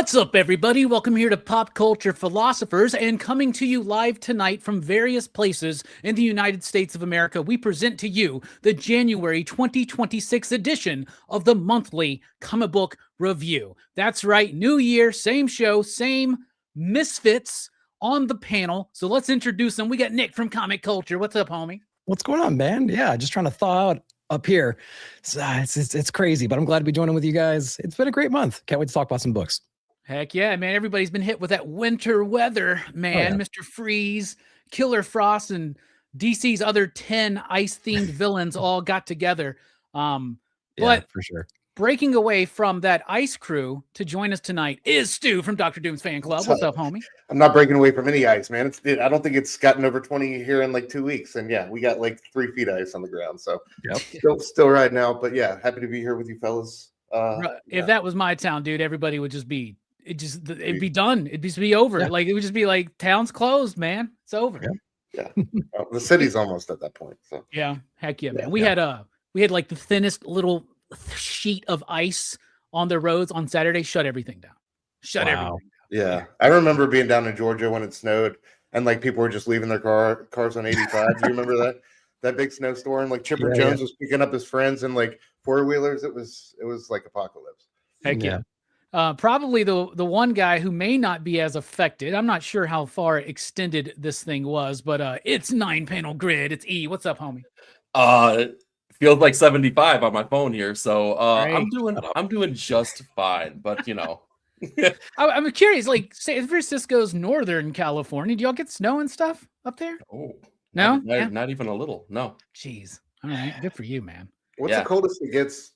What's up, everybody? Welcome here to Pop Culture Philosophers, and coming to you live tonight from various places in the United States of America, we present to you the January 2026 edition of the monthly comic book review. That's right, new year, same show, same misfits on the panel. So let's introduce them. We got Nick from Comic Culture. What's up, homie? What's going on, man? Yeah, just trying to thaw out up here. It's crazy, but I'm glad to be joining with you guys. It's been a great month. Can't wait to talk about some books. Heck yeah, man. Everybody's been hit with that winter weather, man. Mr. Freeze, Killer Frost, and DC's other 10 ice-themed villains all got together. But for sure. Breaking away from that ice crew to join us tonight is Stu from Dr. Doom's Fan Club. What's up, homie? I'm not breaking away from any ice, man. I don't think it's gotten over 20 here in like 2 weeks. And yeah, we got like 3 feet of ice on the ground. So still riding out. But yeah, happy to be here with you fellas. If that was my town, dude, everybody would just be, it'd be done. It'd just be over. Like, it would just be like, town's closed, man. It's over. Yeah. Well, the city's almost at that point. So yeah, heck yeah, man. We had like the thinnest little sheet of ice on the roads on Saturday. Shut everything down. Everything down. Yeah, I remember being down in Georgia when it snowed, and like people were just leaving their cars on 85. Do you remember that big snowstorm? Like Chipper Jones was picking up his friends and like four-wheelers. It was like apocalypse. Heck yeah. Probably the one guy who may not be as affected. I'm not sure how far extended this thing was, but it's 9-panel grid. It's E. What's up, homie? Feels like 75 on my phone here, so I'm doing just fine. But you know, I'm curious. Like San Francisco's Northern California, do y'all get snow and stuff up there? Oh no, not even a little. No. Jeez. All right, good for you, man. What's the coldest it gets?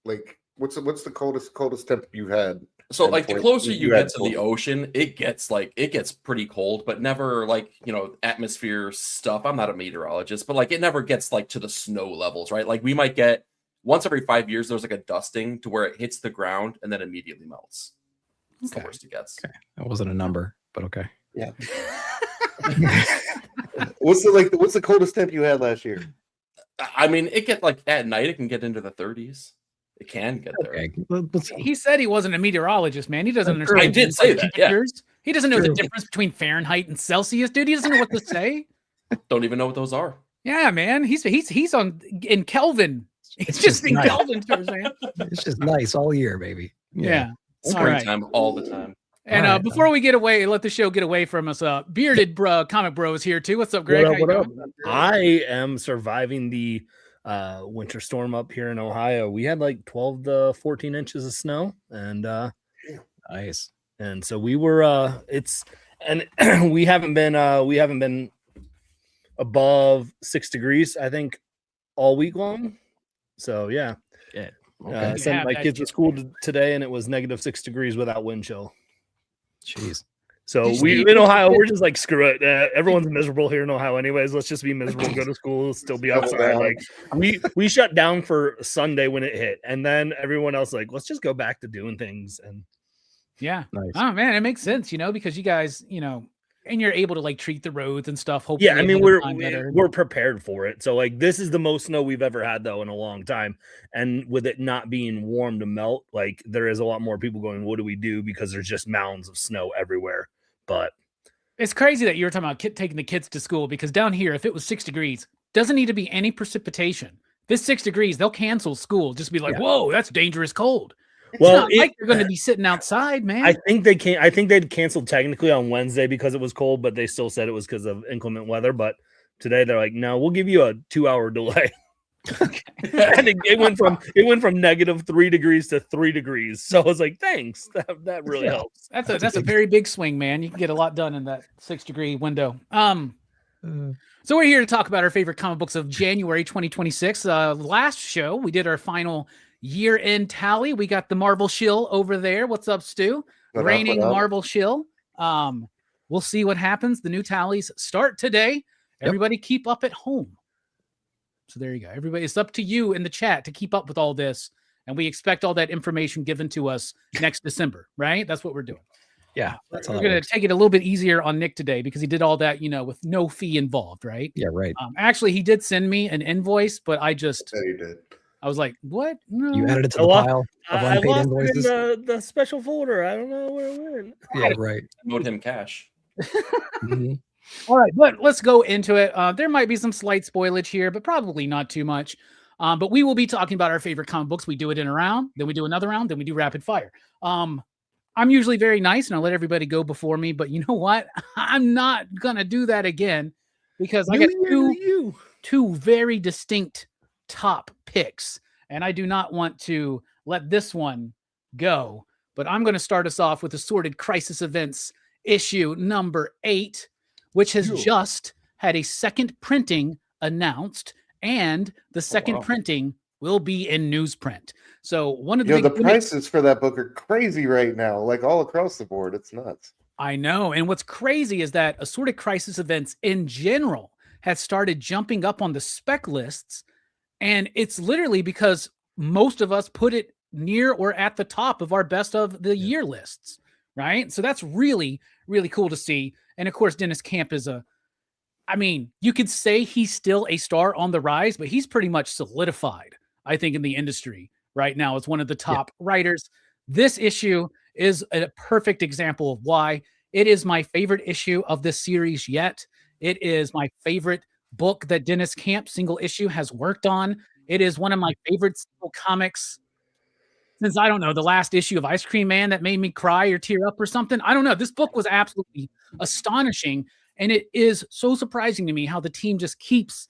Like, what's the coldest temp you've had? So like the closer you get to the ocean, it gets pretty cold, but never like, atmosphere stuff. I'm not a meteorologist, but like it never gets like to the snow levels, right? Like we might get once every 5 years, there's like a dusting to where it hits the ground and then immediately melts. It's the worst it gets. Okay. That wasn't a number, but okay. Yeah. What's the coldest temp you had last year? I mean, it get like at night, it can get into the 30s. It can get there. Okay. He said he wasn't a meteorologist, man. He doesn't understand. I did say that. Yeah. He doesn't know the difference between Fahrenheit and Celsius, dude. He doesn't know what to say. Don't even know what those are. Yeah, man. He's in Kelvin. It's just in Kelvin terms, man. It's just nice all year, baby. Yeah. Springtime all the time. And before we get away, let the show get away from us. Bearded Comic Bro is here too. What's up, Greg? What up? I am surviving the winter storm up here in Ohio. We had like 12 to 14 inches of snow, and nice. And so we were we haven't been above 6 degrees, I think, all week long. So yeah. Okay. I sent my kids to school today, and it was -6 degrees without wind chill. Jeez. So in Ohio, we're just like, screw it. Everyone's miserable here in Ohio anyways. Let's just be miserable, go to school, still be outside. Like we shut down for Sunday when it hit. And then everyone else like, let's just go back to doing things. And yeah. Nice. Oh man, it makes sense, because you guys, and you're able to like treat the roads and stuff. Hopefully, yeah, I mean, we're prepared for it. So like, this is the most snow we've ever had though in a long time. And with it not being warm to melt, like there is a lot more people going, what do we do? Because there's just mounds of snow everywhere. But it's crazy that you were talking about taking the kids to school, because down here, if it was 6 degrees, doesn't need to be any precipitation. If it's 6 degrees, they'll cancel school. Just be like, whoa, that's dangerous cold. It's not like they're going to be sitting outside, man. I think they'd canceled technically on Wednesday because it was cold, but they still said it was because of inclement weather. But today they're like, no, we'll give you a 2-hour delay. I think it went from -3 degrees to 3 degrees. So I was like, thanks. That really helps. That's a very big swing, man. You can get a lot done in that 6-degree window. So we're here to talk about our favorite comic books of January 2026. Last show, we did our final year-end tally. We got the Marvel shill over there. What's up, Stu? Reigning Marvel shill. We'll see what happens. The new tallies start today. Everybody keep up at home. So there you go. Everybody, it's up to you in the chat to keep up with all this. And we expect all that information given to us next December, right? That's what we're doing. Yeah. We're going to take it a little bit easier on Nick today because he did all that, with no fee involved, right? Yeah, right. Actually, he did send me an invoice, but I just... Yeah, he did. I was like, what? No. You added it to the pile of I unpaid lost invoices. it in the special folder. I don't know where it went. Yeah, right. Owed him cash. Mhm. All right, but let's go into it. There might be some slight spoilage here, but probably not too much. But we will be talking about our favorite comic books. We do it in a round, then we do another round, then we do rapid fire. I'm usually very nice and I'll let everybody go before me, but you know what? I'm not gonna do that again because I got two very distinct top picks, and I do not want to let this one go. But I'm going to start us off with Assorted Crisis Events issue number 8, which has just had a second printing announced, and the second printing will be in newsprint. So one of the the prices for that book are crazy right now, like all across the board. It's nuts. I know. And what's crazy is that Assorted Crisis Events in general has started jumping up on the spec lists. And it's literally because most of us put it near or at the top of our best of the year lists, right? So that's really, really cool to see. And of course, Dennis Camp is you could say he's still a star on the rise, but he's pretty much solidified, I think, in the industry right now as one of the top writers. This issue is a perfect example of why it is my favorite issue of this series yet. It is my favorite book that Dennis Camp single issue has worked on. It is one of my favorite single comics since, I don't know, the last issue of Ice Cream Man that made me cry or tear up or something. I don't know. This book was absolutely astonishing. And it is so surprising to me how the team just keeps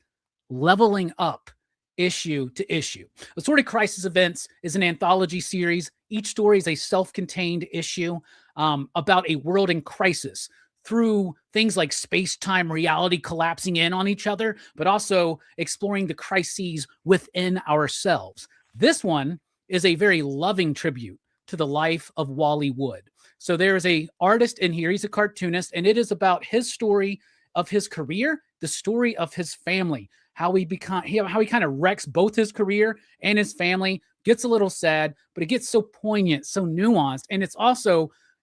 leveling up issue to issue. Assorted Crisis Events is an anthology series. Each story is a self-contained issue about a world in crisis through things like space-time reality collapsing in on each other, but also exploring the crises within ourselves. This one is a very loving tribute to the life of Wally Wood. So there is a artist in here. He's a cartoonist, and it is about his story of his career, the story of his family, how he kind of wrecks both his career and his family, gets a little sad, but it gets so poignant, so nuanced. And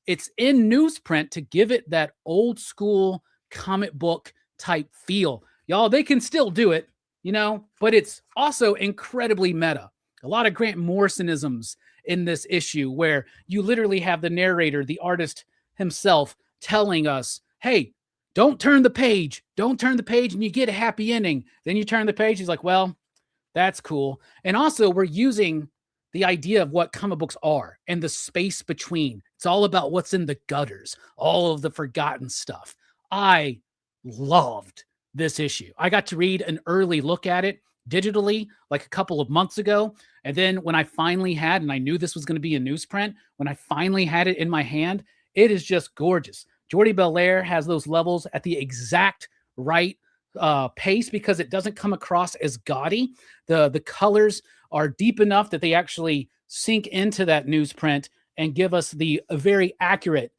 it's in newsprint to give it that old school comic book type feel. Y'all, they can still do it, but it's also incredibly meta. A lot of Grant Morrisonisms in this issue where you literally have the narrator, the artist himself, telling us, hey, don't turn the page, and you get a happy ending. Then you turn the page, he's like, well, that's cool. And also we're using the idea of what comic books are and the space between. It's all about what's in the gutters, all of the forgotten stuff. I loved this issue. I got to read an early look at it digitally like a couple of months ago. And then when I finally had, and I knew this was going to be a newsprint, when I finally had it in my hand, it is just gorgeous. Jordi Belair has those levels at the exact right pace because it doesn't come across as gaudy. The colors are deep enough that they actually sink into that newsprint and give us a very accurate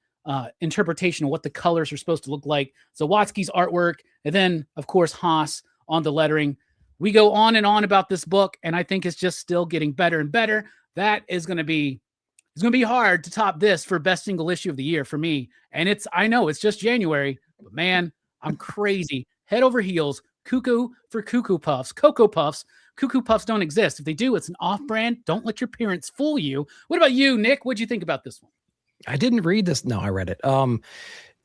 interpretation of what the colors are supposed to look like. Zawadzki's artwork, and then, of course, Haas on the lettering. We go on and on about this book, and I think it's just still getting better and better. That is going to be hard to top this for best single issue of the year for me. And I know it's just January, but man, I'm crazy. Head over heels, cuckoo for Cuckoo Puffs, Cocoa Puffs. Cuckoo Puffs don't exist. If they do, it's an off-brand. Don't let your parents fool you. What about you, Nick? What'd you think about this one? I didn't read this. No, I read it.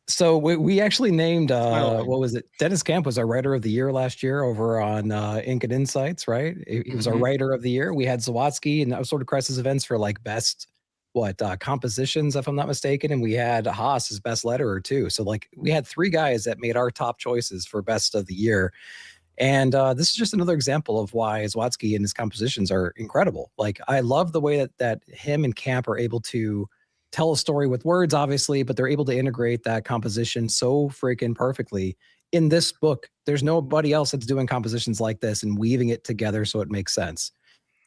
So we actually named, what was it? Dennis Camp was our writer of the year last year over on Ink and Insights, right? He was our writer of the year. We had Zawadzki and Assorted Crisis Events for like best, compositions, if I'm not mistaken. And we had Haas as best letterer too. So like we had 3 guys that made our top choices for best of the year. And this is just another example of why Zawadzki and his compositions are incredible. Like I love the way that him and Camp are able to tell a story with words, obviously, but they're able to integrate that composition so freaking perfectly. In this book, there's nobody else that's doing compositions like this and weaving it together so it makes sense.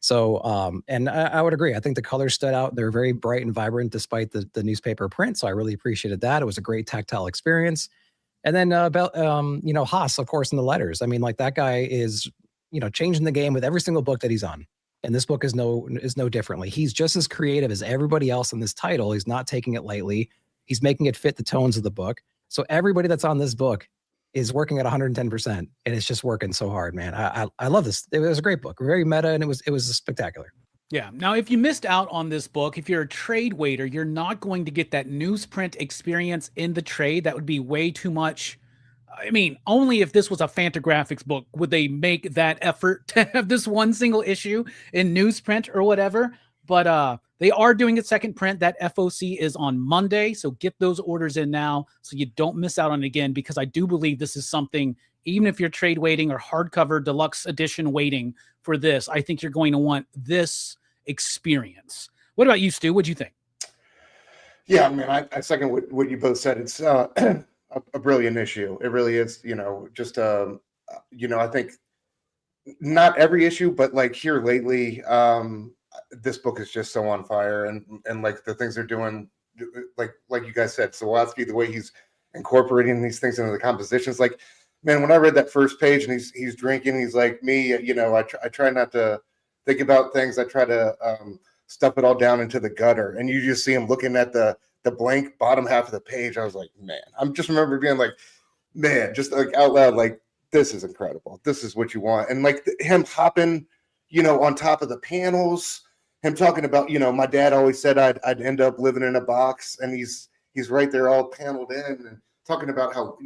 So, and I would agree. I think the colors stood out. They're very bright and vibrant despite the newspaper print. So I really appreciated that. It was a great tactile experience. And then, Haas, of course, in the letters. I mean, like that guy is, changing the game with every single book that he's on. And this book is no differently. He's just as creative as everybody else in this title. He's not taking it lightly. He's making it fit the tones of the book. So everybody that's on this book is working at 110%, and it's just working so hard, man. I love this. It was a great book, very meta, and it was spectacular. Yeah. Now, if you missed out on this book, if you're a trade waiter, you're not going to get that newsprint experience in the trade. That would be way too much. I mean, only if this was a Fantagraphics book would they make that effort to have this one single issue in newsprint or whatever. But they are doing a second print. That FOC is on Monday. So get those orders in now so you don't miss out on it again, because I do believe this is something, even if you're trade waiting or hardcover deluxe edition waiting for this, I think you're going to want this experience. What about you, Stu? What'd you think? Yeah, I mean, I second what you both said. It's a brilliant issue. It really is, just, I think not every issue, but like here lately, this book is just so on fire, and like the things they're doing, like you guys said, Sawatsky, the way he's incorporating these things into the compositions. Like, man, when I read that first page and he's drinking, he's like me, I try not to think about things. I try to stuff it all down into the gutter, and you just see him looking at the blank bottom half of the page. I was like, man, I'm just remember being like, man, just like out loud, like, this is incredible. This is what you want. And like him hopping, on top of the panels, him talking about, my dad always said I'd end up living in a box, and he's right there all paneled in and talking about how,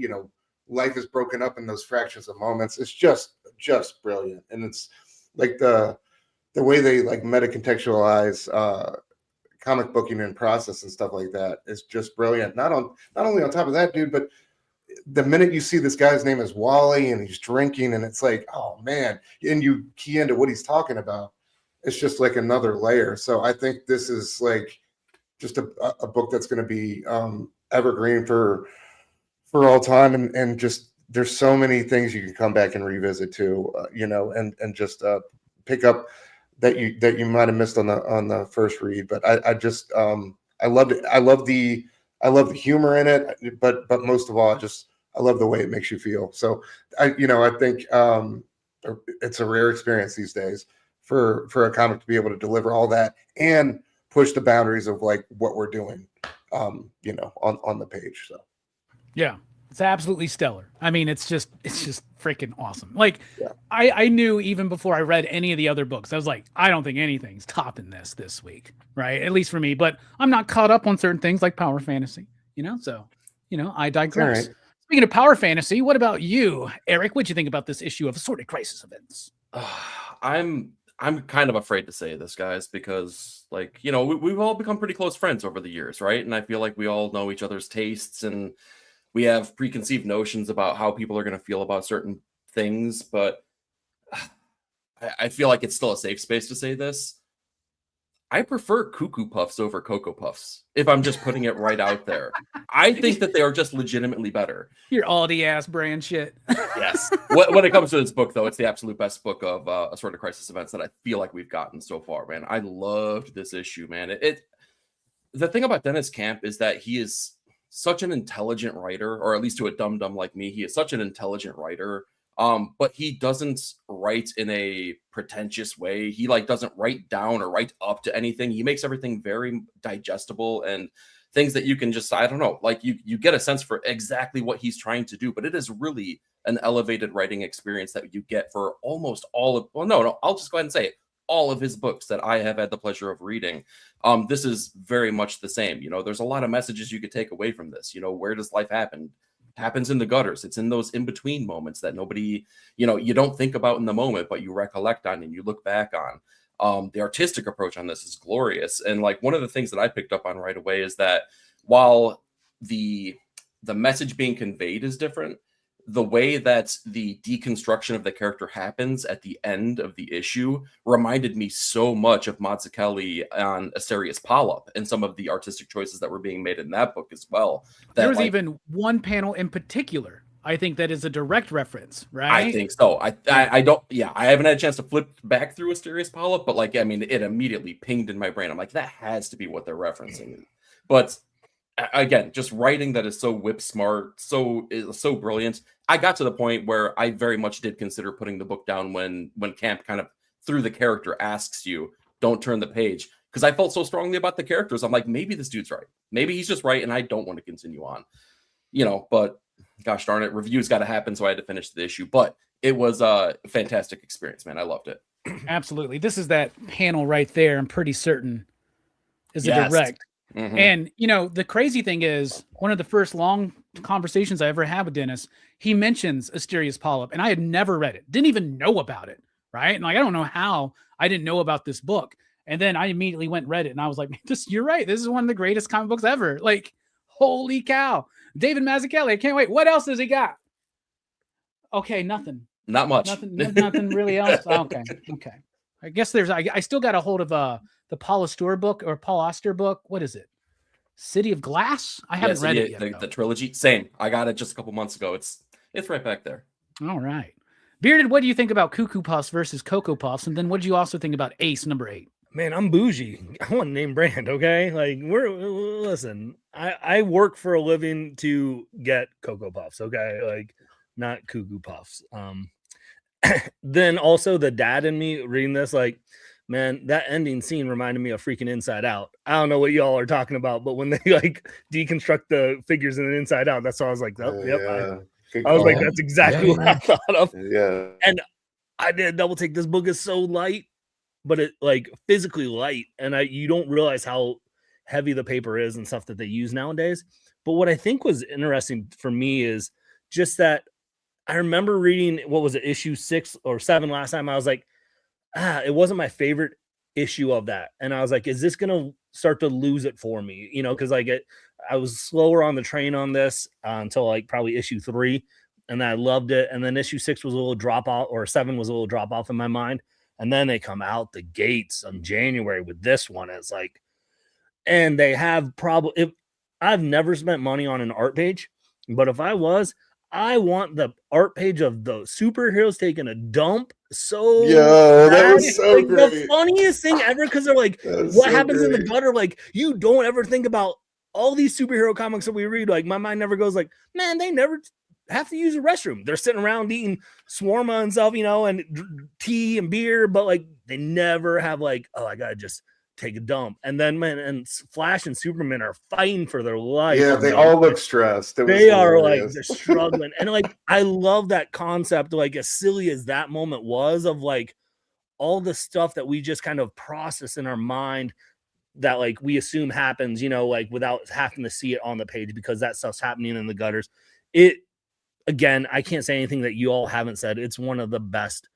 life is broken up in those fractions of moments. It's just brilliant. And it's like the way they like meta contextualize comic booking and process and stuff like that is just brilliant. Not only on top of that, dude, but the minute you see this guy's name is Wally and he's drinking, and it's like, oh man, and you key into what he's talking about, it's just like another layer. So I think this is like just a book that's going to be evergreen for all time, and just there's so many things you can come back and revisit too, and just pick up that you might have missed on the first read. But I just I loved it. I love the humor in it, but most of all, I love the way it makes you feel. So I think it's a rare experience these days for a comic to be able to deliver all that and push the boundaries of like what we're doing, on the page. So yeah, it's absolutely stellar. I mean, it's just freaking awesome. Like, yeah. I knew even before I read any of the other books, I was like, I don't think anything's topping this week, right? At least for me. But I'm not caught up on certain things like power fantasy, so I digress. Right. Speaking of power fantasy, what about you, Eric? What'd you think about this issue of Assorted Crisis Events? I'm kind of afraid to say this, guys, because like, we've all become pretty close friends over the years, right? And I feel like we all know each other's tastes, and we have preconceived notions about how people are going to feel about certain things, but I feel like it's still a safe space to say this. I prefer Cuckoo Puffs over Cocoa Puffs, if I'm just putting it right out there. I think that they are just legitimately better. You're Aldi ass brand shit. Yes. When it comes to this book, though, it's the absolute best book of Assorted Crisis Events that I feel like we've gotten so far, man. I loved this issue, man. The thing about Dennis Camp is that he is such an intelligent writer, or at least to a dum-dum like me, he is such an intelligent writer. But he doesn't write in a pretentious way. He doesn't write down or write up to anything. He makes everything very digestible and things that you can just, I don't know, like you get a sense for exactly what he's trying to do, but it is really an elevated writing experience that you get for almost all of, no, I'll just go ahead and say it, all of his books that I have had the pleasure of reading. This is very much the same. There's a lot of messages you could take away from this. Where does life happen? Happens in the gutters. It's in those in-between moments that nobody, you don't think about in the moment, but you recollect on and you look back on. The artistic approach on this is glorious. And like one of the things that I picked up on right away is that while the message being conveyed is different, the way that the deconstruction of the character happens at the end of the issue reminded me so much of Mazzucchelli on Asterius Polyp and some of the artistic choices that were being made in that book as well. There was even one panel in particular, I think, that is a direct reference, right? I think so. I haven't had a chance to flip back through Asterius Polyp, but it immediately pinged in my brain. I'm like, that has to be what they're referencing. But again, just writing that is so whip smart, so brilliant. I got to the point where I very much did consider putting the book down when Camp kind of through the character asks you, don't turn the page. Because I felt so strongly about the characters. I'm like, maybe this dude's right. Maybe he's just right, and I don't want to continue on. But gosh darn it, reviews got to happen, so I had to finish the issue. But it was a fantastic experience, man. I loved it. Absolutely. This is that panel right there. I'm pretty certain is a Yes. direct. Mhm. And, you know, the crazy thing is one of the first long conversations I ever had with Dennis, he mentions Asterius Polyp, and I had never read it. Didn't even know about it. Right. And like, I don't know how I didn't know about this book. And then I immediately went and read it. And I was like, you're right. This is one of the greatest comic books ever. Like, holy cow. David Mazzucchelli. I can't wait. What else does he got? Okay. Nothing. Not much. Nothing really else. Okay. I guess I still got a hold of the Paul Auster book or Paul Auster book. What is it? City of Glass? I haven't read it yet. The trilogy. Same. I got it just a couple months ago. It's right back there. All right. Bearded, what do you think about Cuckoo Puffs versus Cocoa Puffs? And then what did you also think about Ace number 8? Man, I'm bougie. I want name brand, okay? Like, listen, I work for a living to get Cocoa Puffs, okay? Like, not Cuckoo Puffs. Then also the dad in me reading this, like, man, that ending scene reminded me of freaking Inside Out. I don't know what y'all are talking about, but when they like deconstruct the figures in the Inside Out, that's all I was like, oh, yep. Yeah. I was like, that's exactly what I thought of. Yeah. And I did a double take. This book is so light, but it like physically light. And you don't realize how heavy the paper is and stuff that they use nowadays. But what I think was interesting for me is just that I remember reading, what was it, issue 6 or 7 last time. I was like, it wasn't my favorite issue of that. And I was like, is this going to start to lose it for me? You know, because I was slower on the train on this until like probably issue 3, and I loved it. And then issue 6 was a little drop off, or 7 was a little drop off in my mind. And then they come out the gates on January with this one. It's like, and they have probably, I've never spent money on an art page, but if I was, I want the art page of the superheroes taking a dump. So yeah, that was so like great. The funniest thing ever, because they're like, what happens in the gutter? Like, you don't ever think about all these superhero comics that we read. Like, my mind never goes like, man, they never have to use a restroom. They're sitting around eating shawarma and stuff, you know, and tea and beer, but like they never have like, oh, I gotta just take a dump. And then and Flash and Superman are fighting for their life. Yeah, they all look stressed. They are like, they're struggling. And like, I love that concept, like as silly as that moment was, of like all the stuff that we just kind of process in our mind that like we assume happens, you know, like without having to see it on the page, because that stuff's happening in the gutters. Again, I can't say anything that you all haven't said. It's one of the best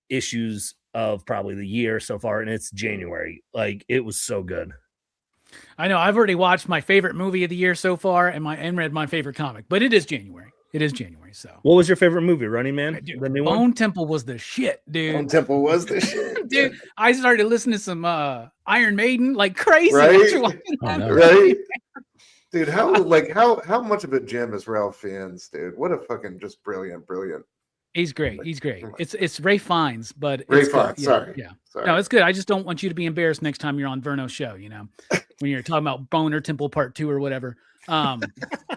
issues of probably the year so far, and it's January. Like, it was so good. I know I've already watched my favorite movie of the year so far and read my favorite comic, but it is January. So what was your favorite movie? Running Man? Dude, the new Bone one? Temple was the shit, dude. Bone Temple was the shit. Dude, I started listening to some Iron Maiden like crazy. Right? No. Right? Dude, how much of a gem is Ralph Fiennes, dude? What a fucking just brilliant. He's great. It's Ray Fiennes, but Ray it's Fiennes. good. Sorry. Yeah. Sorry. No, it's good. I just don't want you to be embarrassed next time you're on Verno's show, you know, when you're talking about Boner Temple Part 2 or whatever.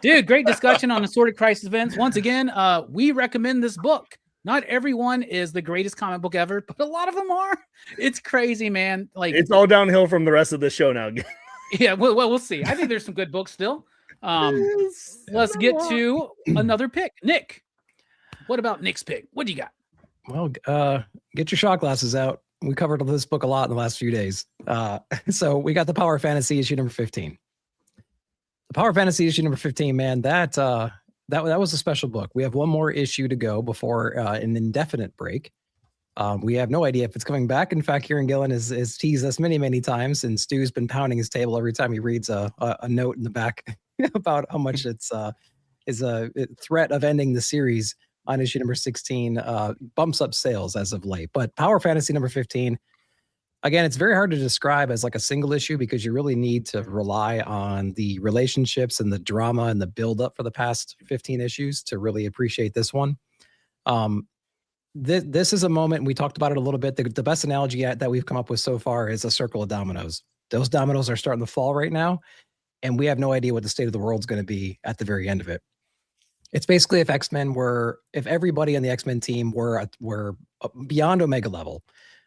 Dude, great discussion on Assorted Crisis events. Once again, we recommend this book. Not everyone is the greatest comic book ever, but a lot of them are. It's crazy, man. Like, it's all downhill from the rest of the show now. Yeah, well, we'll see. I think there's some good books still. Let's get to another pick. Nick, what about Nick's pick? What do you got? Well, get your shot glasses out. We covered this book a lot in the last few days. So we got the Power Fantasy issue number 15. The Power Fantasy issue number 15, man, that was a special book. We have one more issue to go before an indefinite break. We have no idea if it's coming back. In fact, Kieran Gillen has teased us many times, and Stu's been pounding his table every time he reads a note in the back about how much it's is a threat of ending the series on issue number 16 bumps up sales as of late. But Power Fantasy number 15, again, it's very hard to describe as like a single issue, because you really need to rely on the relationships and the drama and the buildup for the past 15 issues to really appreciate this one. This is a moment, we talked about it a little bit. The best analogy that we've come up with so far is a circle of dominoes. Those dominoes are starting to fall right now, and we have no idea what the state of the world's going to be at the very end of it. It's basically if if everybody on the X-Men team were beyond Omega level.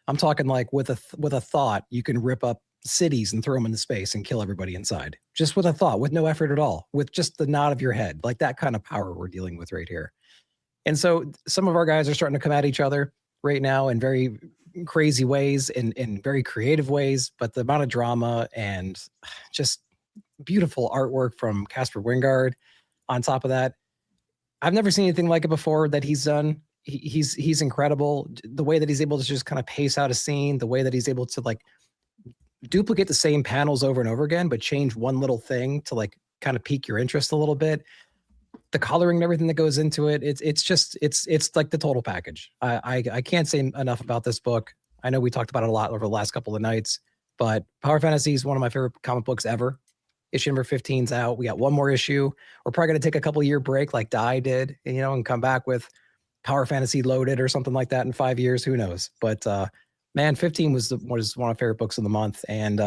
I'm talking like with a thought, you can rip up cities and throw them into space and kill everybody inside, just with a thought, with no effort at all, with just the nod of your head, like that kind of power we're dealing with right here. And so some of our guys are starting to come at each other right now in very crazy ways, in very creative ways, but the amount of drama and just beautiful artwork from Casper Wingard on top of that, I've never seen anything like it before that he's done. He's incredible. The way that he's able to just kind of pace out a scene, the way that he's able to like duplicate the same panels over and over again, but change one little thing to like kind of pique your interest a little bit. The coloring and everything that goes into it, it's like the total package. I can't say enough about this book. I know we talked about it a lot over the last couple of nights, but Power Fantasy is one of my favorite comic books ever. Issue number 15's out. We got one more issue. We're probably going to take a couple year break like Die did, and come back with Power Fantasy Loaded or something like that in 5 years. Who knows? But man, 15 was one of my favorite books of the month. And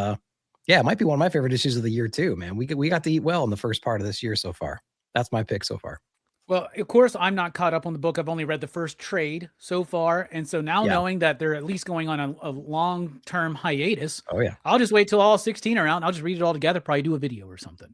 yeah, it might be one of my favorite issues of the year too, man. We got to eat well in the first part of this year so far. That's my pick so far. Well, of course, I'm not caught up on the book. I've only read the first trade so far. And so now knowing that they're at least going on a long-term hiatus, I'll just wait till all 16 are out and I'll just read it all together, probably do a video or something.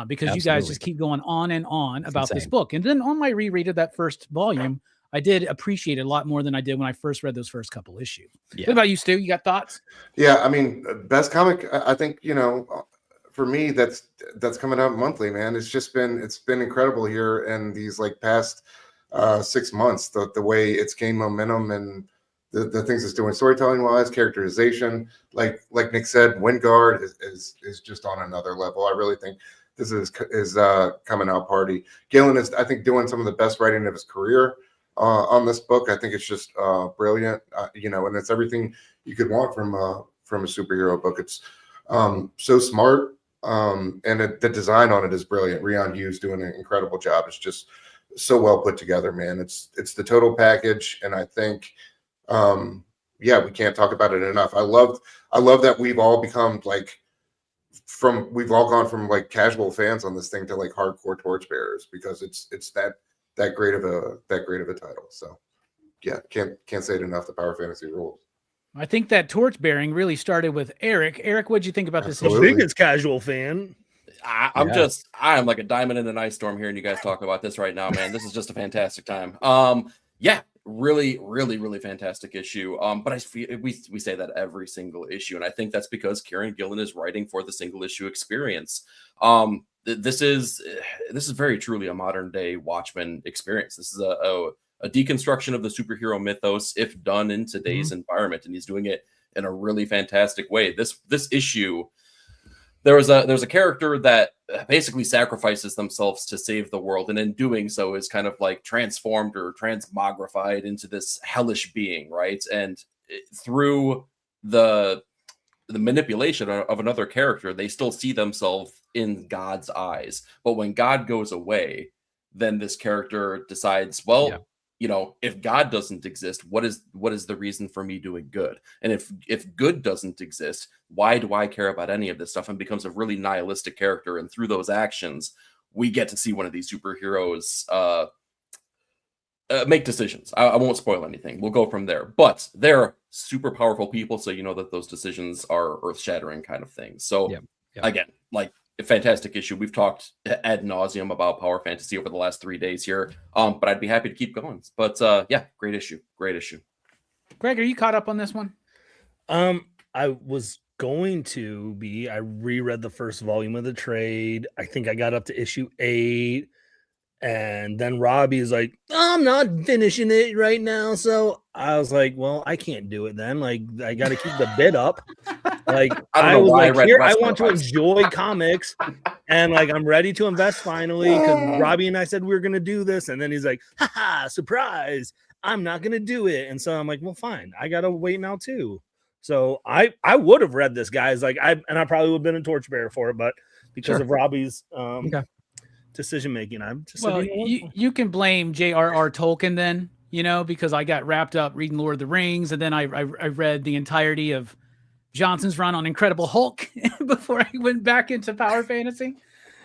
Because you guys just keep going on and on about this book. And then on my reread of that first volume, I did appreciate it a lot more than I did when I first read those first couple issues. What about you, Stu? You got thoughts? Yeah, I mean, best comic, I think, for me, that's coming out monthly, man. It's been incredible here in these like past 6 months, the way it's gained momentum and the things it's doing storytelling wise, characterization, like Nick said, Wingard is just on another level. I really think this is coming out party. Gillen is, I think, doing some of the best writing of his career on this book. I think it's just brilliant, and it's everything you could want from a superhero book. It's so smart. And the design on it is brilliant. Rion Hughes doing an incredible job. It's just so well put together, man. It's the total package, and I think, we can't talk about it enough. I love that we've all become we've all gone from like casual fans on this thing to like hardcore torchbearers because it's that great of a title. So yeah, can't say it enough. The Power Fantasy rules. I think that torch bearing really started with Eric. Eric, what'd you think about this issue? The biggest casual fan. I'm like a diamond in an ice storm hearing you guys talk about this right now, man. This is just a fantastic time. Really, really, really fantastic issue. But we say that every single issue, and I think that's because Kieran Gillen is writing for the single issue experience. This is very truly a modern day Watchmen experience. This is a deconstruction of the superhero mythos, if done in today's environment, and he's doing it in a really fantastic way. This issue, there's a character that basically sacrifices themselves to save the world, and in doing so is kind of like transformed or transmogrified into this hellish being, right? And through the manipulation of another character, they still see themselves in God's eyes. But when God goes away, then this character decides, if God doesn't exist, what is the reason for me doing good? And if good doesn't exist, why do I care about any of this stuff? And becomes a really nihilistic character. And through those actions, we get to see one of these superheroes make decisions. I won't spoil anything. We'll go from there. But they're super powerful people, so you know that those decisions are earth-shattering kind of things. So again, like, a fantastic issue. We've talked ad nauseum about Power Fantasy over the last 3 days here, but I'd be happy to keep going. But great issue. Greg, are you caught up on this one? I was going to be. I reread the first volume of the trade. I think I got up to issue 8. And then Robbie is like, I'm not finishing it right now. So I was like, well, I can't do it then. Like, I got to keep the bid up. Like, I was like, here, I want to enjoy comics. And like, I'm ready to invest finally because Robbie and I said we were going to do this. And then he's like, haha, surprise. I'm not going to do it. And so I'm like, well, fine. I got to wait now too. So I would have read this, guys. Like, I probably would have been a torchbearer for it, but because of Robbie's decision making, I'm just you can blame J.R.R. Tolkien then, because I got wrapped up reading Lord of the Rings, and then I read the entirety of Johnson's run on Incredible Hulk before I went back into Power Fantasy.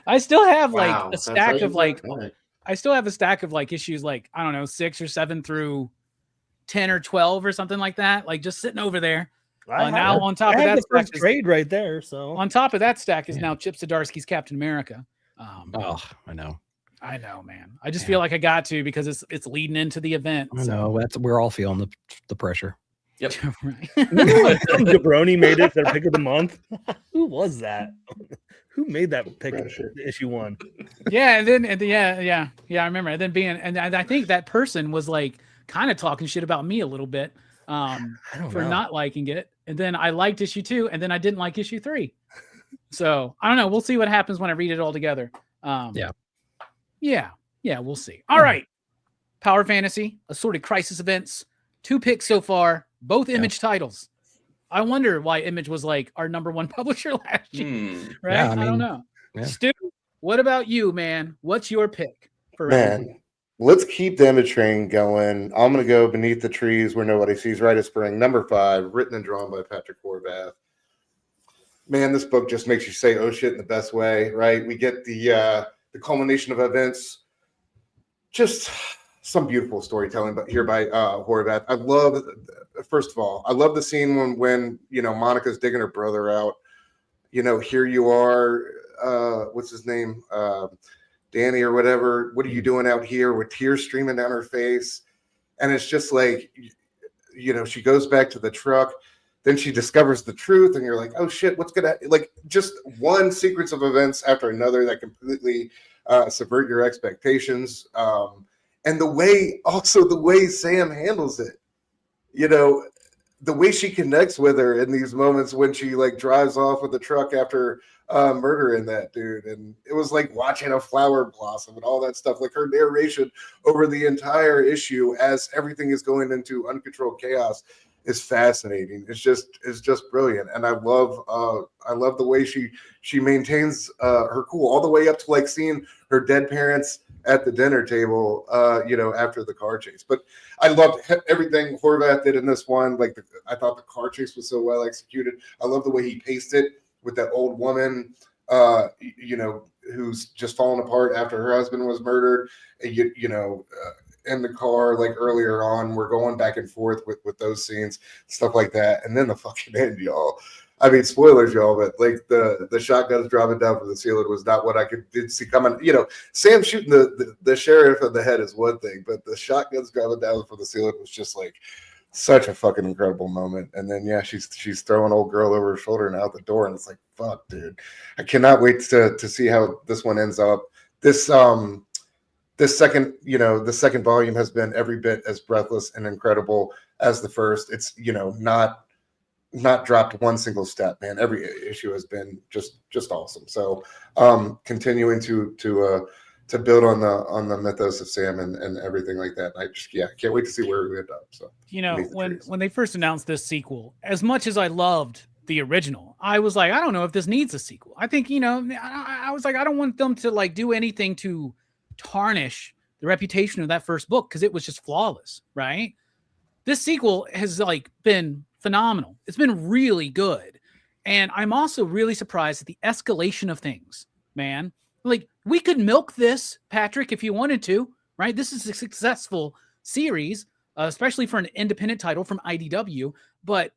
I still have a stack of issues like, I don't know, 6 or 7 through 10 or 12 or something like that, like just sitting over there. Now on top of that the first stack trade right there. So on top of that stack is now Chip Zdarsky's Captain America. I know. I know, man. I just feel like I got to because it's leading into the event. I know. We're all feeling the pressure. Yep. Right. Jabroni made it their pick of the month. Who was that? Who made that pick issue 1? Yeah, and then I remember. And then and I think that person was like kind of talking shit about me a little bit for not liking it. And then I liked issue 2, and then I didn't like issue 3. So I don't know. We'll see what happens when I read it all together. Yeah, we'll see. All right. Power Fantasy, Assorted Crisis Events, 2 picks so far, both Image titles. I wonder why Image was like our #1 publisher last year. Right? Yeah, I don't know. Yeah. Stu, what about you, man? What's your pick for Man, let's keep the Image train going. I'm going to go Beneath the Trees Where Nobody Sees Rite of Spring, #5, written and drawn by Patrick Horvath. Man, this book just makes you say, oh shit, in the best way, right? We get the culmination of events. Just some beautiful storytelling, but here by Horvath. I love, first of all, I love the scene when Monica's digging her brother out. Here you are, what's his name? Danny or whatever. What are you doing out here? With tears streaming down her face. And it's just like, she goes back to the truck. Then she discovers the truth, and you're like, oh shit, what's gonna, like, just one sequence of events after another that completely subvert your expectations. And the way Sam handles it, the way she connects with her in these moments when she like drives off with the truck after murdering that dude. And it was like watching a flower blossom and all that stuff, like her narration over the entire issue as everything is going into uncontrolled chaos is fascinating. It's just brilliant. And I love the way she maintains her cool all the way up to like seeing her dead parents at the dinner table, after the car chase. But I loved everything Horvath did in this one. Like I thought the car chase was so well executed. I love the way he paced it with that old woman, who's just fallen apart after her husband was murdered. In the car, like earlier on, we're going back and forth with those scenes, stuff like that. And then the fucking end, y'all. I mean, spoilers, y'all, but like the shotguns dropping down from the ceiling was not what I did see coming. Sam shooting the sheriff in the head is one thing, but the shotguns dropping down from the ceiling was just like such a fucking incredible moment. And then she's throwing old girl over her shoulder and out the door, and it's like, fuck, dude. I cannot wait to see how this one ends up. This second volume has been every bit as breathless and incredible as the first. It's not dropped one single step, man. Every issue has been just awesome. So continuing to build on the mythos of Sam and everything like that. I can't wait to see where we end up. So when they first announced this sequel, as much as I loved the original, I was like, I don't know if this needs a sequel. I think I was like, I don't want them to like do anything to tarnish the reputation of that first book because it was just flawless, right? This sequel has like been phenomenal. It's been really good. And I'm also really surprised at the escalation of things, man. Like we could milk this, Patrick, if you wanted to, right? This is a successful series, especially for an independent title from IDW, but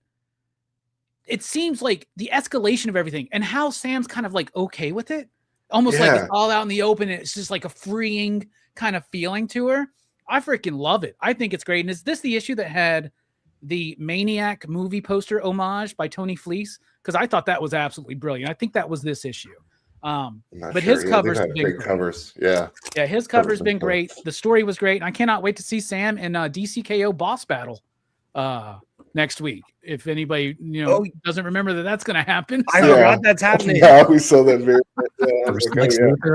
it seems like the escalation of everything and how Sam's kind of like okay with it, almost like it's all out in the open. It's just like a freeing kind of feeling to her. I freaking love it. I think it's great. And is this the issue that had the Maniac movie poster homage by Tony Fleece? Because I thought that was absolutely brilliant. I think that was this issue. But his covers have been great. Covers. Yeah, his cover's been great. The story was great. And I cannot wait to see Sam in DCKO boss battle next week. If anybody doesn't remember that's going to happen. I forgot that's happening. Yeah, we saw that very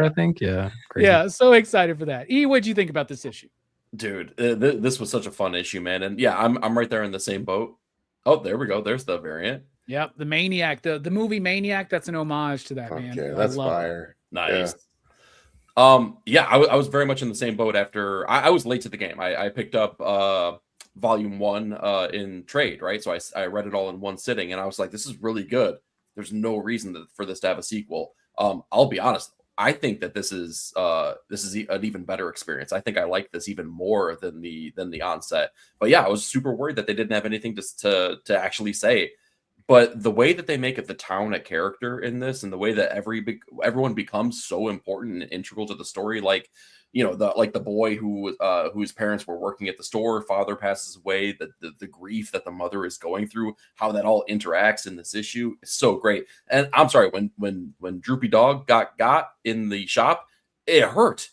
I think. Yeah. Crazy. Yeah, so excited for that. E, what'd you think about this issue? Dude, this was such a fun issue, man. And yeah, I'm right there in the same boat. Oh, there we go. There's the variant. Yep, the Maniac, the movie Maniac. That's an homage to that, man. Yeah, that's fire. Nice. Yeah. I was very much in the same boat after I was late to the game. I picked up volume 1 in trade, right? So I read it all in one sitting, and I was like, this is really good. There's no reason for this to have a sequel. I'll be honest. I think that this is an even better experience. I think I like this even more than the onset. But yeah, I was super worried that they didn't have anything to actually say But the way that they make it the town a character in this, and the way that everyone becomes so important and integral to the story, like, you know, the boy whose parents were working at the store, father passes away, the grief that the mother is going through, how that all interacts in this issue is so great. And I'm sorry, when Droopy Dog got in the shop, it hurt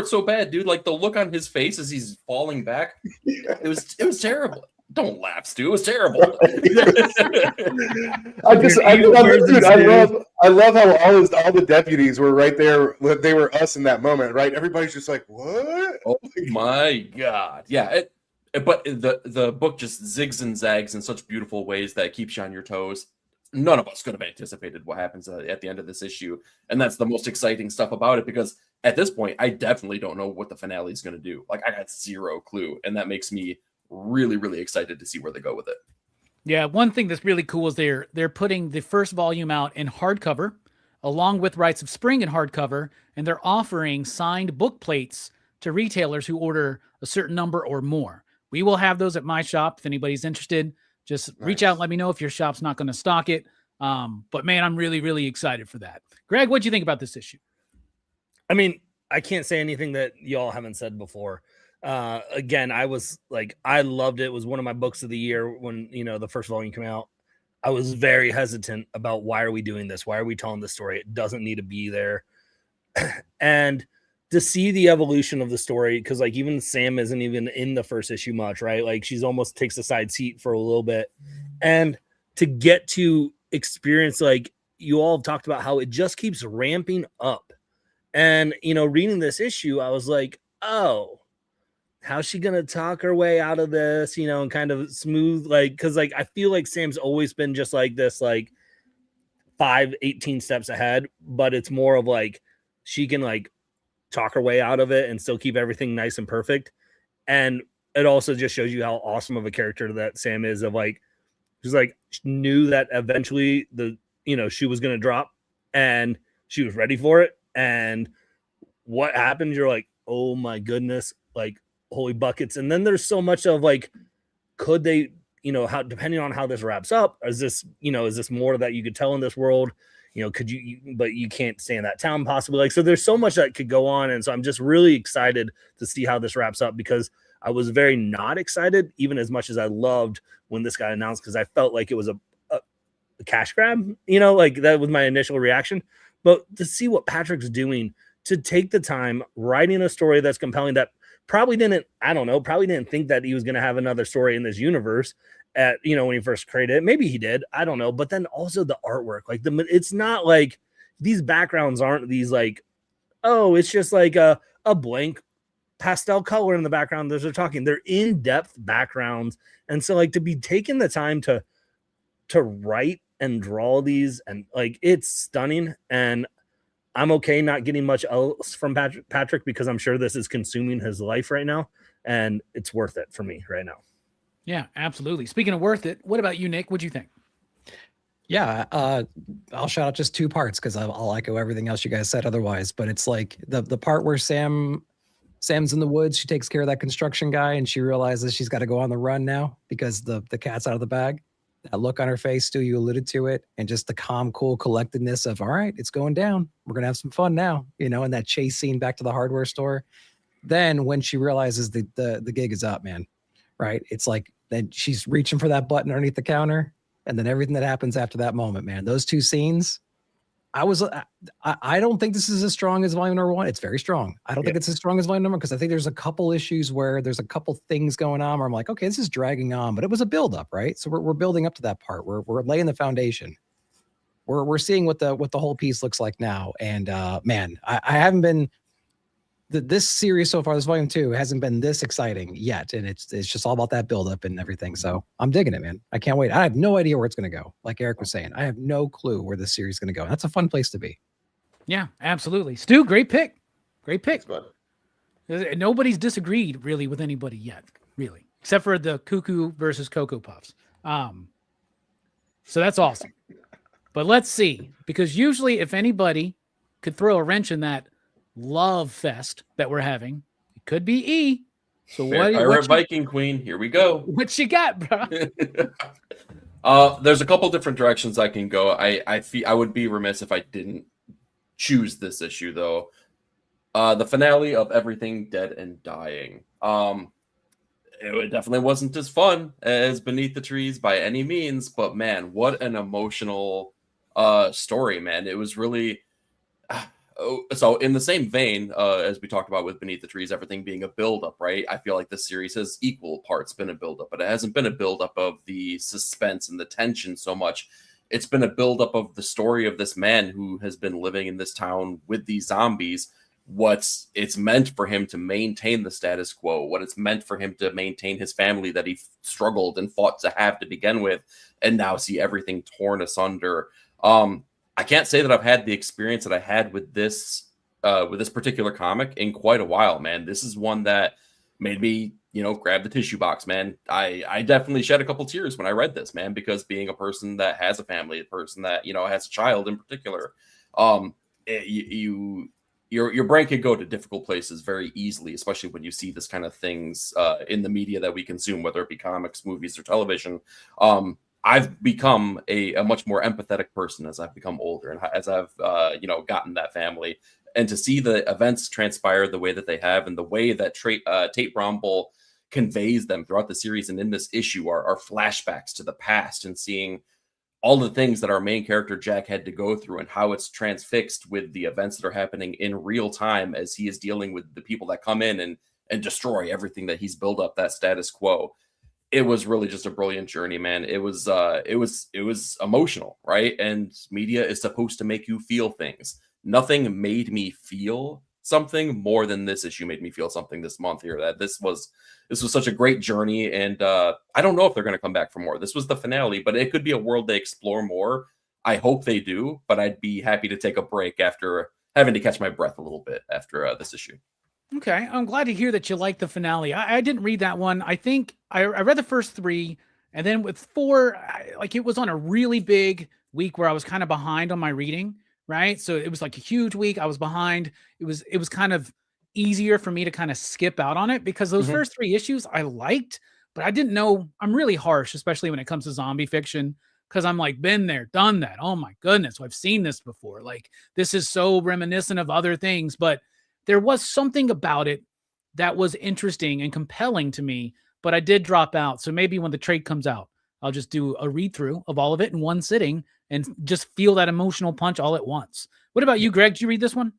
so bad, dude. Like the look on his face as he's falling back, it was terrible. Don't laugh, Stu. It was terrible. I love how all the deputies were right there. They were us in that moment, right? Everybody's just like, what? Oh my God. Yeah. But the book just zigs and zags in such beautiful ways that keeps you on your toes. None of us could have anticipated what happens at the end of this issue. And that's the most exciting stuff about it, because at this point, I definitely don't know what the finale is going to do. Like, I got zero clue. And that makes me really, really excited to see where they go with it. Yeah, one thing that's really cool is they're putting the first volume out in hardcover, along with Rites of Spring in hardcover, and they're offering signed book plates to retailers who order a certain number or more. We will have those at my shop if anybody's interested. Just reach out and let me know if your shop's not going to stock it. But man, I'm really, really excited for that. Greg, what'd you think about this issue? I mean, I can't say anything that y'all haven't said before. Again, I was like, I loved it. It was one of my books of the year when, you know, the first volume came out. I was very hesitant about, why are we doing this? Why are we telling this story? It doesn't need to be there. And to see the evolution of the story, because like even Sam isn't even in the first issue much, right? Like she's almost takes a side seat for a little bit. And to get to experience, like you all have talked about how it just keeps ramping up. And, you know, reading this issue, I was like, oh, how's she gonna talk her way out of this, you know, and kind of smooth, like, because like I feel like Sam's always been just like this, like 18 steps ahead, but it's more of like she can like talk her way out of it and still keep everything nice and perfect. And it also just shows you how awesome of a character that Sam is, of like, she's like knew that eventually the, you know, shoe was gonna drop and she was ready for it. And what happened, you're like, oh my goodness, like holy buckets. And then there's so much of like, could they, you know, how, depending on how this wraps up, is this, you know, is this more that you could tell in this world, you know, could you but you can't stay in that town possibly, like, so there's so much that could go on. And so I'm just really excited to see how this wraps up, because I was very not excited, even as much as I loved when this got announced, because I felt like it was a cash grab, you know, like that was my initial reaction. But to see what Patrick's doing, to take the time writing a story that's compelling, that probably didn't think that he was going to have another story in this universe at, you know, when he first created it. Maybe he did, I don't know. But then also the artwork, like it's not like these backgrounds aren't these like, oh, it's just like a blank pastel color in the background. They're talking, they're in-depth backgrounds. And so like to be taking the time to write and draw these, and like it's stunning. And I'm okay not getting much else from Patrick, because I'm sure this is consuming his life right now, and it's worth it for me right now. Yeah, absolutely. Speaking of worth it, what about you, Nick? What'd you think? Yeah, I'll shout out just two parts, because I'll echo everything else you guys said otherwise. But it's like the part where Sam's in the woods, she takes care of that construction guy, and she realizes she's got to go on the run now because the cat's out of the bag. That look on her face, Stu, you alluded to it, and just the calm, cool collectedness of, all right, it's going down. We're going to have some fun now, you know, and that chase scene back to the hardware store. Then when she realizes the gig is up, man, right? It's like, then she's reaching for that button underneath the counter, and then everything that happens after that moment, man, those two scenes, I don't think this is as strong as volume number one. It's very strong. I don't think it's as strong as volume number, because I think there's a couple issues where there's a couple things going on where I'm like, okay, this is dragging on, but it was a buildup, right? So we're building up to that part. We're laying the foundation. We're seeing what the whole piece looks like now. And man, I haven't been this series so far, this volume 2 hasn't been this exciting yet. And it's just all about that buildup and everything. So I'm digging it, man. I can't wait. I have no idea where it's going to go. Like Eric was saying, I have no clue where this series is going to go. That's a fun place to be. Yeah, absolutely. Stu, great pick. Great pick. Nobody's disagreed really with anybody yet, really, except for the Cuckoo versus Cocoa Puffs. So that's awesome. But let's see, because usually if anybody could throw a wrench in that love fest that we're having, it could be E. So what Viking Queen, here we go. What you got, bro? There's a couple different directions I can go. I feel I would be remiss if I didn't choose this issue though. The finale of Everything Dead and Dying. It definitely wasn't as fun as Beneath the Trees by any means, but man, what an emotional story, man. It was really so in the same vein as we talked about with Beneath the Trees, everything being a buildup, right? I feel like this series has equal parts been a buildup, but it hasn't been a buildup of the suspense and the tension so much. It's been a buildup of the story of this man who has been living in this town with these zombies, what it's meant for him to maintain the status quo, what it's meant for him to maintain his family that he struggled and fought to have to begin with, and now see everything torn asunder. I can't say that I've had the experience that I had with this particular comic in quite a while, man. This is one that made me, grab the tissue box, man. I definitely shed a couple tears when I read this, man, because being a person that has a family, a person that, has a child in particular, your brain can go to difficult places very easily, especially when you see this kind of things in the media that we consume, whether it be comics, movies, or television. I've become a much more empathetic person as I've become older and as I've gotten that family, and to see the events transpire the way that they have and the way that Tate Brombell conveys them throughout the series and in this issue are flashbacks to the past, and seeing all the things that our main character Jack had to go through and how it's transfixed with the events that are happening in real time as he is dealing with the people that come in and destroy everything that he's built up, that status quo. It was really just a brilliant journey, man. It was emotional, right? And media is supposed to make you feel things. Nothing made me feel something more than this issue made me feel something this month here. That this was such a great journey, and I don't know if they're going to come back for more. This was the finale, but it could be a world they explore more. I hope they do, but I'd be happy to take a break after having to catch my breath a little bit after this issue. Okay, I'm glad to hear that you like the finale. I didn't read that one. I think I read the first 3, and then with 4, it was on a really big week where I was kind of behind on my reading, right? So it was like a huge week. I was behind. It was kind of easier for me to kind of skip out on it because those first 3 issues I liked, but I didn't know. I'm really harsh, especially when it comes to zombie fiction, because I'm like, been there, done that. Oh my goodness, I've seen this before. Like, this is so reminiscent of other things, but there was something about it that was interesting and compelling to me, but I did drop out. So maybe when the trade comes out, I'll just do a read through of all of it in one sitting and just feel that emotional punch all at once. What about you, Greg? Did you read this one?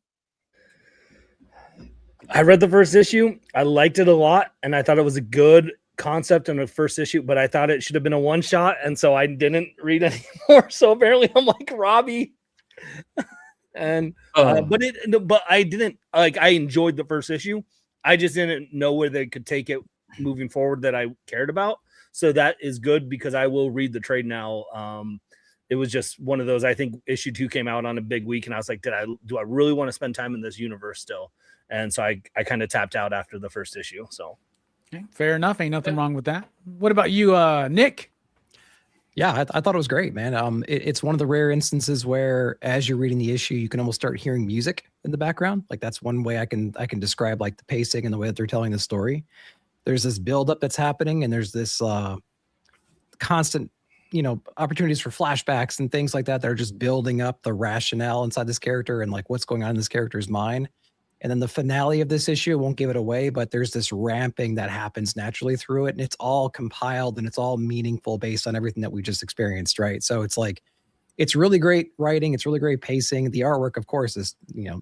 I read the first issue. I liked it a lot, and I thought it was a good concept in the first issue, but I thought it should have been a one shot, and so I didn't read anymore. So apparently I'm like Robbie. And but I didn't I enjoyed the first issue. I just didn't know where they could take it moving forward that I cared about. So that is good because I will read the trade now. It was just one of those. I think issue 2 came out on a big week, and I was like, do I really want to spend time in this universe still? And so I kind of tapped out after the first issue. So okay, fair enough. Ain't nothing wrong with that. What about you, Nick? Yeah, I thought it was great, man. It's one of the rare instances where, as you're reading the issue, you can almost start hearing music in the background. Like, that's one way I can describe like the pacing and the way that they're telling the story. There's this buildup that's happening, and there's this constant, opportunities for flashbacks and things like that are just building up the rationale inside this character and like what's going on in this character's mind. And then the finale of this issue, won't give it away, but there's this ramping that happens naturally through it. And it's all compiled and it's all meaningful based on everything that we just experienced, right? So it's like, it's really great writing. It's really great pacing. The artwork, of course, is,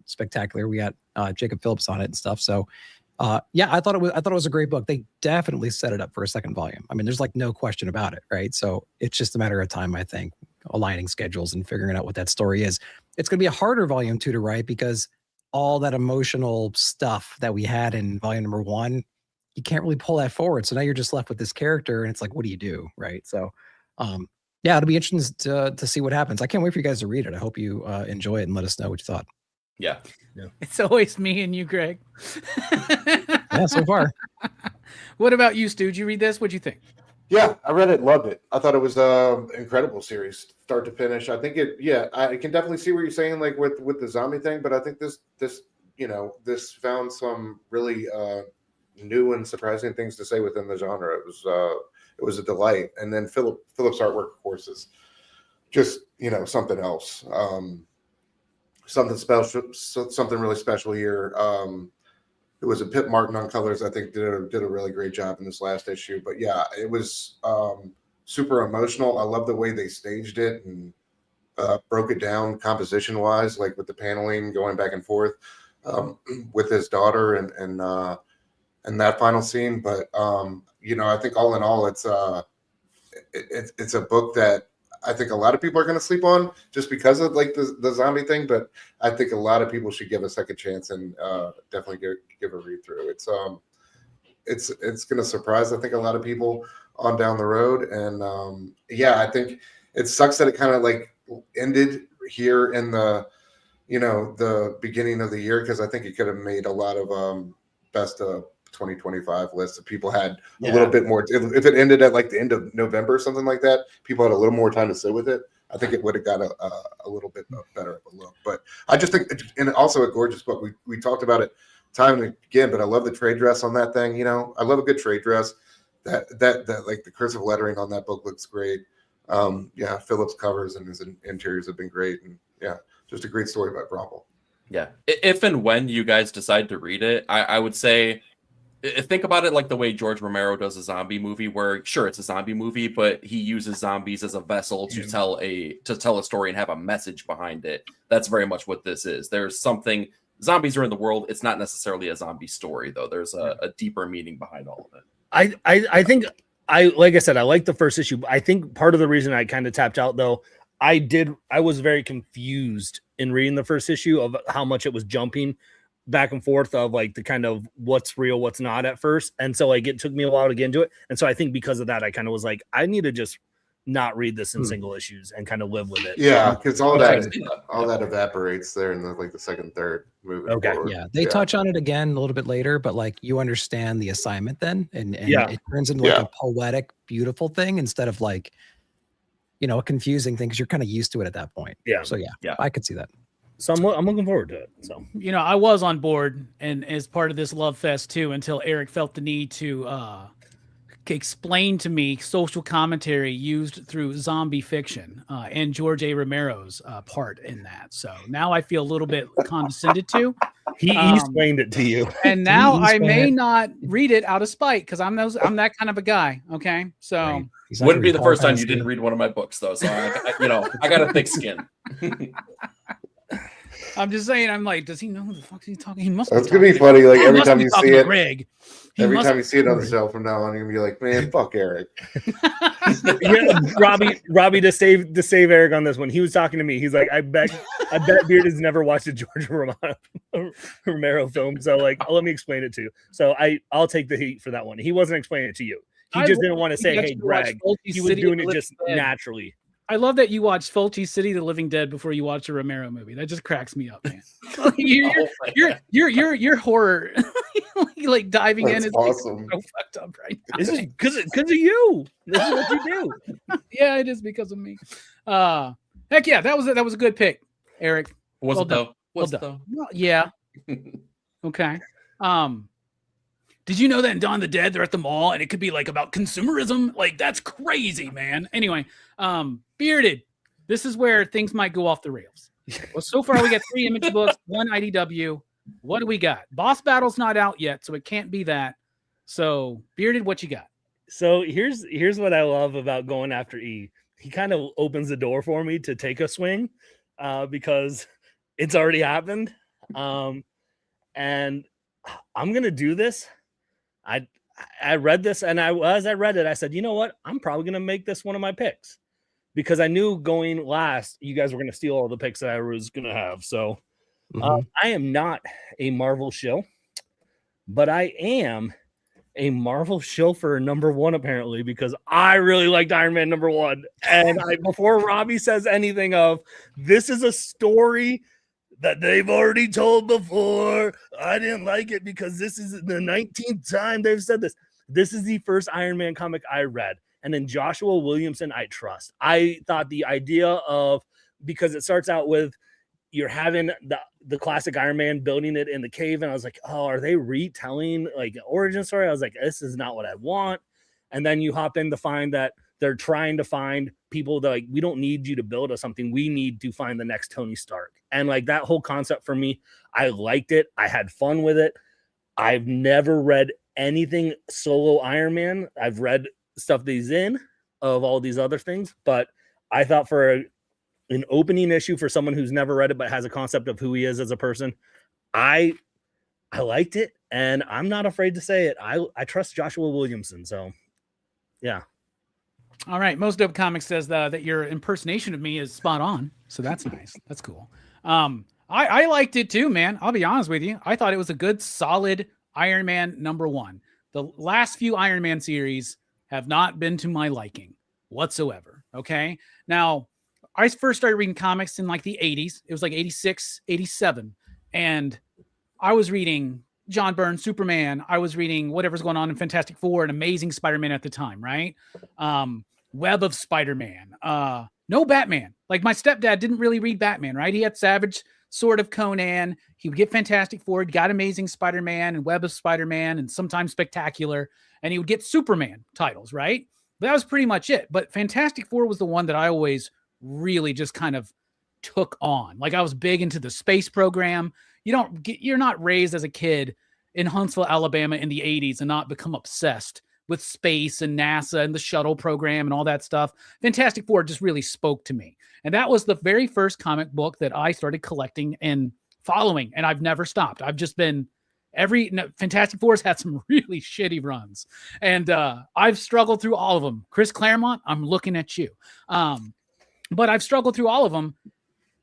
spectacular. We got Jacob Phillips on it and stuff. So yeah, I thought it was a great book. They definitely set it up for a second volume. I mean, there's like no question about it, right? So it's just a matter of time, I think, aligning schedules and figuring out what that story is. It's going to be a harder volume 2 to write because all that emotional stuff that we had in volume number 1, you can't really pull that forward. So now you're just left with this character, and it's like, what do you do, right? So, yeah, it'll be interesting to see what happens. I can't wait for you guys to read it. I hope you enjoy it and let us know what you thought. Yeah. It's always me and you, Greg. Yeah, so far. What about you, Stu? Did you read this? What'd you think? Yeah, I read it, loved it. I thought it was an incredible series, start to finish. I think I can definitely see what you're saying, like with the zombie thing, but I think this found some really new and surprising things to say within the genre. It was a delight. And then Philip's artwork, of course, is just, something else. Something special, something really special here. It was a Pip Martin on colors. I think did a really great job in this last issue. But yeah, it was super emotional. I love the way they staged it and broke it down composition wise, like with the paneling going back and forth with his daughter and that final scene. But I think all in all, it's a book that I think a lot of people are going to sleep on just because of like the zombie thing. But I think a lot of people should give a second chance and definitely give a read through. It's going to surprise, I think, a lot of people on down the road. And I think it sucks that it kind of like ended here in the beginning of the year, because I think it could have made a lot of best of 2025 lists if people had a little bit more. If it ended at like the end of November or something like that, people had a little more time to sit with it. I think it would have got a little bit better of a look. But I just think, and also a gorgeous book. We talked about it time and again, but I love the trade dress on that thing. I love a good trade dress. That like the cursive lettering on that book looks great. Philip's covers and his interiors have been great, and just a great story by Bromwell. Yeah, if and when you guys decide to read it, I would say, think about it like the way George Romero does a zombie movie, where sure, it's a zombie movie, but he uses zombies as a vessel to tell a story and have a message behind it. That's very much what this is. There's something, zombies are in the world. It's not necessarily a zombie story, though. There's a deeper meaning behind all of it. I think like I said, I like the first issue. I think part of the reason I kind of tapped out, though, I was very confused in reading the first issue of how much it was jumping back and forth of like the kind of what's real, what's not at first. And so like it took me a while to get into it. And so I think because of that, I kind of was like, I need to just not read this in single issues and kind of live with it. Yeah, because all that evaporates there in the second, third movie. Okay. Forward. Yeah, they touch on it again a little bit later, but like you understand the assignment then, and it turns into like a poetic, beautiful thing instead of like, a confusing thing because you're kind of used to it at that point. Yeah. So yeah, I could see that. So I'm looking forward to it. So I was on board and as part of this love fest too, until Eric felt the need to explain to me social commentary used through zombie fiction and George A. Romero's part in that. So now I feel a little bit condescended to. He explained it to you, and now I may not read it out of spite because I'm that kind of a guy. Okay, so Right. Wouldn't be the first time you didn't read one of my books, though. So I got a thick skin. I'm just saying. I'm like, does he know who the fuck he's talking? He must. That's gonna be funny. Like every time you see it, Greg. Every time you see it on the shelf from now on, you're gonna be like, man, fuck Eric. Robbie, to save Eric on this one, he was talking to me. He's like, I bet Beard has never watched a George Romero film. So like, let me explain it to you. So I'll take the heat for that one. He wasn't explaining it to you. He just didn't want to say, hey, Greg. He was doing it just naturally. I love that you watched Fulci City: The Living Dead before you watch a Romero movie. That just cracks me up, man. Your horror, like diving That's in is awesome. like so fucked up right now. This is because of you. This is what you do. Yeah, it is because of me. Heck yeah, that was a good pick, Eric. Was it though? Well, yeah. Okay. Did you know that in Dawn of the Dead they're at the mall and it could be like about consumerism? Like that's crazy, man. Anyway, Bearded. This is where things might go off the rails. Well, so far we got 3 Image books, 1 IDW. What do we got? Boss Battle's not out yet, so it can't be that. So, Bearded, what you got? So here's what I love about going after E. He kind of opens the door for me to take a swing because it's already happened. And I'm gonna do this. I read this, and as I read it, I said, you know what? I'm probably gonna make this one of my picks because I knew going last, you guys were gonna steal all the picks that I was gonna have. So I am not a Marvel shill, but I am a Marvel shill for #1 apparently because I really liked Iron Man #1. And before Robbie says anything of this is a story that they've already told before, I didn't like it because this is the 19th time they've said this. This is the first Iron Man comic I read. And then Joshua Williamson, I trust. I thought the idea of, because it starts out with you're having the classic Iron Man building it in the cave, and I was like, oh, are they retelling like an origin story? I was like, this is not what I want. And then you hop in to find that they're trying to find people that, like, we don't need you to build us something. We need to find the next Tony Stark. And like that whole concept for me, I liked it. I had fun with it. I've never read anything solo Iron Man. I've read stuff that he's in of all these other things, but I thought for an opening issue for someone who's never read it but has a concept of who he is as a person, I liked it, and I'm not afraid to say it. I trust Joshua Williamson, so yeah. All right, Most Dope Comics says that your impersonation of me is spot on, so that's nice. That's cool. I liked it too, man. I'll be honest with you. I thought it was a good, solid Iron Man #1. The last few Iron Man series have not been to my liking whatsoever. Okay, now I first started reading comics in like the 80s. It was like 86, 87. And I was reading John Byrne's Superman. I was reading whatever's going on in Fantastic Four and Amazing Spider-Man at the time, right? Web of Spider-Man. No Batman. Like my stepdad didn't really read Batman, right? He had Savage Sword of Conan. He would get Fantastic Four. He got Amazing Spider-Man and Web of Spider-Man and sometimes Spectacular. And he would get Superman titles, right? But that was pretty much it. But Fantastic Four was the one that I always really just kind of took on. Like I was big into the space program. You're not raised as a kid in Huntsville, Alabama in the 80s and not become obsessed with space and NASA and the shuttle program and all that stuff. Fantastic Four just really spoke to me. And that was the very first comic book that I started collecting and following. And I've never stopped. I've just been Fantastic Four's had some really shitty runs. And I've struggled through all of them. Chris Claremont, I'm looking at you. But I've struggled through all of them.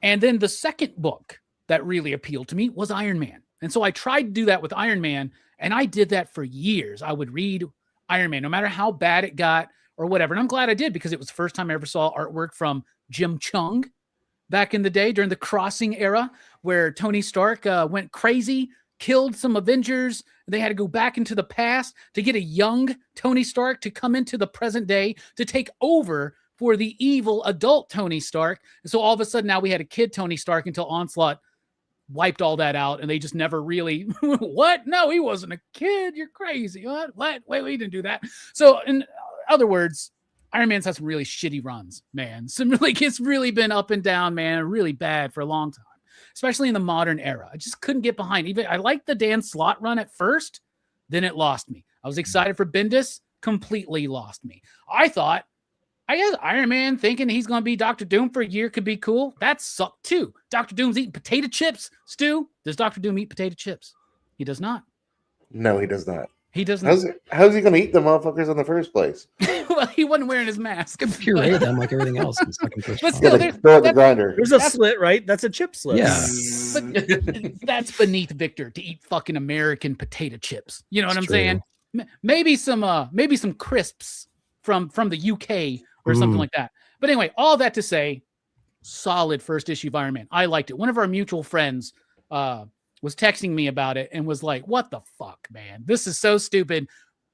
And then the second book that really appealed to me was Iron Man. And so I tried to do that with Iron Man, and I did that for years. I would read Iron Man, no matter how bad it got or whatever. And I'm glad I did, because it was the first time I ever saw artwork from Jim Chung back in the day during the Crossing era, where Tony Stark went crazy, killed some Avengers. They had to go back into the past to get a young Tony Stark to come into the present day to take over for the evil adult Tony Stark. And so all of a sudden now we had a kid Tony Stark until Onslaught wiped all that out, and they just never really what? No, he wasn't a kid. You're crazy. What? Wait, we didn't do that. So in other words, Iron Man's had some really shitty runs, man. It's really been up and down, man, really bad for a long time, especially in the modern era. I just couldn't get behind. Even I liked the Dan Slott run at first, then it lost me. I was excited for Bendis, completely lost me. I guess Iron Man thinking he's going to be Dr. Doom for a year could be cool. That sucked too. Dr. Doom's eating potato chips. Stu, does Dr. Doom eat potato chips? He does not. No, he does not. He does not. How's he going to eat the motherfuckers in the first place? Well, he wasn't wearing his mask. He puree them like everything else. But still, the grinder. There's a slit, right? That's a chip slit. Yeah. But that's beneath Victor to eat fucking American potato chips. You know what I'm saying? Maybe some crisps from the UK or something like that. But anyway, all that to say, solid first issue of Iron Man. I liked it. One of our mutual friends was texting me about it and was like, what the fuck, man? This is so stupid.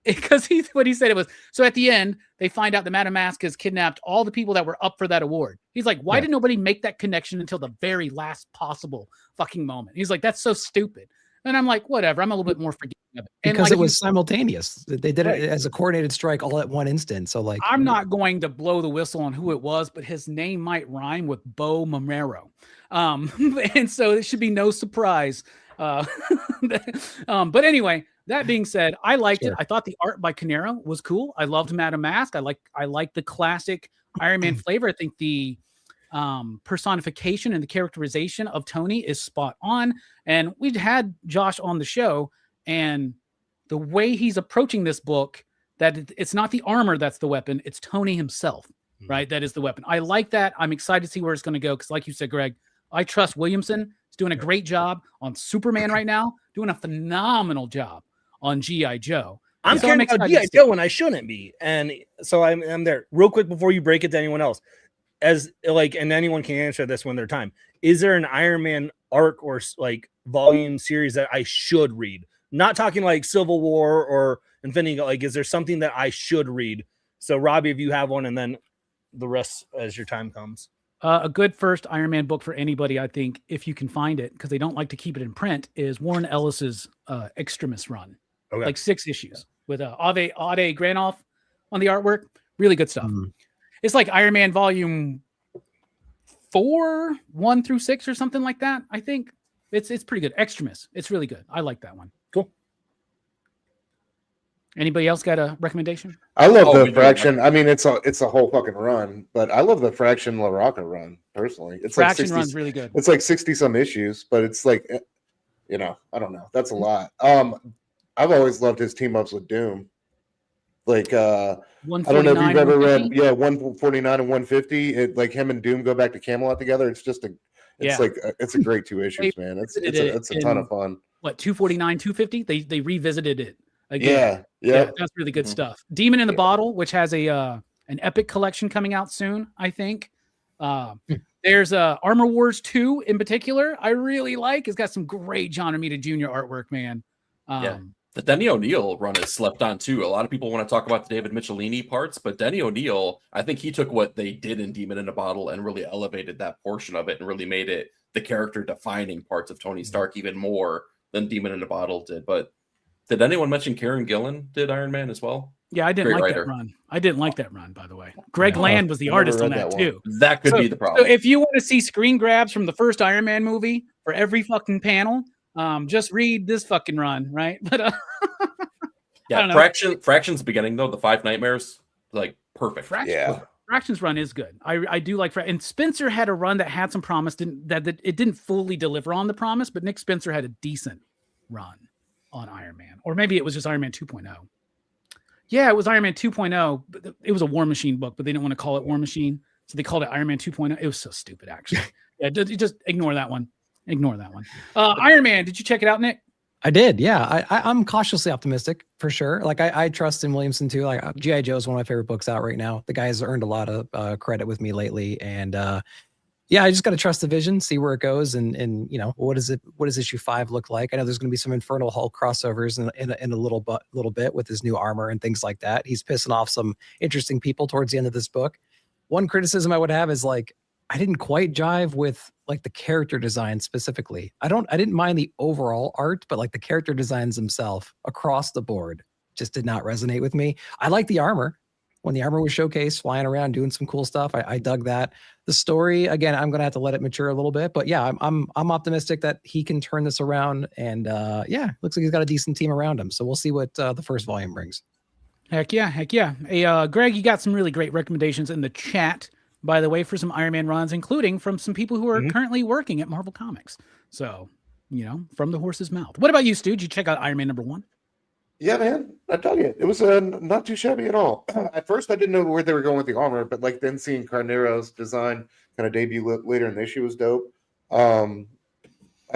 Because what he said it was, so at the end, they find out that Madame Mask has kidnapped all the people that were up for that award. He's like, why did nobody make that connection until the very last possible fucking moment? He's like, that's so stupid. And I'm like, whatever. I'm a little bit more forgiving of it. And because it was simultaneous. They did it as a coordinated strike all at one instant. So like, I'm not going to blow the whistle on who it was, but his name might rhyme with Bo Mamero. And so it should be no surprise. But anyway, that being said, I liked it. I thought the art by Canero was cool. I loved Madame Mask. I like the classic Iron Man flavor. I think the personification and the characterization of Tony is spot on. And we'd had Josh on the show, and the way he's approaching this book, that it's not the armor that's the weapon, it's Tony himself, right? That is the weapon. I like that. I'm excited to see where it's going to go, because like you said, Greg, I trust Williamson. He's doing a great job on Superman right now, doing a phenomenal job on G.I. Joe. I'm caring about G.I. Joe when I shouldn't be. And so I'm there. Real quick before you break it to anyone else, as like, and anyone can answer this when their time, is there an Iron Man arc or like volume series that I should read? Not talking like Civil War or Infinity, like, is there something that I should read? So Robbie, if you have one, and then the rest as your time comes. A good first Iron Man book for anybody, I think, if you can find it, because they don't like to keep it in print, is Warren Ellis's Extremis run. Okay. Like 6 issues with Ade Granoff on the artwork. Really good stuff. It's like Iron Man Volume 4, 1 through 6 or something like that. I think it's pretty good. Extremis. It's really good. I like that one. Cool. Anybody else got a recommendation? I love the Fraction. I mean, it's a whole fucking run, but I love the Fraction La Rocca run personally. It's Fraction like 60, run's really good. It's like 60 some issues, but it's like, I don't know. That's a lot. I've always loved his team ups with Doom. Like, I don't know if you've ever read, 149 and 150. It, like him and Doom go back to Camelot together. It's just it's a great 2 issues, man. It's a ton of fun. What, 249, 250? They revisited it again. Yeah, that's really good stuff. Demon in the Bottle, which has an epic collection coming out soon, I think. There's Armor Wars 2 in particular. I really like. It's got some great John Romita Jr. artwork, man. The Denny O'Neil run is slept on too. A lot of people want to talk about the David Michelini parts, but Denny O'Neil, I think he took what they did in Demon in a Bottle and really elevated that portion of it and really made it the character defining parts of Tony Stark even more than Demon in a Bottle did. But did anyone mention Karen Gillan did Iron Man as well? Yeah, I didn't like that run. I didn't like that run, by the way. Greg Land was the artist on that too. That could be the problem. So if you want to see screen grabs from the first Iron Man movie for every fucking panel, just read this fucking run, right? But Fraction's beginning though, the 5 Nightmares, like perfect. Fraction's run is good. I do like and Spencer had a run that had some promise, that it didn't fully deliver on the promise, but Nick Spencer had a decent run on Iron Man, or maybe it was just Iron Man 2.0. Yeah, it was Iron Man 2.0, but it was a War Machine book, but they didn't want to call it War Machine, so they called it Iron Man 2.0. It was so stupid, actually. Just ignore that one. Iron Man, did you check it out, Nick? I did, yeah. I'm cautiously optimistic for sure. Like I trust in Williamson too. Like G.I. Joe is one of my favorite books out right now. The guy has earned a lot of credit with me lately, and I just got to trust the vision, see where it goes, and what does issue 5 look like? I know there's going to be some Infernal Hulk crossovers in a little bit with his new armor and things like that. He's pissing off some interesting people towards the end of this book. One criticism I would have is like I didn't quite jive with like the character design specifically. I didn't mind the overall art, but like the character designs themselves across the board just did not resonate with me. I like the armor. When the armor was showcased, flying around, doing some cool stuff, I dug that. The story, again, I'm gonna have to let it mature a little bit, but yeah, I'm optimistic that he can turn this around. And looks like he's got a decent team around him. So we'll see what the first volume brings. Heck yeah. Hey, Greg, you got some really great recommendations in the chat, by the way, for some Iron Man runs, including from some people who are currently working at Marvel Comics. So, from the horse's mouth. What about you, Stu? Did you check out Iron Man #1? Yeah, man, I dug it. It was not too shabby at all. At first, I didn't know where they were going with the armor, but like then seeing Carnero's design kind of debut later in the issue was dope. I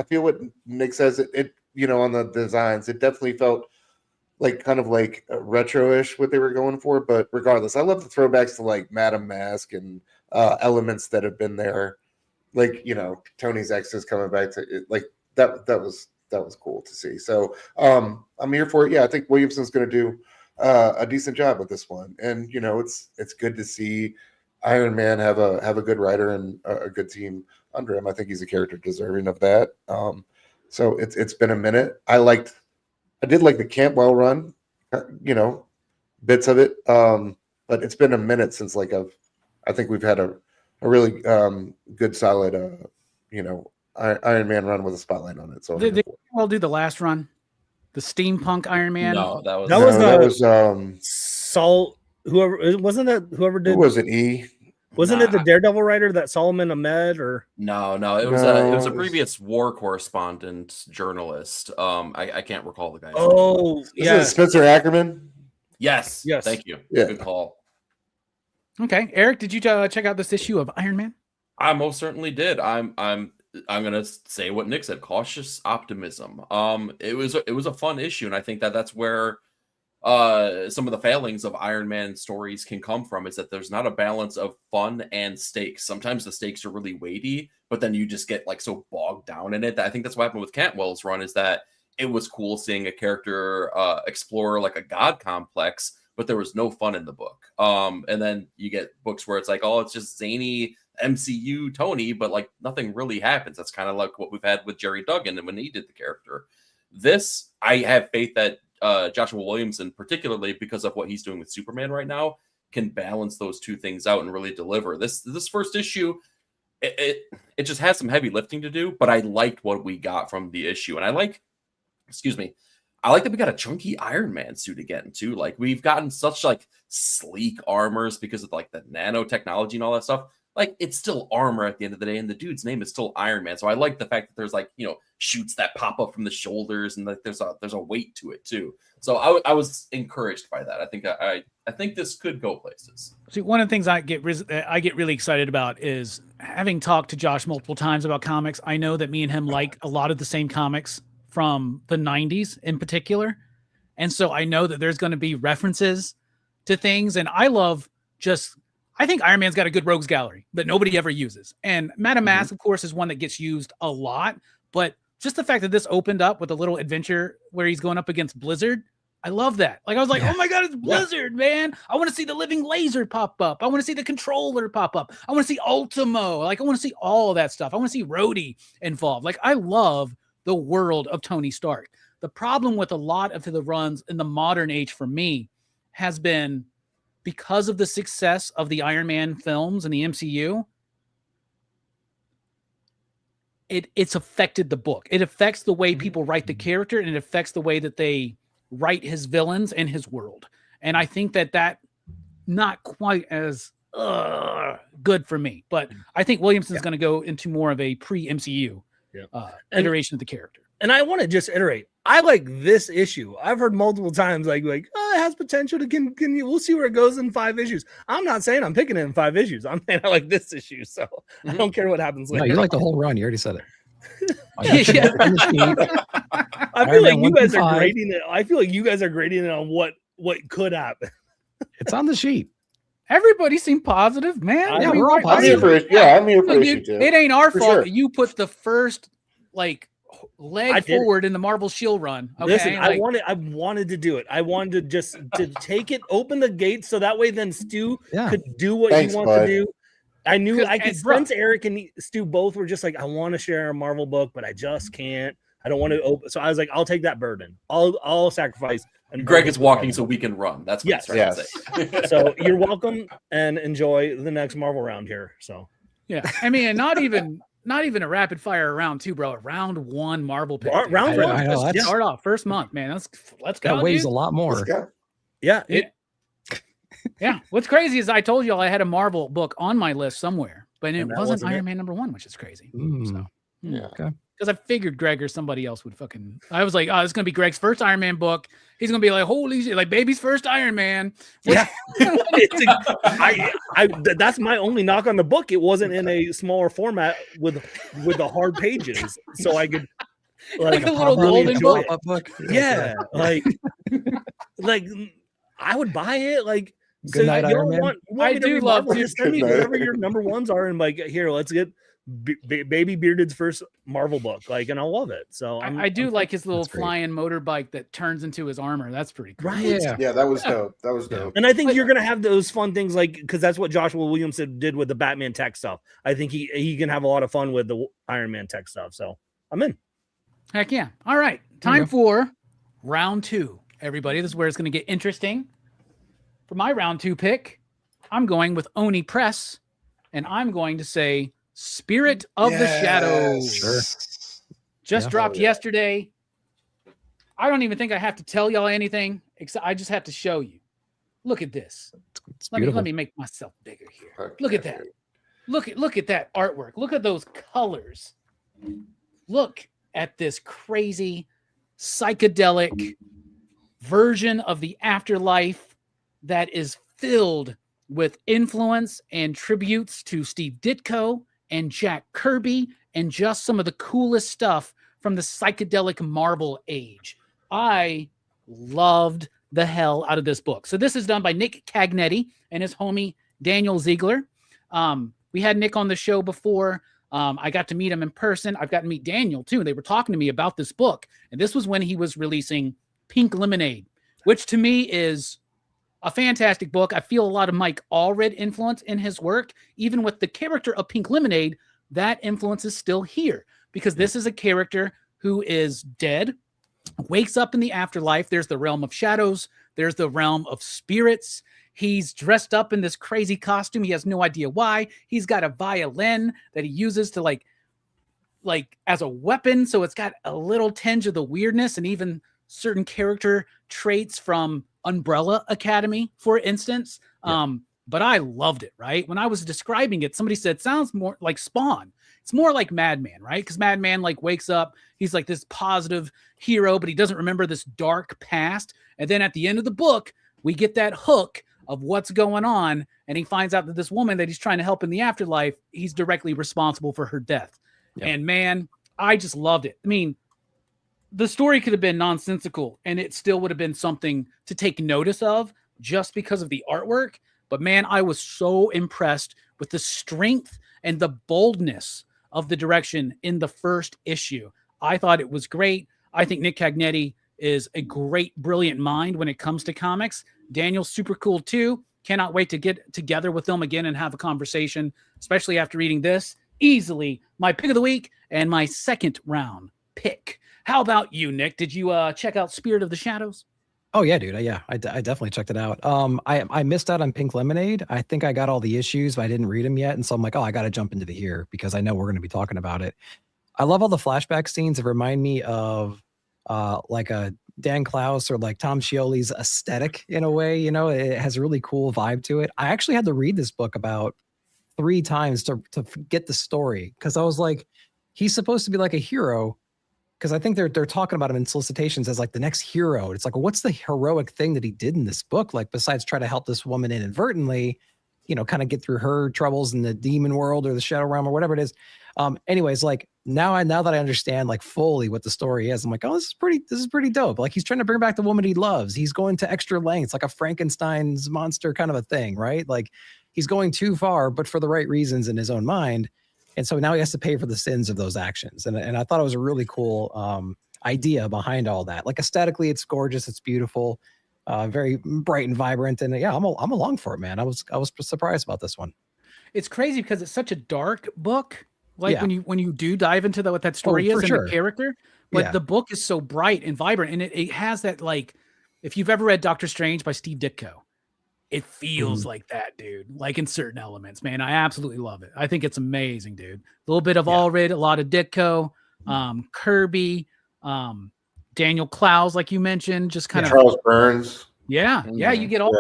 feel what Nick says. It on the designs, it definitely felt like kind of like retro-ish what they were going for. But regardless, I love the throwbacks to like Madame Mask and elements that have been there, like Tony's exes coming back to it, like that was cool to see. So I'm here for it. Yeah, I think Williamson's going to do a decent job with this one, and it's good to see Iron Man have a good writer and a good team under him. I think he's a character deserving of that. So it's been a minute. I did like the Cantwell run, bits of it, but it's been a minute since I think we've had a really good solid Iron Man run with a spotlight on it. So did Cantwell do the last run, the steampunk Iron Man? No, that was Saul. Whoever wasn't that? Whoever did. Who was it? E. Wasn't it the Daredevil writer that Solomon Ahmed or? No, it was a previous war correspondent journalist. I can't recall the guy's name. Oh, yeah, Spencer Ackerman. Yes. Thank you. Yeah. Good call. Okay, Eric, did you check out this issue of Iron Man? I most certainly did. I'm gonna say what Nick said. Cautious optimism. It was a fun issue, and I think that's where some of the failings of Iron Man stories can come from, is that there's not a balance of fun and stakes. Sometimes the stakes are really weighty, but then you just get like so bogged down in it. I think that's what happened with Cantwell's run, is that it was cool seeing a character explore like a god complex, but there was no fun in the book. And then you get books where it's like, oh, it's just zany MCU Tony, but like nothing really happens. That's kind of like what we've had with Jerry Duggan and when he did the character. This, I have faith that Joshua Williamson, particularly because of what he's doing with Superman right now, can balance those two things out and really deliver. This first issue, it just has some heavy lifting to do, but I liked what we got from the issue. And I like that we got a chunky Iron Man suit again too. Like we've gotten such like sleek armors because of like the nanotechnology and all that stuff. Like it's still armor at the end of the day, and the dude's name is still Iron Man. So I like the fact that there's like, you know, shoots that pop up from the shoulders, and like there's a weight to it too. So I was encouraged by that. I think I think this could go places. See, one of the things I get really excited about is having talked to Josh multiple times about comics. I know that me and him like a lot of the same comics from the 90s in particular. And so I know that there's going to be references to things. And I think Iron Man's got a good rogues gallery that nobody ever uses. And Madame Mask, of course, is one that gets used a lot. But just the fact that this opened up with a little adventure where he's going up against Blizzard, I love that. Like, I was like, oh my God, it's Blizzard, man. I want to see the living laser pop up. I want to see the controller pop up. I want to see Ultimo. Like, I want to see all of that stuff. I want to see Rhodey involved. Like, I love the world of Tony Stark. The problem with a lot of the runs in the modern age for me has been because of the success of the Iron Man films and the MCU, it's affected the book. It affects the way people write the character, and it affects the way that they write his villains and his world. And I think that not quite as good for me, but I think Williamson's going to go into more of a pre-MCU iteration of the character. And I want to just iterate. I like this issue. I've heard multiple times like it has potential to continue. We'll see where it goes in 5 issues. I'm not saying I'm picking it in 5 issues. I'm saying I like this issue. So I don't care what happens later. No, you like the whole run. You already said it. I feel like you guys are grading it. I feel like you guys are grading it on what could happen. It's on the sheet. Everybody seemed positive, man. Yeah, we're all I'm here for it. Yeah, I'm here for issue too. It ain't our For fault sure. that you put the first leg forward in the Marvel Shield run. Okay? Listen, I wanted to do it. I wanted to take it, open the gates, so that way then Stu could do what he wants to do. I knew I could sense Eric and Stu both were just like, I want to share a Marvel book, but I just can't. I don't want to open. So I was like, I'll take that burden. I'll sacrifice. And Greg is walking so we can run. That's what he's trying to say. So you're welcome and enjoy the next Marvel round here. So I mean, not even a rapid fire round 2, bro. Round 1 Marvel pick. Round 1. I know, let's start off first month, man. Let's go. That weighs dude. a lot more. Yeah. Yeah. What's crazy is I told y'all I had a Marvel book on my list somewhere, but it wasn't Iron Man #1, which is crazy. So, okay. Because I figured Greg or somebody else would I was like, oh, it's going to be Greg's first Iron Man book. He's going to be like, holy shit, like baby's first Iron Man. Yeah. That's my only knock on the book. It wasn't in a smaller format with the hard pages. So I could like a little golden book. Yeah. Like I would buy it. Like, Good night, Iron Man. I do love to send me whatever your number ones are, and like, here, let's get Baby Bearded's first Marvel book, like, and I love it. So I do like his little flying motorbike that turns into his armor. That's pretty cool. Right. Yeah, that was dope. That was dope. And I think you're gonna have those fun things, like, because that's what Joshua Williamson did with the Batman tech stuff. I think he can have a lot of fun with the Iron Man tech stuff. So I'm in. Heck yeah. All right. Time for round 2. Everybody, this is where it's going to get interesting. For my round 2 pick, I'm going with Oni Press, and I'm going to say Spirit of the Shadows. Sure. Just dropped yesterday. I don't even think I have to tell y'all anything, except I just have to show you. Look at this. It's let me make myself bigger here. Okay. Look at that. Look at that artwork. Look at those colors. Look at this crazy psychedelic version of the afterlife that is filled with influence and tributes to Steve Ditko and Jack Kirby and just some of the coolest stuff from the psychedelic Marvel age. I loved the hell out of this book. So this is done by Nick Cagnetti and his homie Daniel Ziegler. We had Nick on the show before. I got to meet him in person. I've got to meet Daniel too. They were talking to me about this book, and this was when he was releasing Pink Lemonade, which to me is a fantastic book. I feel a lot of Mike Allred influence in his work. Even with the character of Pink Lemonade, that influence is still here because this is a character who is dead, wakes up in the afterlife. There's the realm of shadows. There's the realm of spirits. He's dressed up in this crazy costume. He has no idea why. He's got a violin that he uses to like as a weapon. So it's got a little tinge of the weirdness and even certain character traits from Umbrella Academy, for instance. But I loved it, right? When I was describing it, somebody said, sounds more like Spawn. It's more like Madman, right? Because Madman like wakes up, he's like this positive hero, but he doesn't remember this dark past. And then at the end of the book, we get that hook of what's going on. And he finds out that this woman that he's trying to help in the afterlife, he's directly responsible for her death. Yep. And man, I just loved it. I mean, the story could have been nonsensical and it still would have been something to take notice of just because of the artwork. But man, I was so impressed with the strength and the boldness of the direction in the first issue. I thought it was great. I think Nick Cagnetti is a great, brilliant mind when it comes to comics. Daniel's super cool too. Cannot wait to get together with them again and have a conversation, especially after reading this. Easily my pick of the week and my second round pick. How about you, Nick? Did you check out Spirit of the Shadows? Oh yeah, dude. Yeah, I definitely checked it out. I missed out on Pink Lemonade. I think I got all the issues, but I didn't read them yet. And so I'm like, oh, I got to jump into the here because I know we're going to be talking about it. I love all the flashback scenes that remind me of like a Dan Klaus or like Tom Scioli's aesthetic in a way. You know, it has a really cool vibe to it. I actually had to read this book about 3 times to get the story because I was like, he's supposed to be like a hero. Because I think they're talking about him in solicitations as like the next hero. It's like, well, what's the heroic thing that he did in this book? Like besides try to help this woman inadvertently, you know, kind of get through her troubles in the demon world or the shadow realm or whatever it is. Anyways, like now that I understand like fully what the story is, I'm like, oh, this is pretty dope. Like he's trying to bring back the woman he loves. He's going to extra lengths, like a Frankenstein's monster kind of a thing, right? Like he's going too far, but for the right reasons in his own mind. And so now he has to pay for the sins of those actions. And I thought it was a really cool idea behind all that. Like aesthetically, it's gorgeous. It's beautiful, very bright and vibrant. And yeah, I'm along for it, man. I was surprised about this one. It's crazy because it's such a dark book. Like when you do dive into what that story is and the character, but the book is so bright and vibrant. And it has that, like, if you've ever read Doctor Strange by Steve Ditko, it feels like that, dude. Like in certain elements, man. I absolutely love it. I think it's amazing, dude. A little bit of Allred, a lot of Ditko, Kirby, Daniel Klaus, like you mentioned, just kind of Charles Burns. Yeah, you get all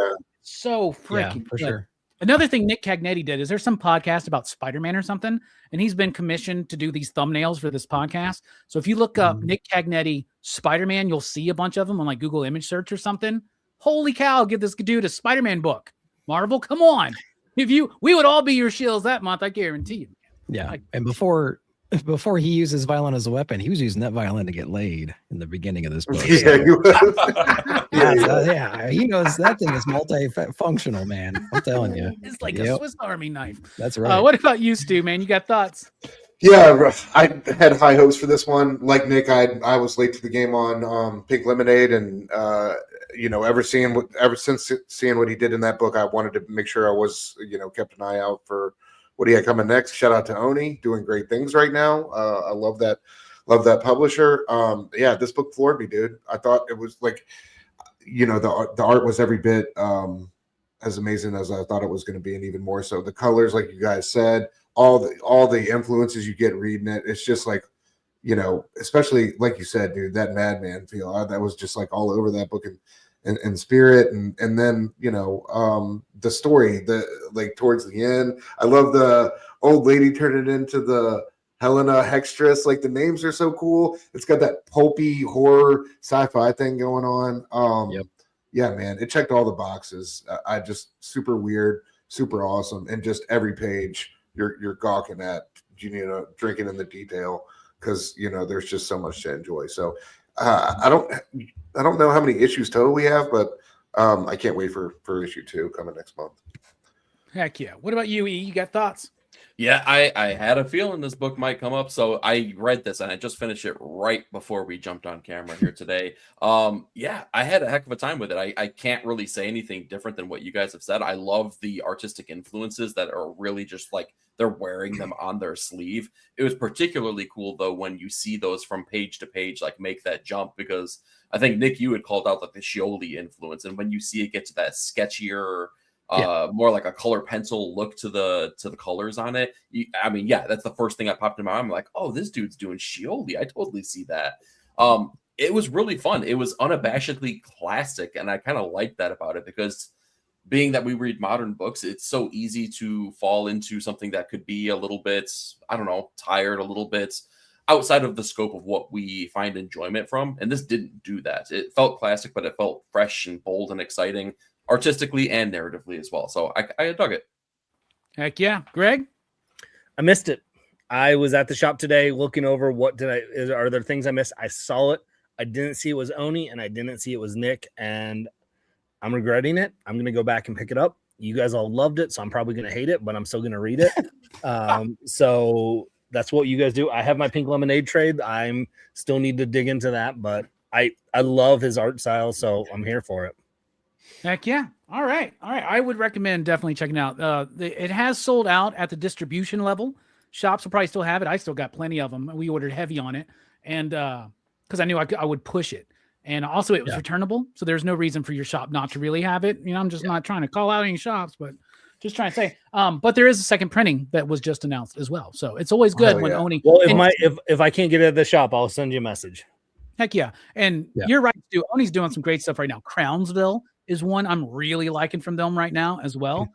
so freaking for sure. Another thing Nick Cagnetti did is there's some podcast about Spider-Man or something, and he's been commissioned to do these thumbnails for this podcast. So if you look up Nick Cagnetti Spider-Man, you'll see a bunch of them on like Google image search or something. Holy cow, give this dude a Spider-Man book. Marvel, come on. We would all be your shills that month, I guarantee you. Yeah. And before he used his violin as a weapon, he was using that violin to get laid in the beginning of this book. Yeah, he was. He knows that thing is multifunctional, man. I'm telling you. It's like a Swiss Army knife. That's right. What about you, Stu, man? You got thoughts? Yeah, I had high hopes for this one. Like Nick, I was late to the game on Pink Lemonade, and ever since seeing what he did in that book, I wanted to make sure I was kept an eye out for what he had coming next. Shout out to Oni, doing great things right now. I love that publisher. This book floored me, dude. I thought it was like, the art was every bit as amazing as I thought it was going to be, and even more so. The colors, like you guys said, all the influences you get reading it. It's just like, especially like you said, dude, that Madman feel that was just like all over that book and spirit, and then the story, like towards the end, I love the old lady turning into the Helena Hextress. Like the names are so cool. It's got that pulpy horror sci-fi thing going on. Yeah, man, it checked all the boxes. I just super weird, super awesome, and just every page you're gawking at, drinking in the detail, because there's just so much to enjoy. So I don't know how many issues total we have, but I can't wait for issue 2 coming next month. Heck yeah. What about you, E? You got thoughts? Yeah, I had a feeling this book might come up, so I read this and I just finished it right before we jumped on camera here today. Yeah, I had a heck of a time with it. I can't really say anything different than what you guys have said. I love the artistic influences that are really just like they're wearing them on their sleeve. It was particularly cool though when you see those from page to page, like make that jump, because I think Nick, you had called out like the Scioli influence, and when you see it get to that sketchier, more like a color pencil look to the colors on it. I mean, yeah, that's the first thing that popped in my mind. I'm like, oh, this dude's doing Scioli. I totally see that. It was really fun. It was unabashedly classic, and I kind of like that about it, because being that we read modern books, it's so easy to fall into something that could be a little bit, I don't know, tired, a little bit outside of the scope of what we find enjoyment from. And this didn't do that. It felt classic, but it felt fresh and bold and exciting, artistically and narratively as well. So I dug it. Heck yeah. Greg? I missed it. I was at the shop today looking over are there things I missed? I saw it. I didn't see it was Oni, and I didn't see it was Nick, and I'm regretting it. I'm going to go back and pick it up. You guys all loved it, so I'm probably going to hate it, but I'm still going to read it. So that's what you guys do. I have my Pink Lemonade trade. I'm still need to dig into that, but I love his art style, so I'm here for it. Heck yeah. All right. I would recommend definitely checking out. It has sold out at the distribution level. Shops will probably still have it. I still got plenty of them. We ordered heavy on it, and because I knew I would push it. And also it was returnable, so there's no reason for your shop not to really have it. You know, I'm just not trying to call out any shops, but just trying to say. But there is a second printing that was just announced as well. So it's always good when Oni. Well, if I can't get it at the shop, I'll send you a message. Heck yeah. And you're right, too. Oni's doing some great stuff right now. Crownsville is one I'm really liking from them right now as well.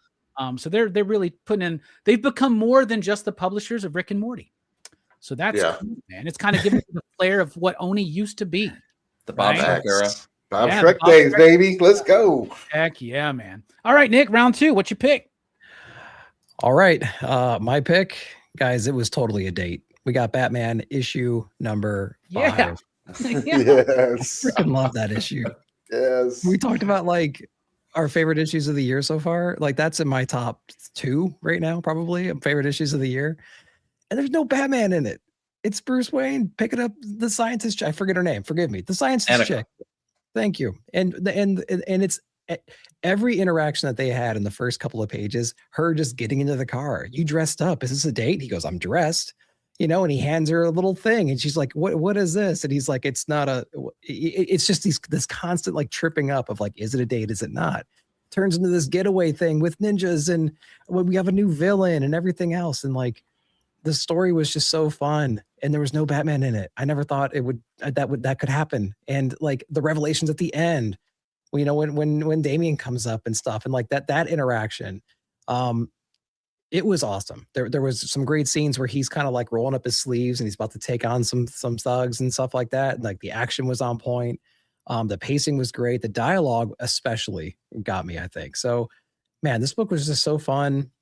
So they're really putting in, they've become more than just the publishers of Rick and Morty. So that's cool, man. It's kind of giving the flair of what Oni used to be. The Bob Shrek era. Bob Shrek days, baby. Let's go. Heck yeah, man. All right, Nick, round 2. What's your pick? All right. My pick, guys, it was totally a date. We got Batman issue number 5. Yeah. Yes. I freaking love that issue. Yes. We talked about like our favorite issues of the year so far. Like that's in my top 2 right now, probably favorite issues of the year. And there's no Batman in it. It's Bruce Wayne picking up the scientist. I forget her name. Forgive me. The scientist chick. Thank you. And it's every interaction that they had in the first couple of pages, her just getting into the car. You dressed up. Is this a date? He goes, I'm dressed. You know, and he hands her a little thing, and she's like, "What is this?" And he's like, "It's not a. It's just this constant like tripping up of like, is it a date? Is it not?" Turns into this getaway thing with ninjas, and we have a new villain and everything else, and like, the story was just so fun, and there was no Batman in it. I never thought that could happen, and like the revelations at the end, you know, when Damian comes up and stuff, and like that interaction. It was awesome. There was some great scenes where he's kind of like rolling up his sleeves and he's about to take on some thugs and stuff like that. Like the action was on point. The pacing was great. The dialogue especially got me, I think. So, man, this book was just so fun.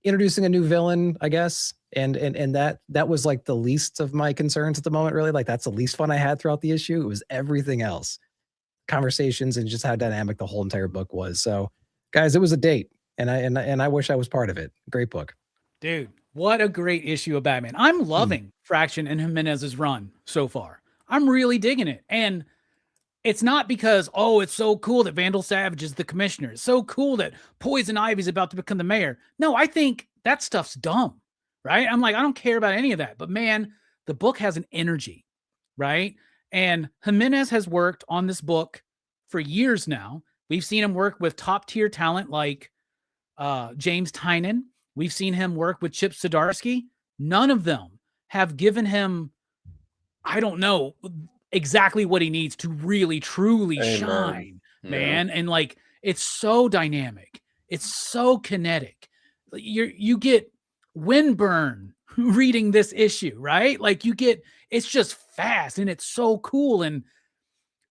Introducing a new villain, I guess. And that was like the least of my concerns at the moment, really. Like that's the least fun I had throughout the issue. It was everything else. Conversations and just how dynamic the whole entire book was. So, guys, it was a date. And I wish I was part of it. Great book. Dude, what a great issue of Batman. I'm loving Fraction and Jimenez's run so far. I'm really digging it. And it's not because, it's so cool that Vandal Savage is the commissioner. It's so cool that Poison Ivy's about to become the mayor. No, I think that stuff's dumb, right? I'm like, I don't care about any of that. But man, the book has an energy, right? And Jimenez has worked on this book for years now. We've seen him work with top tier talent like James Tynion. We've seen him work with Chip Zdarsky. None of them have given him, I don't know, exactly what he needs to really, truly shine, man. And like, it's so dynamic. It's so kinetic. You get Windburn reading this issue, right? Like it's just fast and it's so cool. And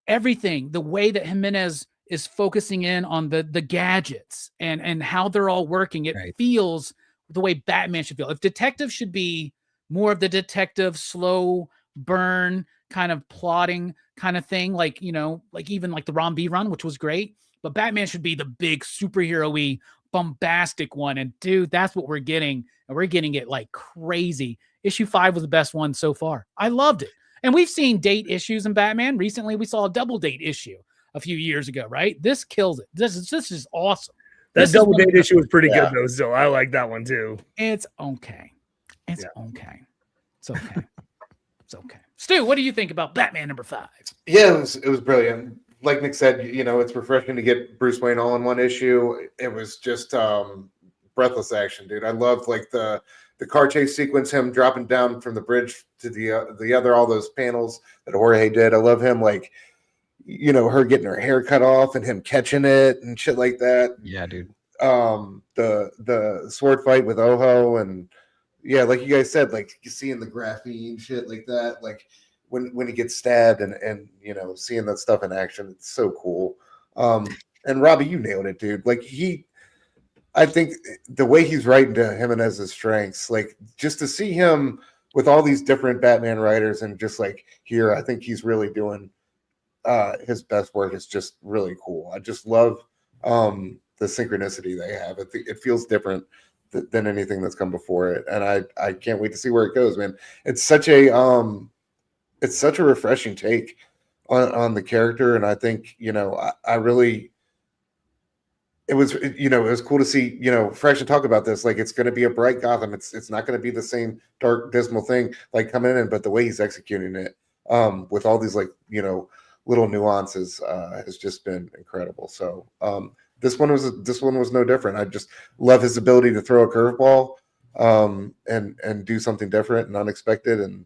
everything, the way that Jimenez is focusing in on the gadgets and how they're all working. It feels the way Batman should feel. If detective should be more of the detective, slow burn kind of plotting kind of thing, like, you know, like even like the Ron B run, which was great, but Batman should be the big superhero-y bombastic one. And dude, that's what we're getting. And we're getting it like crazy. Issue 5 was the best one so far. I loved it. And we've seen date issues in Batman. Recently, we saw a double date issue a few years ago, right? This kills it. This is awesome. That double date issue was pretty good though. Still, I like that one too. It's okay. It's okay. It's okay. It's okay. Stu, what do you think about Batman number 5? Yeah, it was brilliant. Like Nick said, it's refreshing to get Bruce Wayne all in one issue. It was just breathless action, dude. I loved like the car chase sequence, him dropping down from the bridge to the other, all those panels that Jorge did. I love him, like, her getting her hair cut off and him catching it and shit like that. Yeah, dude. The sword fight with Oho, and like you guys said, like you seeing the graphene shit like that, like when he gets stabbed and seeing that stuff in action, it's so cool. And Robbie, you nailed it, dude. Like I think the way he's writing to Jimenez's strengths, like just to see him with all these different Batman writers and just like here, I think he's really doing his best work. Is just really cool. I just love the synchronicity they have. It feels different than anything that's come before it, and I can't wait to see where it goes, man. It's such a refreshing take on the character, and I think I really. It was cool to see Fraction talk about this. Like it's going to be a bright Gotham. It's not going to be the same dark dismal thing like coming in, but the way he's executing it with all these like little nuances has just been incredible. So this one was no different. I just love his ability to throw a curveball and do something different and unexpected, and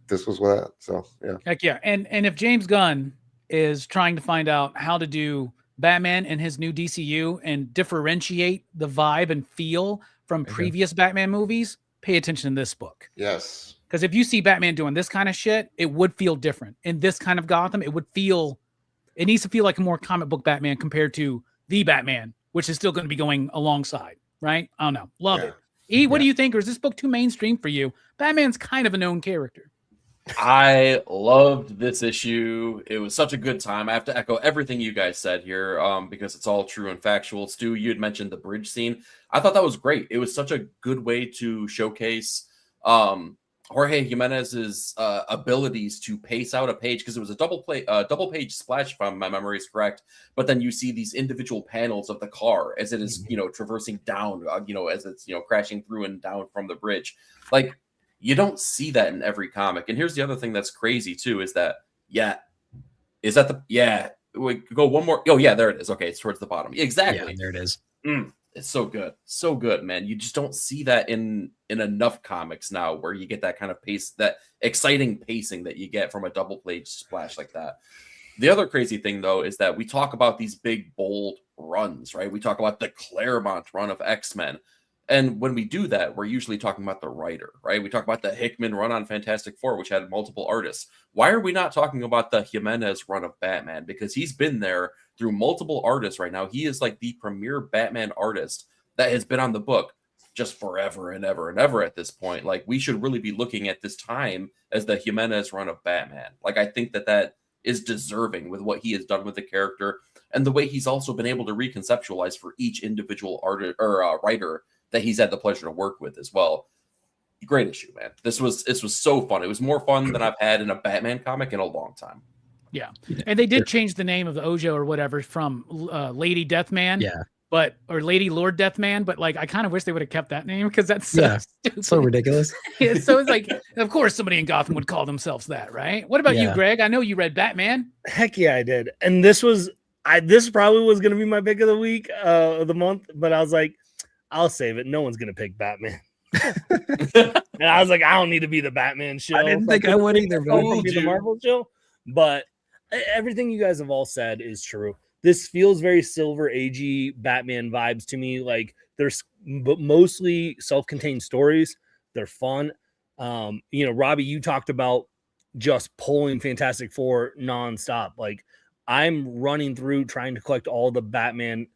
this was what. So yeah, heck yeah. And if James Gunn is trying to find out how to do Batman in his new DCU and differentiate the vibe and feel from previous Batman movies, pay attention to this book. Yes. Because if you see Batman doing this kind of shit, it would feel different. In this kind of Gotham, it needs to feel like a more comic book Batman compared to the Batman, which is still going to be going alongside, right? I don't know. Love it. E, what do you think? Or is this book too mainstream for you? Batman's kind of a known character. I loved this issue. It was such a good time. I have to echo everything you guys said here because it's all true and factual. Stu, you had mentioned the bridge scene. I thought that was great. It was such a good way to showcase Jorge Jimenez's abilities to pace out a page, because it was a double page splash, if my memory is correct. But then you see these individual panels of the car as it is, traversing down, as it's, crashing through and down from the bridge. Like, you don't see that in every comic. And here's the other thing that's crazy too, is that, we go one more. Oh yeah, there it is. Okay. It's towards the bottom. Exactly. Yeah, there it is. It's so good. So good, man. You just don't see that in enough comics now, where you get that kind of pace, that exciting pacing that you get from a double page splash like that. The other crazy thing though, is that we talk about these big, bold runs, right? We talk about the Claremont run of X-Men. And when we do that, we're usually talking about the writer, right? We talk about the Hickman run on Fantastic Four, which had multiple artists. Why are we not talking about the Jimenez run of Batman? Because he's been there through multiple artists right now. He is like the premier Batman artist that has been on the book just forever and ever and ever at this point. Like, we should really be looking at this time as the Jimenez run of Batman. Like, I think that is deserving with what he has done with the character and the way he's also been able to reconceptualize for each individual artist or writer that he's had the pleasure to work with as well. Great issue, man. This was so fun. It was more fun than I've had in a Batman comic in a long time. Yeah. And they did change the name of the Ojo or whatever from Lady Deathman. Yeah. Or Lady Lord Deathman, but like I kind of wish they would have kept that name, because that's so stupid. So ridiculous. So it's like, of course somebody in Gotham would call themselves that, right? What about you, Greg? I know you read Batman. Heck yeah, I did. And this probably was going to be my pick of the week, of the month, but I was like, I'll save it. No one's going to pick Batman. And I was like, I don't need to be the Batman show. I didn't think I would either. Be the Marvel show. But everything you guys have all said is true. This feels very Silver Agey Batman vibes to me. Like, there's mostly self-contained stories. They're fun. Robbie, you talked about just pulling Fantastic Four nonstop. Like, I'm running through trying to collect all the Batman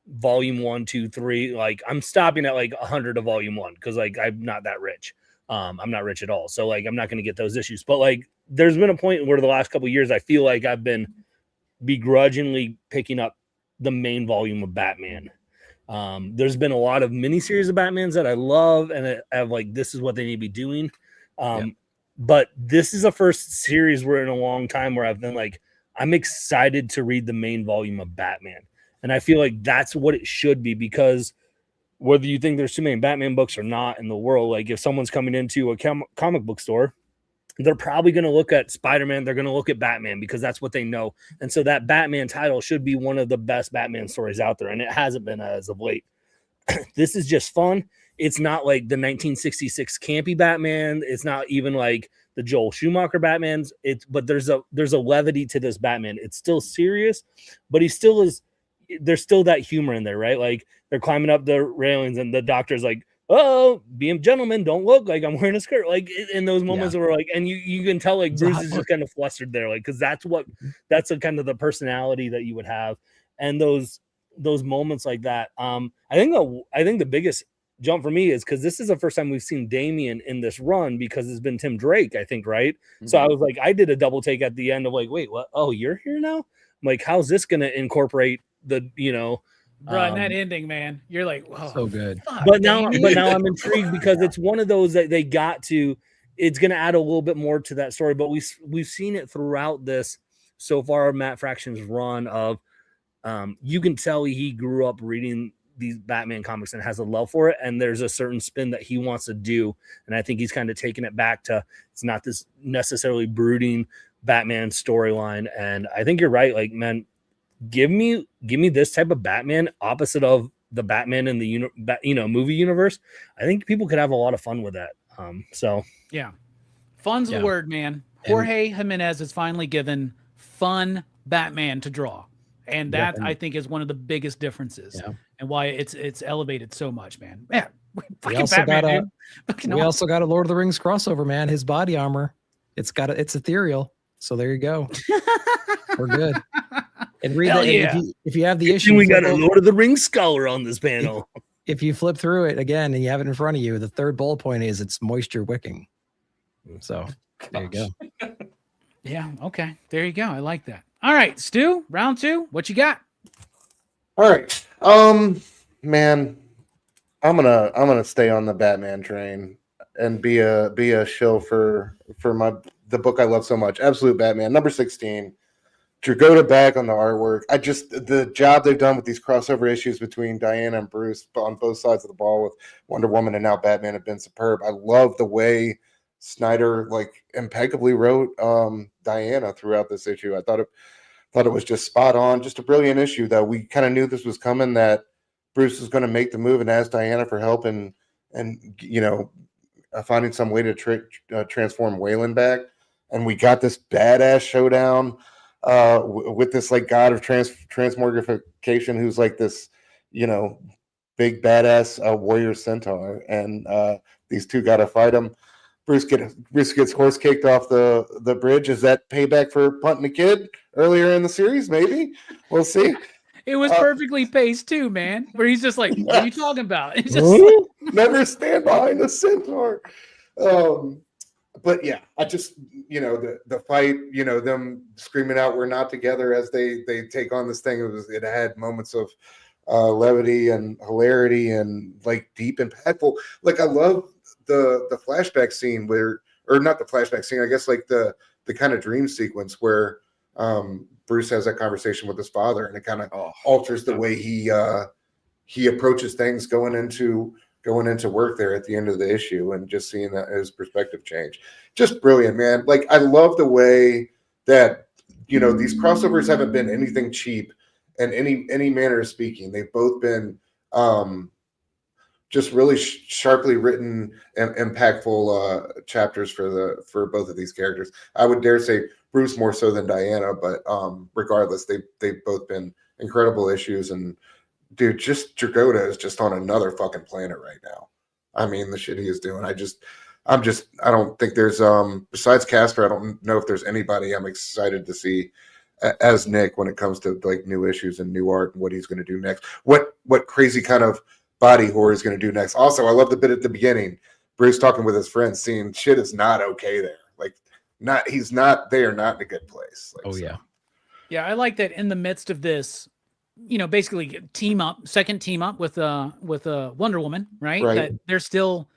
volume 1, 2, 3. Like, I'm stopping at like 100 of volume 1 because like I'm not that rich. I'm not rich at all, so like I'm not going to get those issues. But like, there's been a point where the last couple of years I feel like I've been begrudgingly picking up the main volume of Batman, There's been a lot of miniseries of Batmans that I love, and I have like, this is what they need to be doing. But this is the first series where in a long time where I've been like, I'm excited to read the main volume of Batman. And I feel like that's what it should be, because whether you think there's too many Batman books or not in the world, like if someone's coming into a comic book store, they're probably going to look at Spider-Man. They're going to look at Batman because that's what they know. And so that Batman title should be one of the best Batman stories out there. And it hasn't been as of late. This is just fun. It's not like the 1966 campy Batman. It's not even like the Joel Schumacher Batmans. But there's a levity to this Batman. It's still serious, but there's still that humor in there, right? Like they're climbing up the railings and the doctor's like, oh, be a gentleman, don't look like I'm wearing a skirt. Like in those moments where like, and you can tell like Bruce is just kind of flustered there, like, because that's a kind of the personality that you would have. And those moments like that. I think the biggest jump for me is because this is the first time we've seen Damian in this run, because it's been Tim Drake, I think, right? Mm-hmm. So I was like, I did a double take at the end of like, wait, what? Oh, you're here now? I'm like, how's this gonna incorporate the, Bro, and that ending, man, you're like, whoa, so good. But now I'm intrigued because it's one of those that they got to. It's going to add a little bit more to that story, but we've seen it throughout this so far. Matt Fraction's run of, you can tell he grew up reading these Batman comics and has a love for it, and there's a certain spin that he wants to do, and I think he's kind of taking it back to, it's not this necessarily brooding Batman storyline. And I think you're right, like, man. Give me this type of Batman opposite of the Batman in the movie universe. I think people could have a lot of fun with that. Fun's the word, man. Jorge Jimenez is finally given fun Batman to draw, and that I think is one of the biggest differences, and why it's elevated so much, man. Man, we also got a Lord of the Rings crossover, man. His body armor, it's ethereal. So there you go. We're good. And read that if you have the issue. We got a Lord of the Rings scholar on this panel. If you flip through it again and you have it in front of you, the third bullet point is it's moisture wicking. So there you go. Yeah. Okay. There you go. I like that. All right, Stu, round 2. What you got? All right. Man, I'm gonna stay on the Batman train and be a shill for the book I love so much. Absolute Batman, number 16. Dragotta back on the artwork. The job they've done with these crossover issues between Diana and Bruce on both sides of the ball with Wonder Woman and now Batman have been superb. I love the way Snyder impeccably wrote Diana throughout this issue. I thought it was just spot on. Just a brilliant issue, though. We kind of knew this was coming, that Bruce was going to make the move and ask Diana for help and finding some way to transform Wayland back. And we got this badass showdown with this god of transmogrification who's like this, big badass warrior centaur, and these two got to fight him. Bruce gets horse kicked off the bridge. Is that payback for punting a kid earlier in the series? Maybe we'll see. It was perfectly paced too, man. Where he's just like, "What are you talking about?" It's just never stand behind a centaur. But yeah, I just, the fight, them screaming out, "We're not together," as they take on this thing. It had moments of levity and hilarity and deep impactful. I love the flashback scene or not the flashback scene, I guess the kind of dream sequence where Bruce has that conversation with his father, and it kind of alters the way he approaches things going into work there at the end of the issue, and just seeing that his perspective change. Just brilliant, man. I love the way that, these crossovers haven't been anything cheap in any manner of speaking. They've both been just really sharply written and impactful chapters for both of these characters. I would dare say Bruce more so than Diana, but regardless, they've both been incredible issues. And dude, just Dragotta is just on another fucking planet right now. I mean, the shit he is doing. I don't think there's besides Casper, I don't know if there's anybody I'm excited to see as Nick when it comes to new issues and new art and what he's going to do next. What crazy kind of body horror is going to do next. Also, I love the bit at the beginning, Bruce talking with his friends, seeing shit is not okay there. He's not there, not in a good place. Yeah, I like that in the midst of this, basically second team up with Wonder Woman, right? That they're still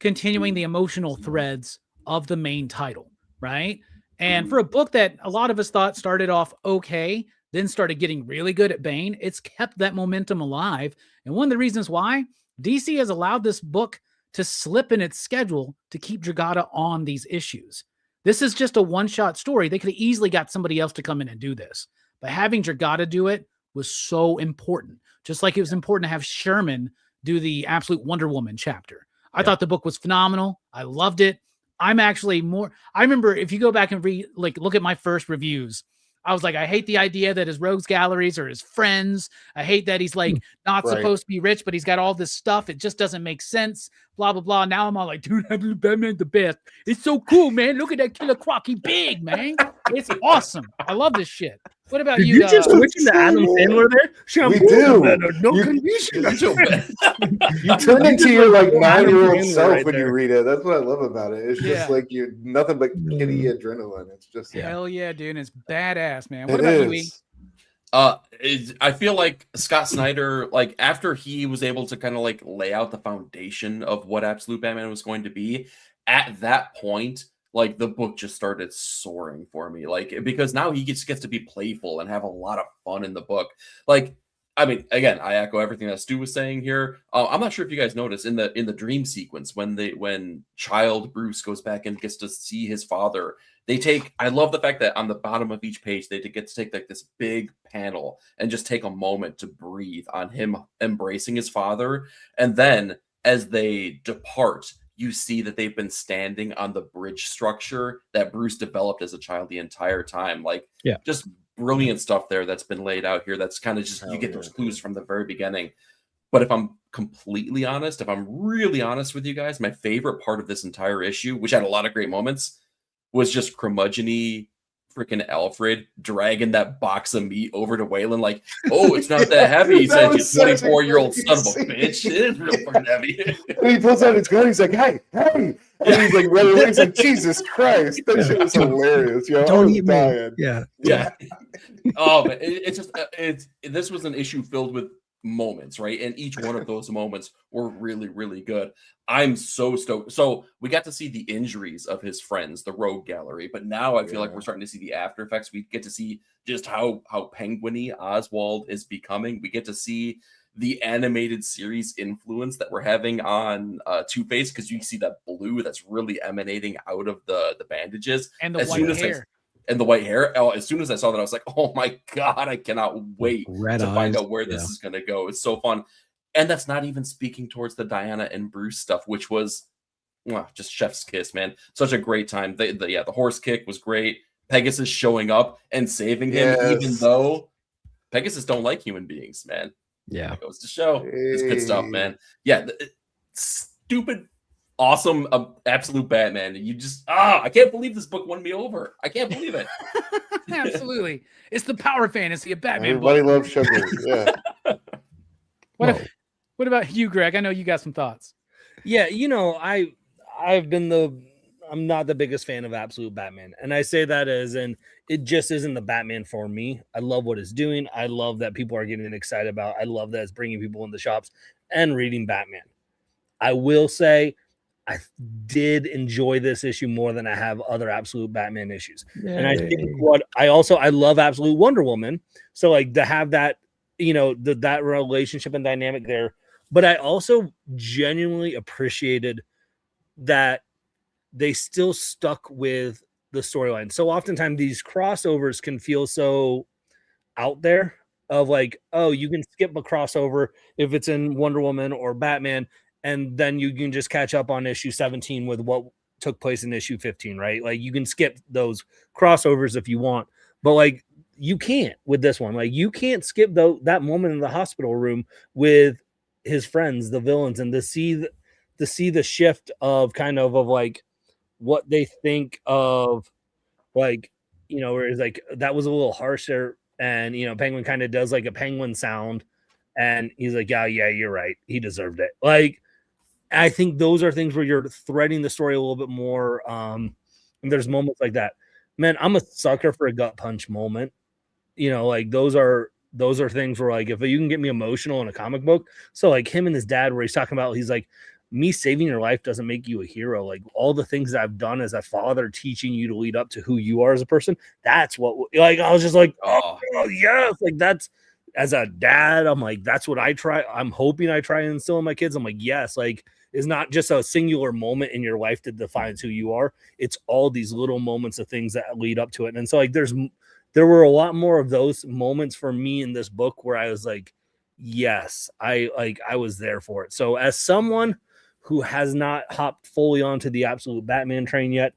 continuing the emotional threads of the main title, right? And for a book that a lot of us thought started off okay, then started getting really good at Bane, it's kept that momentum alive. And one of the reasons why DC has allowed this book to slip in its schedule to keep Dragata on these issues. This is just a one-shot story. They could have easily got somebody else to come in and do this. But having Dragata do it was so important. Just like it was important to have Sherman do the Absolute Wonder Woman chapter. I thought the book was phenomenal. I loved it. I'm actually I remember if you go back and look at my first reviews, I was like, I hate the idea that his rogues galleries are his friends. I hate that he's like not supposed to be rich, but he's got all this stuff. It just doesn't make sense. Blah, blah, blah. Now I'm all like, dude, Batman's the best. It's so cool, man. Look at that Killer Croc. He big, man. It's awesome. I love this shit. What about you? You just switching to Adam Sandler there? We do. You turn into your like 9-year-old self when you read it. That's what I love about it. It's just like you're nothing but kitty adrenaline. It's just hell yeah, dude. It's badass, man. What about you, E? I feel like Scott Snyder, like after he was able to kind of like lay out the foundation of what Absolute Batman was going to be, at that point, like the book just started soaring for me, like because now he just gets to be playful and have a lot of fun in the book. Like, I mean, again, I echo everything that Stu was saying here. I'm not sure if you guys noticed in the dream sequence when child Bruce goes back and gets to see his father. I love the fact that on the bottom of each page they get to take like this big panel and just take a moment to breathe on him embracing his father, and then as they depart, you see that they've been standing on the bridge structure that Bruce developed as a child the entire time. Like, just brilliant stuff there that's been laid out here. That's kind of just, you get those clues from the very beginning. But if I'm completely honest, if I'm really honest with you guys, my favorite part of this entire issue, which had a lot of great moments, was just curmudgeon-y freaking Alfred dragging that box of meat over to Waylon, like, oh, it's not that heavy. He said, you 24-year-old son of a bitch. It is real fucking heavy. And he pulls out his gun. He's like, hey. And he's like, running away. He's like, Jesus Christ. That shit was hilarious. Yo, I was dying. Yeah. Oh, man. This was an issue filled with moments, right? And each one of those moments were really, really good. I'm so stoked. So we got to see the injuries of his friends, the Rogue Gallery, but now I feel like we're starting to see the after effects. We get to see just how penguin-y Oswald is becoming. We get to see the animated series influence that we're having on Two-Face, because you see that blue that's really emanating out of the bandages and the white hair. And the white hair. Oh, as soon as I saw that, I was like, oh my God, I cannot wait to find out where this is going to go. It's so fun. And that's not even speaking towards the Diana and Bruce stuff, which was just chef's kiss, man. Such a great time. The horse kick was great. Pegasus showing up and saving him, even though Pegasus don't like human beings, man. Yeah. That goes to show. It's good stuff, man. Yeah. Stupid, awesome, Absolute Batman. You just I can't believe this book won me over. I can't believe it. Absolutely. It's the power fantasy of Batman. Everybody loves sugar. Yeah. What about you, Greg? I know you got some thoughts. Yeah, I'm not the biggest fan of Absolute Batman. And I say that as in it just isn't the Batman for me. I love what it's doing. I love that people are getting excited about. I love that it's bringing people in the shops and reading Batman. I will say I did enjoy this issue more than I have other Absolute Batman issues. Yay. And I think I love Absolute Wonder Woman. So like to have that, that relationship and dynamic there. But I also genuinely appreciated that they still stuck with the storyline. So oftentimes these crossovers can feel so out there of like, oh, you can skip a crossover if it's in Wonder Woman or Batman, and then you can just catch up on issue 17 with what took place in issue 15, right? Like you can skip those crossovers if you want, but like you can't with this one. Like you can't skip that moment in the hospital room with his friends, the villains, and to see the shift of kind of like what they think of, like, where it's like that was a little harsher, and Penguin kind of does like a penguin sound, and he's like, yeah, you're right, he deserved it. Like, I think those are things where you're threading the story a little bit more. And there's moments like that. Man, I'm a sucker for a gut punch moment. Like those are those are things where like if you can get me emotional in a comic book. So like him and his dad, where he's talking about, he's like, me saving your life doesn't make you a hero. Like all the things that I've done as a father, teaching you to lead up to who you are as a person. That's what, like, I was just like, oh yes. Like that's, as a dad, I'm like, that's what I try. I'm hoping I try and instill in my kids. I'm like, yes, like it's not just a singular moment in your life that defines who you are. It's all these little moments of things that lead up to it. And so like, there were a lot more of those moments for me in this book where I was like, yes, I was there for it. So as someone who has not hopped fully onto the absolute Batman train yet,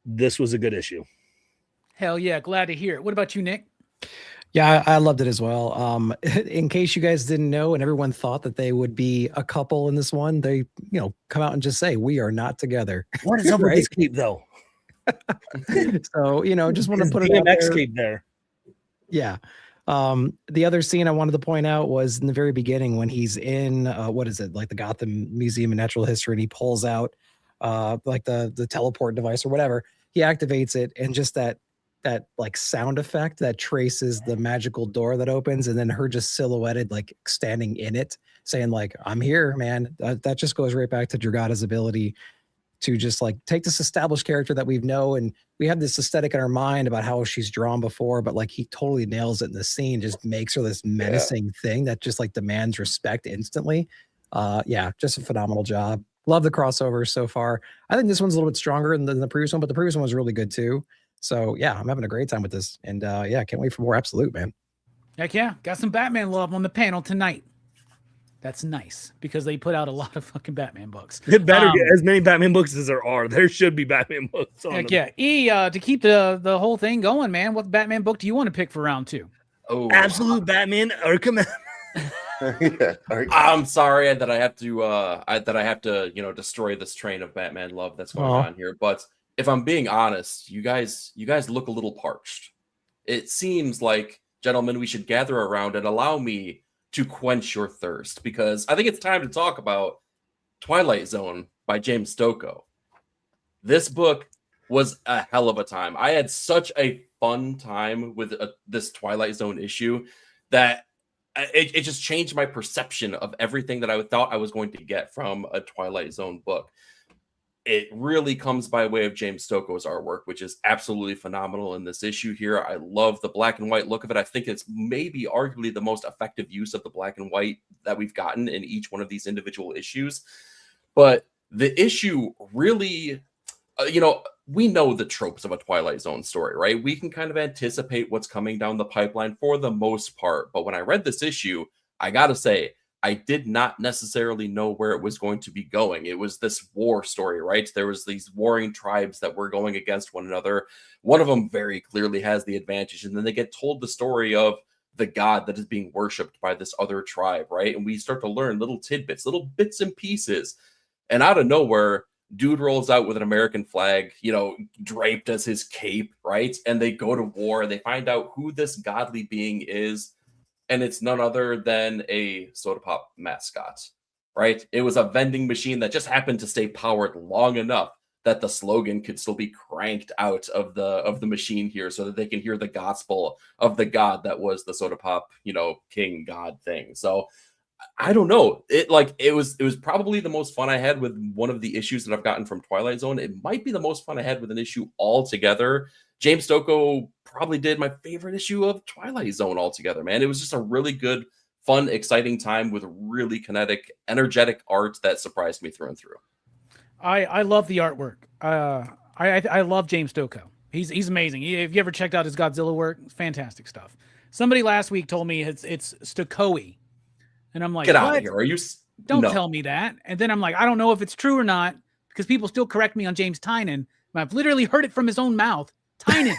this was a good issue. Hell yeah. Glad to hear it. What about you, Nick? Yeah, I loved it as well. In case you guys didn't know, and everyone thought that they would be a couple in this one, they, come out and just say, we are not together. What is up with this cape though? So, just want to put it out there. Cape there. Yeah. The other scene I wanted to point out was in the very beginning when he's in what is it, like the Gotham Museum of Natural History, and he pulls out like the teleport device or whatever. He activates it, and just that like sound effect that traces the magical door that opens, and then her just silhouetted like standing in it, saying like, "I'm here, man." That just goes right back to Dragata's ability to just like take this established character that we know, and we have this aesthetic in our mind about how she's drawn before, but like he totally nails it in the scene, just makes her this menacing thing that just like demands respect instantly. Just a phenomenal job. Love the crossover so far. I think this one's a little bit stronger than the previous one, but the previous one was really good too. So yeah, I'm having a great time with this, and can't wait for more Absolute, man. Heck yeah, got some Batman love on the panel tonight. That's nice because they put out a lot of fucking Batman books. It better get as many Batman books as there are. There should be Batman books on heck them. Yeah. To keep the whole thing going, man, what Batman book do you want to pick for round 2? Oh, Absolute Batman Arkham. I'm sorry that I have to destroy this train of Batman love that's going on here. But if I'm being honest, you guys look a little parched. It seems like, gentlemen, we should gather around and allow me to quench your thirst, because I think it's time to talk about Twilight Zone by James Stokoe. This book was a hell of a time. I had such a fun time with this Twilight Zone issue that it just changed my perception of everything that I thought I was going to get from a Twilight Zone book. It really comes by way of James Stokoe's artwork, which is absolutely phenomenal in this issue here. I love the black and white look of it. I think it's maybe arguably the most effective use of the black and white that we've gotten in each one of these individual issues. But the issue really, we know the tropes of a Twilight Zone story, right? We can kind of anticipate what's coming down the pipeline for the most part. But when I read this issue, I got to say, I did not necessarily know where it was going to be going. It was this war story, right? There was these warring tribes that were going against one another. One of them very clearly has the advantage. And then they get told the story of the god that is being worshipped by this other tribe, right? And we start to learn little tidbits, little bits and pieces. And out of nowhere, dude rolls out with an American flag, draped as his cape, right? And they go to war. They find out who this godly being is. And it's none other than a soda pop mascot, right? It was a vending machine that just happened to stay powered long enough that the slogan could still be cranked out of the machine here, so that they can hear the gospel of the god that was the soda pop, king god thing. So I don't know. It was probably the most fun I had with one of the issues that I've gotten from Twilight Zone. It might be the most fun I had with an issue altogether. James Stokoe probably did my favorite issue of Twilight Zone altogether, man. It was just a really good, fun, exciting time with really kinetic, energetic art that surprised me through and through. I love the artwork. I love James Stokoe. He's amazing. If you ever checked out his Godzilla work, fantastic stuff. Somebody last week told me it's Stokoe. And I'm like, get out of here. Are you? Don't tell me that. And then I'm like, I don't know if it's true or not, because people still correct me on James Tynion. I've literally heard it from his own mouth. Tynion.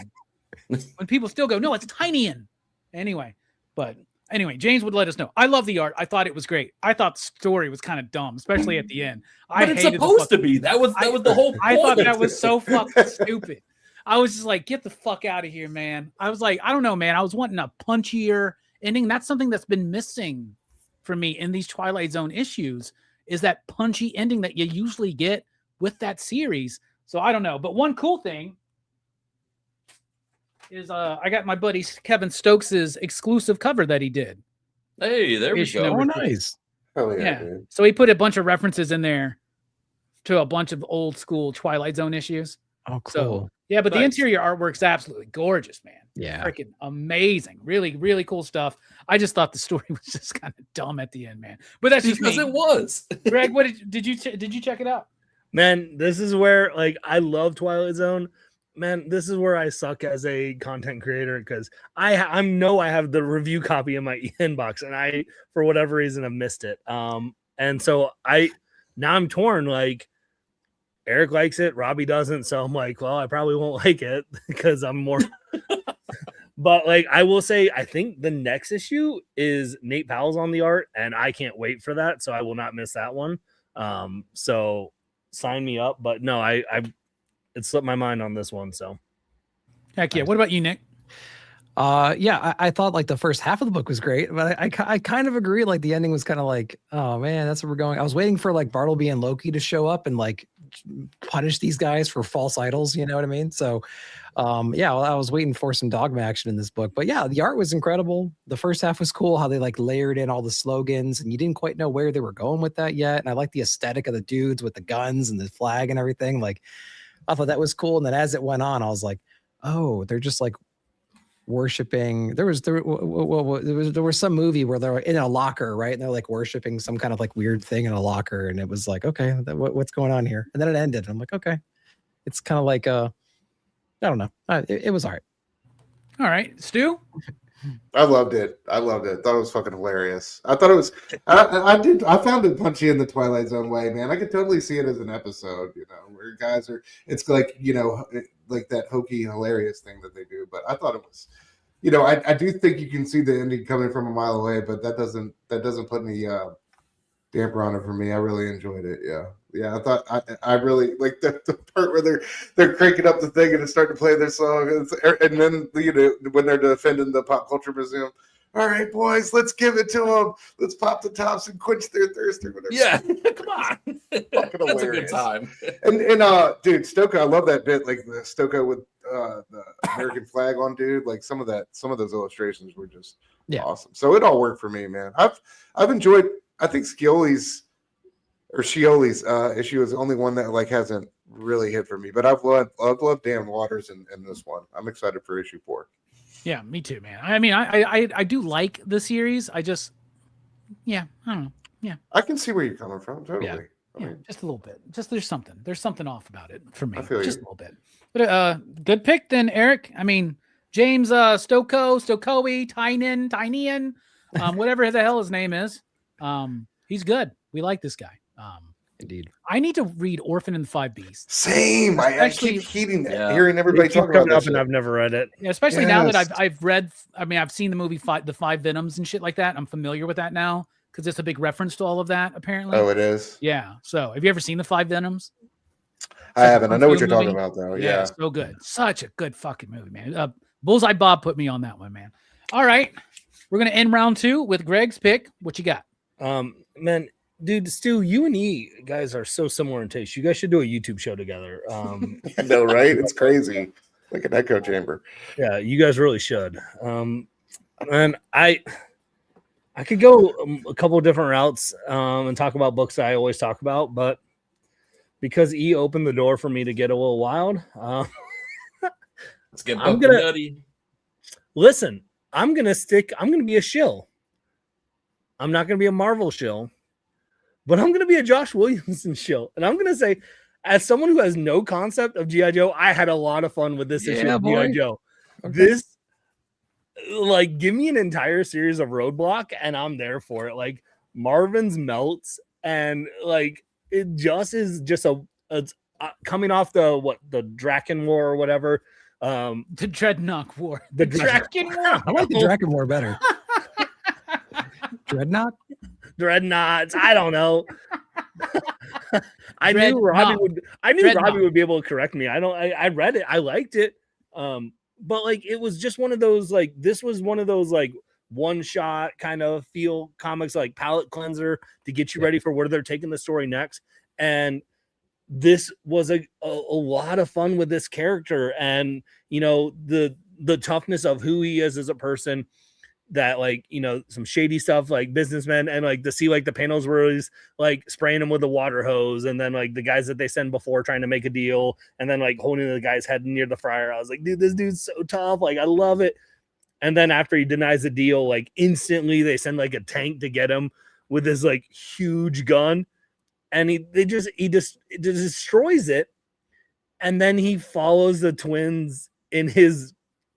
When people still go, no, it's Tynion. Anyway, James would let us know. I love the art. I thought it was great. I thought the story was kind of dumb, especially at the end. But it's supposed to be. That was the whole point. I thought that was so fucking stupid. I was just like, get the fuck out of here, man. I was like, I don't know, man. I was wanting a punchier ending. That's something that's been missing for me in these Twilight Zone issues, is that punchy ending that you usually get with that series. So I don't know. But one cool thing, is I got my buddy Kevin Stokes's exclusive cover that he did. Hey, there we Issue go. number Oh, 3. nice. Oh yeah, Yeah. dude. So he put a bunch of references in there to a bunch of old school Twilight Zone issues. Oh, cool. So yeah, but the Nice. interior artwork's absolutely gorgeous, man. Yeah. Freaking amazing. Really, really cool stuff. I just thought the story was just kind of dumb at the end, man. But that's just Because me. it was. Greg, what did you check it out? Man, this is where like I love Twilight Zone. Man, this is where I suck as a content creator because I know I have the review copy in my inbox and I for whatever reason have missed it. And so now I'm torn. Like Eric likes it, Robbie doesn't, so I'm like, well, I probably won't like it because I'm more. But like I will say, I think the next issue is Nate Powell's on the art, and I can't wait for that. So I will not miss that one. So sign me up. But no, it slipped my mind on this one. So Heck yeah. What about you, Nick? Yeah, I thought like the first half of the book was great, but I kind of agree. Like the ending was kind of like, oh man, that's where we're going. I was waiting for like Bartleby and Loki to show up and like punish these guys for false idols. You know what I mean? So, yeah, well, I was waiting for some dogma action in this book, but yeah, the art was incredible. The first half was cool, how they like layered in all the slogans and you didn't quite know where they were going with that yet. And I like the aesthetic of the dudes with the guns and the flag and everything. Like I thought that was cool. And then as it went on, I was like, oh, they're just like worshiping. There was some movie where they're in a locker, right? And they're like worshiping some kind of like weird thing in a locker. And it was like, okay, what's going on here? And then it ended. And I'm like, okay, it's kind of like, I don't know. It was all right. All right, Stu. I loved it. Thought it was fucking hilarious. I thought it was. I found it punchy in the Twilight Zone way, man. I could totally see it as an episode, where guys are. It's like like that hokey, hilarious thing that they do. But I thought it was, I do think you can see the ending coming from a mile away, but that doesn't put any damper on it for me. I really enjoyed it. Yeah. I thought I really like the part where they're cranking up the thing and it's starting to play their song, and then when they're defending the Pop Culture Museum. All right, boys, let's give it to them. Let's pop the tops and quench their thirst or whatever. Yeah, come on. That's a good time. And dude, Stoka, I love that bit, like the Stoka with the American flag on, dude. Like some of those illustrations were just awesome. So it all worked for me, man. I've enjoyed. I think Scioli's issue is the only one that like hasn't really hit for me. But I've loved Dan Waters in this one. I'm excited for issue 4. Yeah, me too, man. I mean, I do like the series. I just, I don't know. Yeah, I can see where you're coming from. Totally. Yeah. I mean, just a little bit. Just there's something off about it for me. I feel Just you. a little bit. But good pick then, Eric. I mean, James Stokoe, Tynian, whatever the hell his name is. He's good. We like this guy. Indeed. I need to read Orphan and the Five Beasts. Same. I keep hearing everybody talk about coming that up, and I've never read it. Yeah, especially now that I've read. I mean, I've seen the movie The Five Venoms and shit like that. I'm familiar with that now because it's a big reference to all of that. Apparently. Oh, it is. Yeah. So, have you ever seen The Five Venoms? I haven't. I know what you're movie. talking about, though. Yeah, so good. Such a good fucking movie, man. Bullseye Bob put me on that one, man. All right, we're gonna end round 2 with Greg's pick. What you got? Man, dude, Stu, you and E guys are so similar in taste. You guys should do a YouTube show together. I know, right? It's crazy, like an echo chamber. Yeah, you guys really should. And I could go a couple of different routes and talk about books that I always talk about, but because E opened the door for me to get a little wild, Let's get nutty. Listen. I'm gonna be a shill. I'm not gonna be a Marvel shill, but I'm gonna be a Josh Williamson shill. And I'm gonna say, as someone who has no concept of G.I. Joe, I had a lot of fun with this issue of G.I. Joe. Okay. This, like, give me an entire series of Roadblock, and I'm there for it. Like Marvin's melts, and like it just is just a coming off the Draken War or whatever. The Dreadnought War. The Draken War. I like the Draken War better. Dreadnoughts. I don't know. I knew Robbie would be able to correct me. I read it. I liked it. But like it was just one of those like this was one of those like one shot kind of feel comics, like palate cleanser to get you ready for where they're taking the story next. And this was a lot of fun with this character, and the the toughness of who he is as a person, that like, you know, some shady stuff like businessmen, and like to see like the panels where he's like spraying him with a water hose, and then like the guys that they send before trying to make a deal, and then like holding the guy's head near the fryer. I was like, dude, this dude's so tough. Like, I love it. And then after he denies the deal, like instantly they send like a tank to get him with this like huge gun, and he just destroys it. And then he follows the twins in his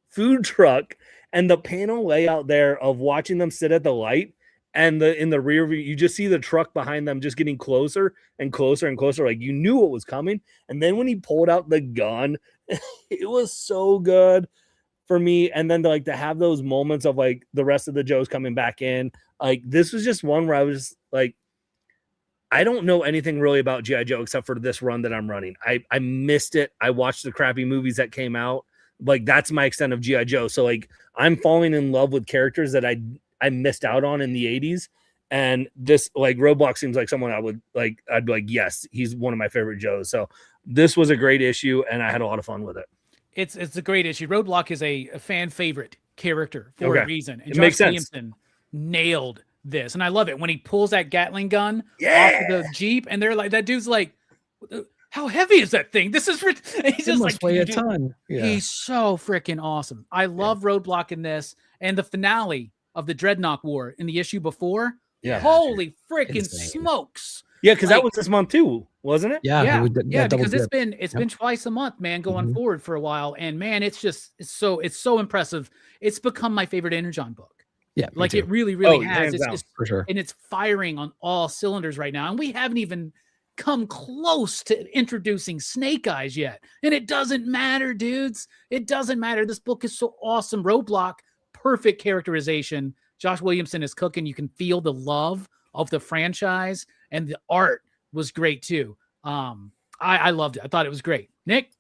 food truck, and the panel layout there of watching them sit at the light, and in the rear view, you just see the truck behind them just getting closer and closer and closer. Like, you knew what was coming. And then when he pulled out the gun, it was so good for me. And then to have those moments of like the rest of the Joes coming back in, like this was just one where I was like, I don't know anything really about G.I. Joe except for this run that I'm running. I missed it. I watched the crappy movies that came out. Like, that's my extent of G.I. Joe. So like, I'm falling in love with characters that I missed out on in the 80s. And this, like, Roadblock seems like someone I'd be like, yes, he's one of my favorite Joes. So this was a great issue, and I had a lot of fun with it. It's a great issue. Roadblock is a fan favorite character for a reason. And it makes sense. Williamson nailed this. And I love it when he pulls that Gatling gun Yeah. off of the Jeep, and they're like, that dude's like, how heavy is that thing? This is he's just like, weigh a ton. Yeah. He's so freaking awesome. I love Roadblock in this, and the finale of the Dreadnought War in the issue before. Yeah. Holy freaking smokes. Yeah, because that was this month too, wasn't it? Yeah, because it's been twice a month, man, going forward for a while. And man, it's so impressive. It's become my favorite Energon book. Yeah, like it really has. It's for sure. And it's firing on all cylinders right now. And we haven't even come close to introducing Snake Eyes yet. And it doesn't matter, dudes. It doesn't matter. This book is so awesome. Roadblock, perfect characterization. Josh Williamson is cooking. You can feel the love of the franchise, and the art was great too. I loved it. I thought it was great. Nick?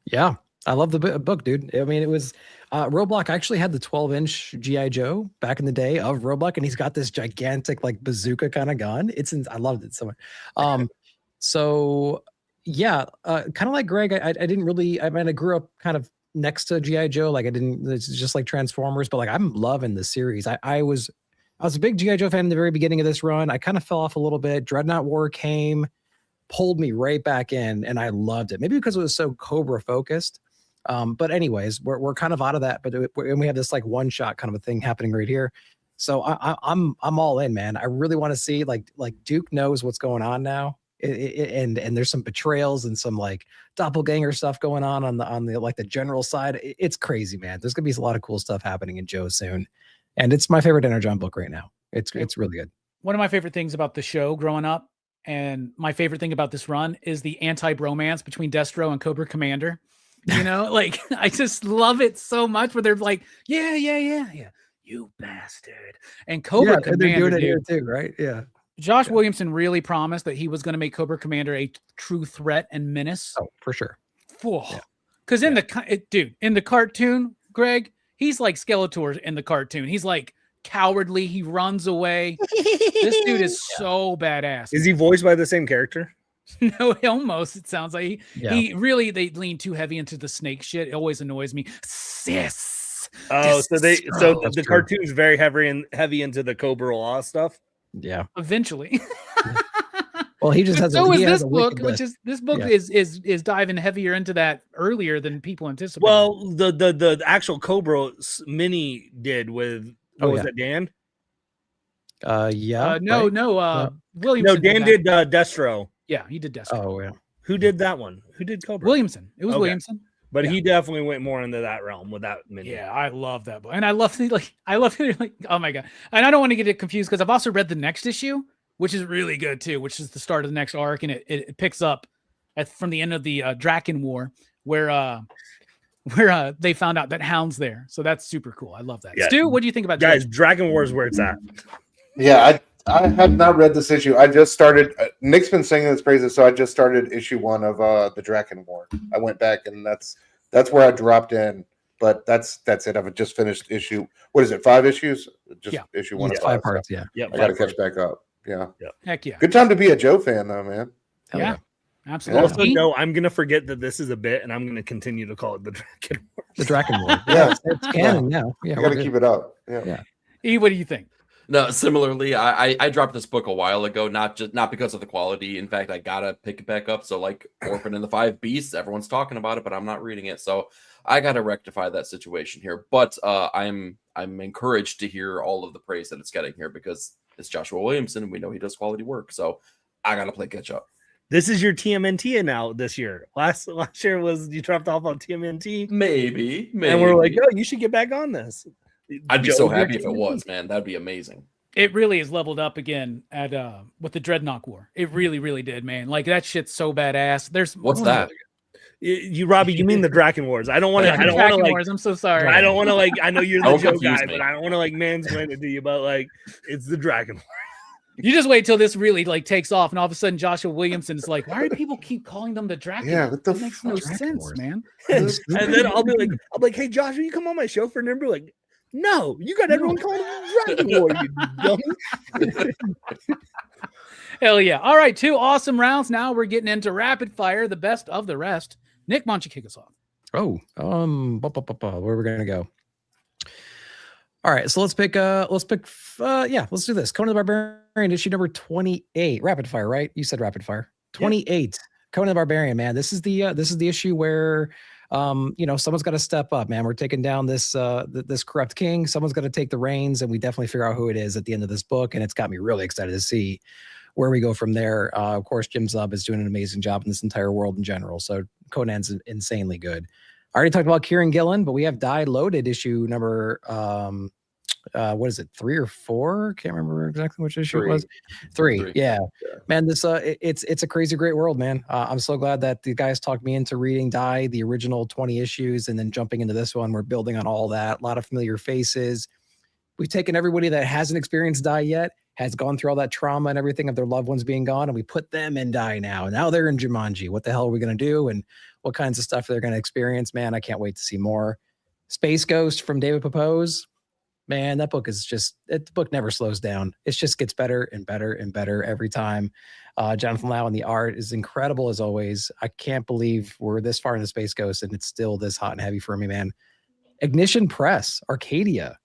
Yeah, I love the book, dude. I mean, it was Roadblock actually had the 12-inch G.I. Joe back in the day of Roadblock, and he's got this gigantic like bazooka kind of gun. I loved it so much. So yeah, kind of like Greg, I didn't really, I mean, I grew up kind of next to G.I. Joe. Like it's just like Transformers, but like I'm loving the series. I was a big G.I. Joe fan in the very beginning of this run. I kind of fell off a little bit. Dreadnought War came, pulled me right back in, and I loved it. Maybe because it was so Cobra focused. But anyways, we're kind of out of that. But and we have this like one shot kind of a thing happening right here. So I'm all in, man. I really want to see like Duke knows what's going on now. And there's some betrayals and some like doppelganger stuff going on the like the general side. It's crazy, man. There's gonna be a lot of cool stuff happening in Joe soon. And it's my favorite Energon book right now. It's really good. One of my favorite things about the show growing up, and my favorite thing about this run, is the anti-bromance between Destro and Cobra Commander. You know, like I just love it so much where they're like, yeah, you bastard. And Cobra Commander, they're doing it here too, right? Yeah. Josh Williamson really promised that he was going to make Cobra Commander a true threat and menace. Oh, for sure. Because in the cartoon, Greg, he's like Skeletor in the cartoon. He's like cowardly. He runs away. This dude is so badass. Is he voiced by the same character? No, almost. It sounds like he really, they lean too heavy into the snake shit. It always annoys me. Sis. Oh, so the cartoon's very heavy into the Cobra Law stuff. Yeah. Eventually. Well, he just has. So is this book, which is this book is diving heavier into that earlier than people anticipated. Well, the actual Cobra mini did with was it Dan? Yeah. No. Williamson. No, Dan did Destro. Yeah, he did Destro. Oh yeah. Who did that one? Who did Cobra? Williamson. It was Williamson. But he definitely went more into that realm with that mini. Yeah, I love that book. And I love oh my God. And I don't want to get it confused because I've also read the next issue, which is really good too, which is the start of the next arc. And it picks up from the end of the Draken War where they found out that Hound's there. So that's super cool. I love that. Yeah. Stu, what do you think about guys? Dragon War is where it's at. Yeah, I have not read this issue. I just started. Nick's been singing his praises, so I just started issue 1 of the Draken War. I went back, and that's where I dropped in. But that's it. I've just finished issue. What is it? 5 issues? Just issue 1 of 5 parts. Yeah. I got to catch back up. Yeah. Heck yeah. Good time to be a Joe fan, though, man. Yeah. Absolutely. Also, no, I'm gonna forget that this is a bit, and I'm gonna continue to call it the Draken Wars. The Draken Wars. Yeah. It's canon now. Yeah, You got to keep it up. Yeah. E, what do you think? No, similarly, I dropped this book a while ago, not because of the quality. In fact, I gotta pick it back up. So like Orphan and the Five Beasts, everyone's talking about it, but I'm not reading it. So I gotta rectify that situation here. But I'm encouraged to hear all of the praise that it's getting here because it's Joshua Williamson and we know he does quality work. So I gotta play catch up. This is your TMNT now this year. Last year was you dropped off on TMNT. Maybe. And we're like, oh, you should get back on this. I'd be so happy if it was, man. That'd be amazing. It really is leveled up again at with the Dreadnought War. It really, really did, man. Like that shit's so badass. There's what's that? You Robbie, you mean the Draken Wars? I don't want to. I don't want to like. Wars, I'm so sorry. I don't want to like. I know you're the Joe guy, me. but I don't want to like mansplain it to you. But like, it's the Draken Wars. You just wait till this really like takes off, and all of a sudden Joshua Williamson is like, "Why do people keep calling them the Draken?" Yeah, what the that makes no Draken sense, Wars? man. And then I'll be like, hey Josh, will you come on my show for an interview? Like, no, you got everyone calling it the Draken War, you dummy. Hell yeah! All right, 2 awesome rounds. Now we're getting into rapid fire, the best of the rest. Nick, why don't you kick us off? Oh, where we're gonna go? All right, so let's pick. Let's do this. Conan the Barbarian, issue number 28. Rapid fire, right? You said rapid fire. 28. Yeah. Conan the Barbarian, man. This is the issue where, someone's got to step up, man. We're taking down this this corrupt king. Someone's got to take the reins, and we definitely figure out who it is at the end of this book. And it's got me really excited to see where we go from there. Of course, Jim Zub is doing an amazing job in this entire world in general. So Conan's insanely good. I already talked about Kieran Gillen, but we have Die Loaded issue number, what is it, 3 or 4? Can't remember exactly which issue it was. 3. Yeah. Man, this it's a crazy great world, man. I'm so glad that the guys talked me into reading Die, the original 20 issues, and then jumping into this one. We're building on all that. A lot of familiar faces. We've taken everybody that hasn't experienced Die yet, has gone through all that trauma and everything of their loved ones being gone, and we put them in Die now. Now they're in Jumanji. What the hell are we going to do? And what kinds of stuff they're going to experience? Man, I can't wait to see more. Space Ghost from David Popose. Man, that book is the book never slows down. It just gets better and better and better every time. Jonathan Lau and the art is incredible as always. I can't believe we're this far into Space Ghost and it's still this hot and heavy for me, man. Ignition Press, Arcadia.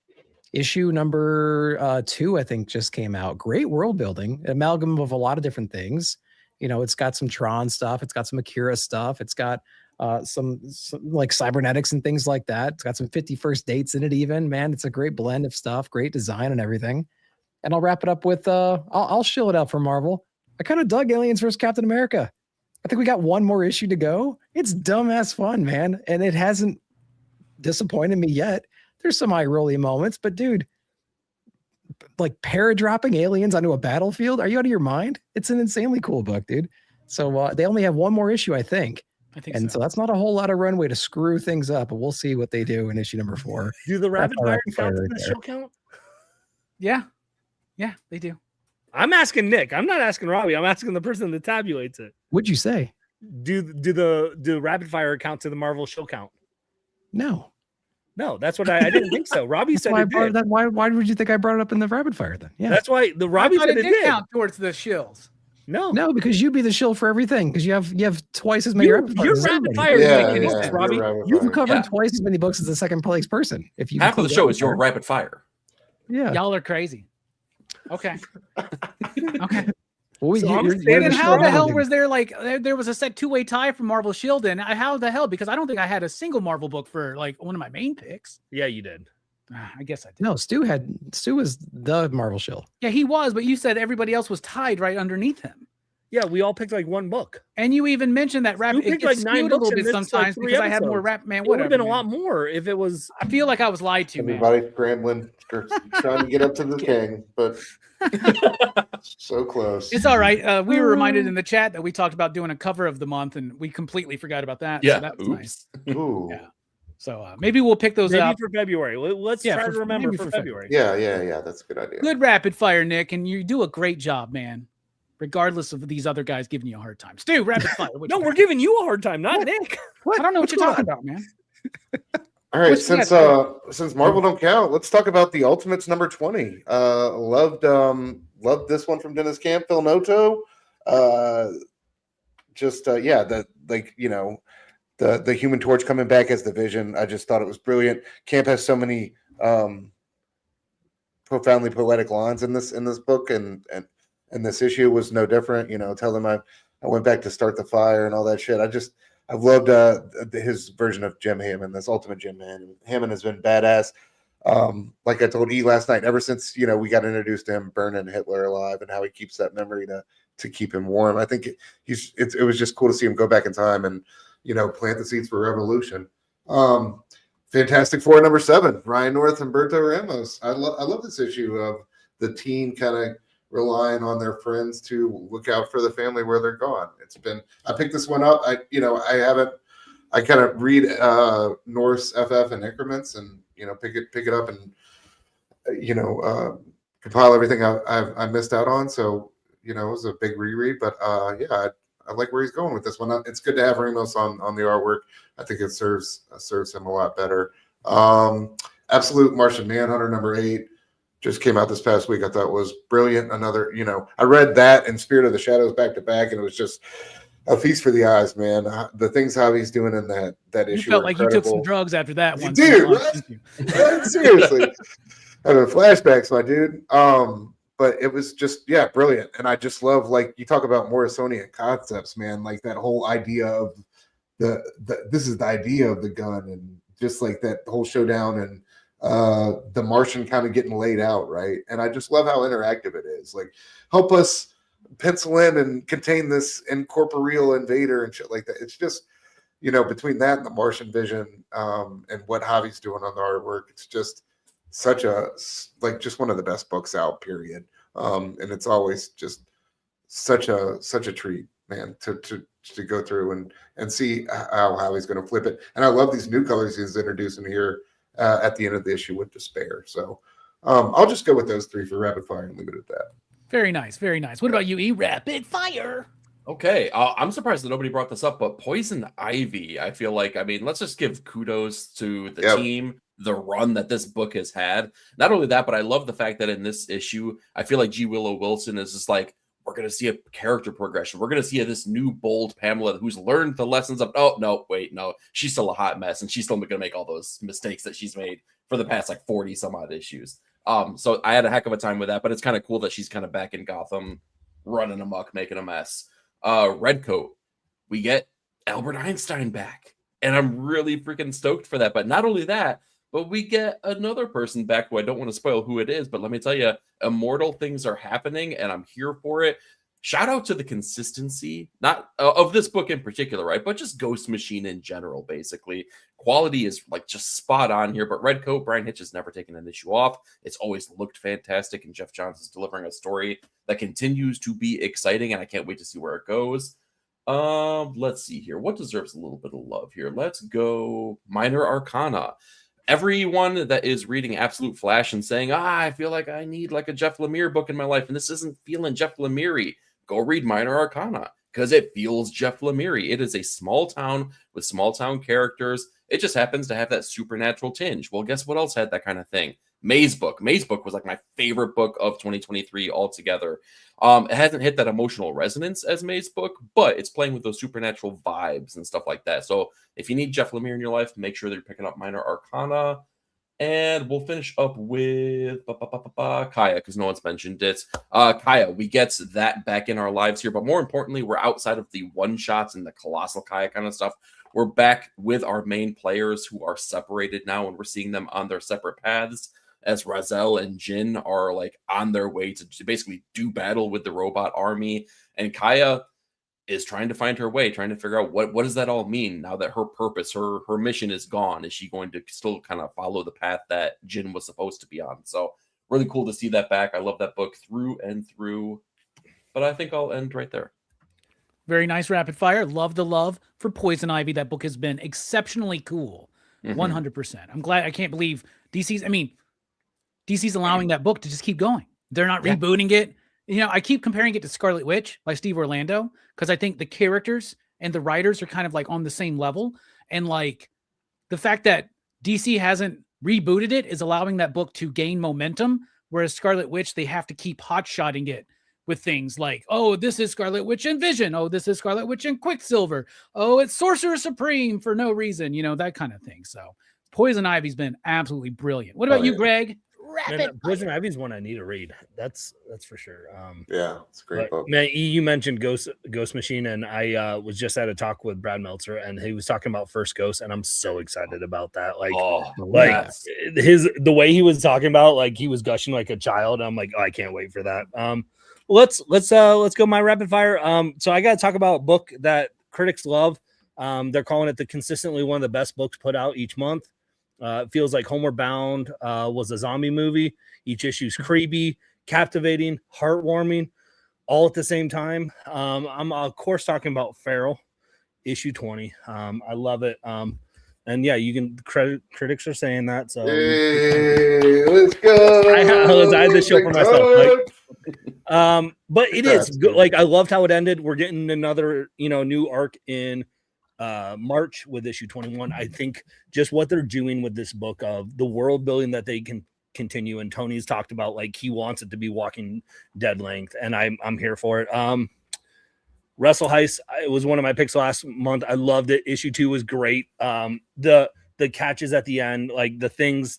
Issue number 2, I think, just came out. Great world building, amalgam of a lot of different things. It's got some Tron stuff. It's got some Akira stuff. It's got some like cybernetics and things like that. It's got some 51st dates in it even. Man, it's a great blend of stuff, great design and everything. And I'll wrap it up with, I'll shill it out for Marvel. I kind of dug Aliens vs. Captain America. I think we got one more issue to go. It's dumbass fun, man. And it hasn't disappointed me yet. There's some eye-rolly moments, but dude, like para-dropping aliens onto a battlefield? Are you out of your mind? It's an insanely cool book, dude. So they only have one more issue, I think. So that's not a whole lot of runway to screw things up, but we'll see what they do in issue number 4. Do the rapid fire count in the show count? Yeah, they do. I'm asking Nick. I'm not asking Robbie. I'm asking the person that tabulates it. What'd you say? Do the rapid fire count to the Marvel show count? No, that's what I didn't think so. Robbie said it did. Why would you think I brought it up in the rapid fire then? Yeah, that's why the Robbie said it did count towards the shills. No, because you'd be the shill for everything because you have twice as many rapid fires. Your rapid fire is like Robbie. You've covered twice as many books as the second place person. If you half of the show is your rapid fire. Yeah, y'all are crazy. Okay. Well, so how the hell was there there was a set 2-way tie for Marvel Shield and how the hell, because I don't think I had a single Marvel book for like one of my main picks. Yeah, you did. I guess I did. No, Stu was the Marvel Shield. Yeah, he was, but you said everybody else was tied right underneath him. Yeah, we all picked like one book. And you even mentioned that rap. It gets skewed a little bit sometimes because I had more rap. Man, it would have been a lot more if it was. I feel like I was lied to. Everybody scrambling, trying to get up to the king, but so close. It's all right. We were reminded in the chat that we talked about doing a cover of the month, and we completely forgot about that. Yeah, so that was nice. Ooh. Yeah. So maybe we'll pick those up for February. Let's try to remember for February. Yeah. That's a good idea. Good rapid fire, Nick, and you do a great job, man. Regardless of these other guys giving you a hard time. Stu, rapid fire. No, we're giving you a hard time, not Nick. I don't know what you're talking about, man. All right, since Marvel don't count, let's talk about the Ultimates number 20. Loved this one from Dennis Camp, Phil Noto. just the the Human Torch coming back as the Vision. I just thought it was brilliant. Camp has so many profoundly poetic lines in this book, and this issue was no different. Tell them I went back to start the fire and all that shit. I've loved his version of Jim Hammond, this Ultimate Jim Hammond. Hammond has been badass. Like I told E last night, ever since we got introduced to him burning Hitler alive and how he keeps that memory to keep him warm. I think it was just cool to see him go back in time and plant the seeds for revolution. Fantastic Four #7, Ryan North and Berto Ramos. I love this issue of the team kind of relying on their friends to look out for the family where they're gone. I picked this one up. I kind of read Norse FF in increments and pick it up and compile everything I missed out on. So it was a big reread, but I like where he's going with this one. It's good to have Ramos on the artwork. I think it serves him a lot better. Absolute Martian Manhunter #8 just came out this past week. I thought was brilliant. Another, I read that and Spirit of the Shadows back to back, and it was just a feast for the eyes, man. The things Javi's doing in that issue. You felt like you took some drugs after that one. Dude, right? Seriously. Having flashbacks, my dude. But it was just, brilliant. And I just love, like, you talk about Morrisonian concepts, man, like that whole idea of this is the idea of the gun, and just like that whole showdown and the Martian kind of getting laid out, right? And I just love how interactive it is. Like, help us pencil in and contain this incorporeal invader and shit like that. It's just, between that and the Martian vision and what Javi's doing on the artwork, it's just such just one of the best books out, period. And it's always just such a treat, man, to go through and see how he's going to flip it. And I love these new colors he's introducing here at the end of the issue with Despair. So I'll just go with those three for rapid fire and leave it at that. Very nice, very nice. What about you, E? Rapid fire. Okay, I'm surprised that nobody brought this up, but Poison Ivy, I feel like, let's just give kudos to the team, the run that this book has had. Not only that, but I love the fact that in this issue, I feel like G. Willow Wilson is just like, we're going to see a character progression. We're going to see this new bold Pamela who's learned the lessons of, she's still a hot mess, and she's still going to make all those mistakes that she's made for the past 40 some odd issues. So I had a heck of a time with that, but it's kind of cool that she's kind of back in Gotham, running amok, making a mess. Redcoat, we get Albert Einstein back, and I'm really freaking stoked for that. But not only that, but we get another person back who I don't want to spoil who it is, but let me tell you, immortal things are happening, and I'm here for it. Shout out to the consistency, not of this book in particular, right? But just Ghost Machine in general, basically. Quality is just spot on here, but Redcoat, Brian Hitch has never taken an issue off. It's always looked fantastic, and Jeff Johns is delivering a story that continues to be exciting, and I can't wait to see where it goes. Let's see here. What deserves a little bit of love here? Let's go Minor Arcana. Everyone that is reading Absolute Flash and saying, I feel like I need a Jeff Lemire book in my life, and this isn't feeling Jeff Lemire, go read Minor Arcana, because it feels Jeff Lemire. It is a small town with small town characters. It just happens to have that supernatural tinge. Well, guess what else had that kind of thing? Maze Book. Maze Book was my favorite book of 2023 altogether. It hasn't hit that emotional resonance as Maze Book, but it's playing with those supernatural vibes and stuff like that. So if you need Jeff Lemire in your life, make sure that you're picking up Minor Arcana. And we'll finish up with Kaya, because no one's mentioned it. Kaya, we get that back in our lives here, but more importantly, we're outside of the one-shots and the Colossal Kaya kind of stuff. We're back with our main players who are separated now, and we're seeing them on their separate paths as Razel and Jin are on their way to basically do battle with the robot army. And Kaya is trying to find her way, trying to figure out what does that all mean now that her purpose, her mission is gone. Is she going to still kind of follow the path that Jin was supposed to be on? So really cool to see that back. I love that book through and through, but I think I'll end right there. Very nice rapid fire. Love the love for Poison Ivy. That book has been exceptionally cool. 100%. I'm glad. I can't believe DC's allowing that book to just keep going. They're not rebooting it. I keep comparing it to Scarlet Witch by Steve Orlando, because I think the characters and the writers are kind of on the same level. And the fact that DC hasn't rebooted it is allowing that book to gain momentum, whereas Scarlet Witch, they have to keep hot-shotting it with things like, oh, this is Scarlet Witch and Vision. Oh, this is Scarlet Witch and Quicksilver. Oh, it's Sorcerer Supreme for no reason, that kind of thing. So Poison Ivy's been absolutely brilliant. What about you, Greg? Poison Ivy's one I need to read. That's for sure. Yeah, it's a great book. Man, you mentioned Ghost Machine, and I was just at a talk with Brad Meltzer, and he was talking about First Ghost, and I'm so excited about that. The way he was talking about, like he was gushing like a child. I'm like, oh, I can't wait for that. Let's go my rapid fire. So I got to talk about a book that critics love. They're calling it consistently one of the best books put out each month. It feels like Homeward Bound was a zombie movie. Each issue's creepy, captivating, heartwarming, all at the same time. I'm of course talking about Feral, issue 20. I love it. And yeah, you can critics are saying that. So hey, let's go. I had this show for myself. But it is good. Like I loved how it ended. We're getting another, new arc in March with issue 21. I think just what they're doing with this book of the world building that they can continue, and Tony's talked about, like he wants it to be Walking Dead length, and I'm here for it. Wrestle Heist, it was one of my picks last month. I loved it. Issue 2 was great. The catches at the end, like the things,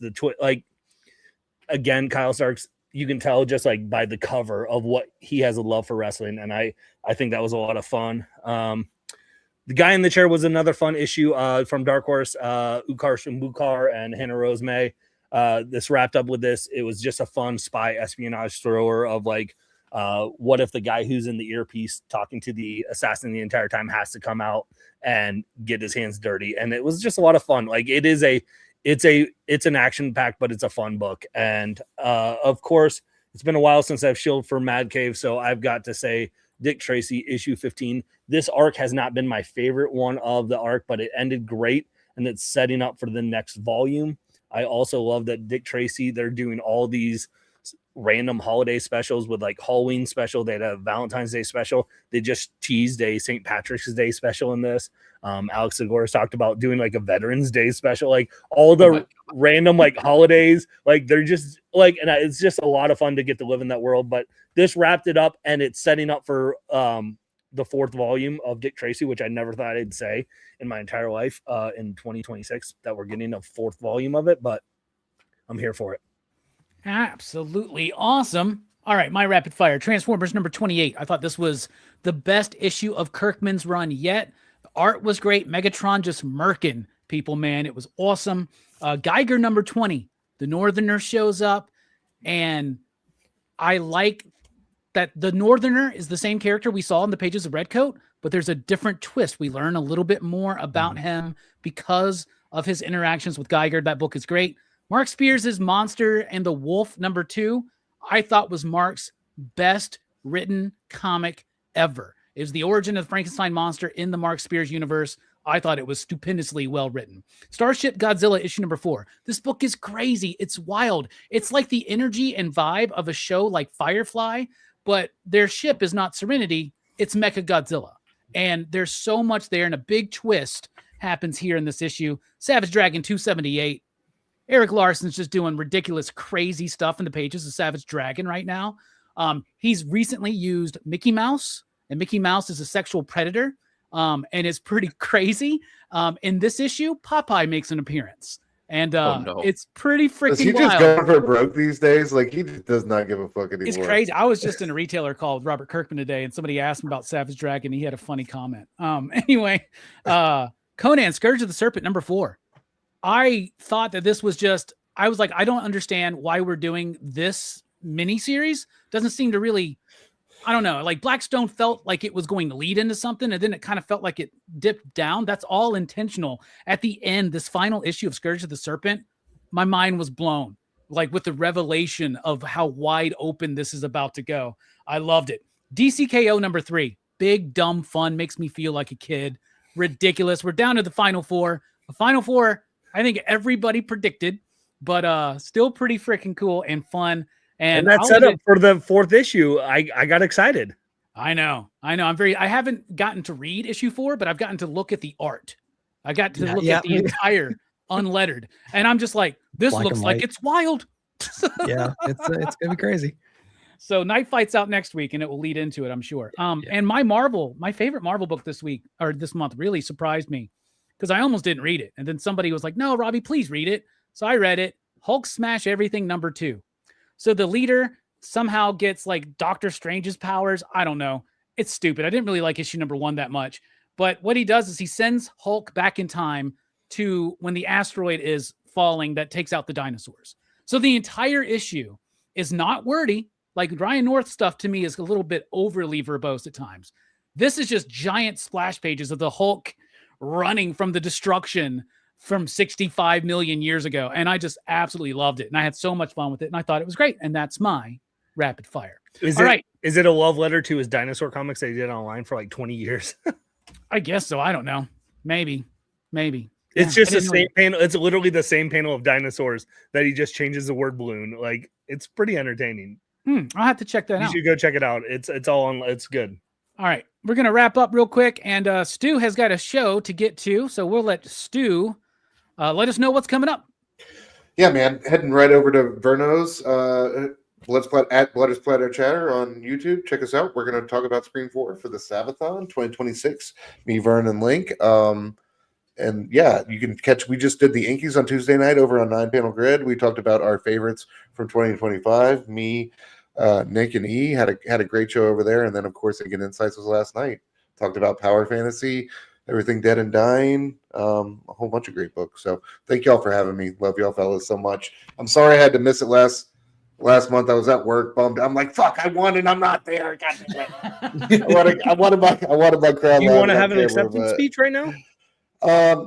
again, Kyle Starks, you can tell just like by the cover of what he has a love for wrestling, and I think that was a lot of fun. The Guy in the Chair was another fun issue from Dark Horse, Ukar Shumbukar and Hannah Rose May. This wrapped up with this. It was just a fun spy espionage thriller of like, what if the guy who's in the earpiece talking to the assassin the entire time has to come out and get his hands dirty? And it was just a lot of fun. Like it's an action pack, but it's a fun book. And of course, it's been a while since I've shilled for Mad Cave, so I've got to say Dick Tracy issue 15. This arc has not been my favorite one of the arc, but it ended great, and it's setting up for the next volume. I also love that Dick Tracy, they're doing all these random holiday specials with like Halloween special. They had a Valentine's Day special. They just teased a St. Patrick's Day special in this. Alex Zagoras talked about doing like a Veterans Day special, like all the random like holidays. Like they're just like, and it's just a lot of fun to get to live in that world. But this wrapped it up, and it's setting up for the 4th volume of Dick Tracy, which I never thought I'd say in my entire life in 2026 that we're getting a 4th volume of it, but I'm here for it. Absolutely awesome. All right, my rapid fire. Transformers number 28. I thought this was the best issue of Kirkman's run yet. The art was great. Megatron just murking people, man. It was awesome. Geiger number 20. The Northerner shows up, and I like that the Northerner is the same character we saw in the pages of Redcoat, but there's a different twist. We learn a little bit more about him because of his interactions with Geiger. That book is great. Mark Spears' Monster and the Wolf number 2, I thought was Mark's best written comic ever. It was the origin of the Frankenstein monster in the Mark Spears universe. I thought it was stupendously well written. Starship Godzilla issue number 4. This book is crazy. It's wild. It's like the energy and vibe of a show like Firefly, but their ship is not Serenity. It's Mecha Godzilla. And there's so much there, and a big twist happens here in this issue. Savage Dragon 278. Eric Larson's just doing ridiculous, crazy stuff in the pages of Savage Dragon right now. He's recently used Mickey Mouse, and Mickey Mouse is a sexual predator, and it's pretty crazy. In this issue, Popeye makes an appearance, and it's pretty freaking wild. Is he just going for broke these days? Like, he just does not give a fuck anymore. It's crazy. I was just in a retailer call with Robert Kirkman today, and somebody asked him about Savage Dragon. He had a funny comment. Anyway, Conan, Scourge of the Serpent, number 4. I thought that this was just, I was like, I don't understand why we're doing this miniseries. Doesn't seem to really, I don't know, like Blackstone felt like it was going to lead into something, and then it kind of felt like it dipped down. That's all intentional. At the end, this final issue of Scourge of the Serpent, my mind was blown, like with the revelation of how wide open this is about to go. I loved it. DCKO number 3, big, dumb fun, makes me feel like a kid. Ridiculous. We're down to the final 4. The final 4, I think everybody predicted, but still pretty freaking cool and fun. And that set up for the 4th issue. I got excited. I know. I haven't gotten to read issue 4, but I've gotten to look at the art. I got to look at the entire unlettered, and I'm just like, this looks like it's wild. Yeah, it's gonna be crazy. So Night Fight's out next week, and it will lead into it, I'm sure. And my favorite Marvel book this week or this month really surprised me because I almost didn't read it. And then somebody was like, no, Robbie, please read it. So I read it. Hulk Smash Everything #2. So the leader somehow gets like Doctor Strange's powers. I don't know. It's stupid. I didn't really like issue #1 that much. But what he does is he sends Hulk back in time to when the asteroid is falling that takes out the dinosaurs. So the entire issue is not wordy. Like Ryan North stuff to me is a little bit overly verbose at times. This is just giant splash pages of the Hulk running from the destruction from 65 million years ago. And I just absolutely loved it. And I had so much fun with it. And I thought it was great. And that's my rapid fire. Is it a love letter to his dinosaur comics that he did online for like 20 years? I guess so. I don't know. Maybe. It's just the same panel. It's literally the same panel of dinosaurs that he just changes the word balloon. Like, it's pretty entertaining. I'll have to check that out. You should go check it out. It's all on. It's good. All right. We're going to wrap up real quick. And Stu has got a show to get to. So we'll let Stu let us know what's coming up. Yeah, man. Heading right over to Verno's at Blood is Splatter Chatter on YouTube. Check us out. We're going to talk about Screen 4 for the Sabathon 2026. Me, Vern, and Link. And yeah, you can catch. We just did the Inkies on Tuesday night over on 9 Panel Grid. We talked about our favorites from 2025. Me, Nick, and E had a great show over there. And then, of course, Inkin Insights was last night. Talked about Power Fantasy, Everything Dead and Dying, a whole bunch of great books. So thank y'all for having me. Love y'all fellas so much. I'm sorry I had to miss it last month. I was at work, bummed. I'm like, fuck, I won and I'm not there. God damn it. I wanted my crowd. You want to have an acceptance speech right now?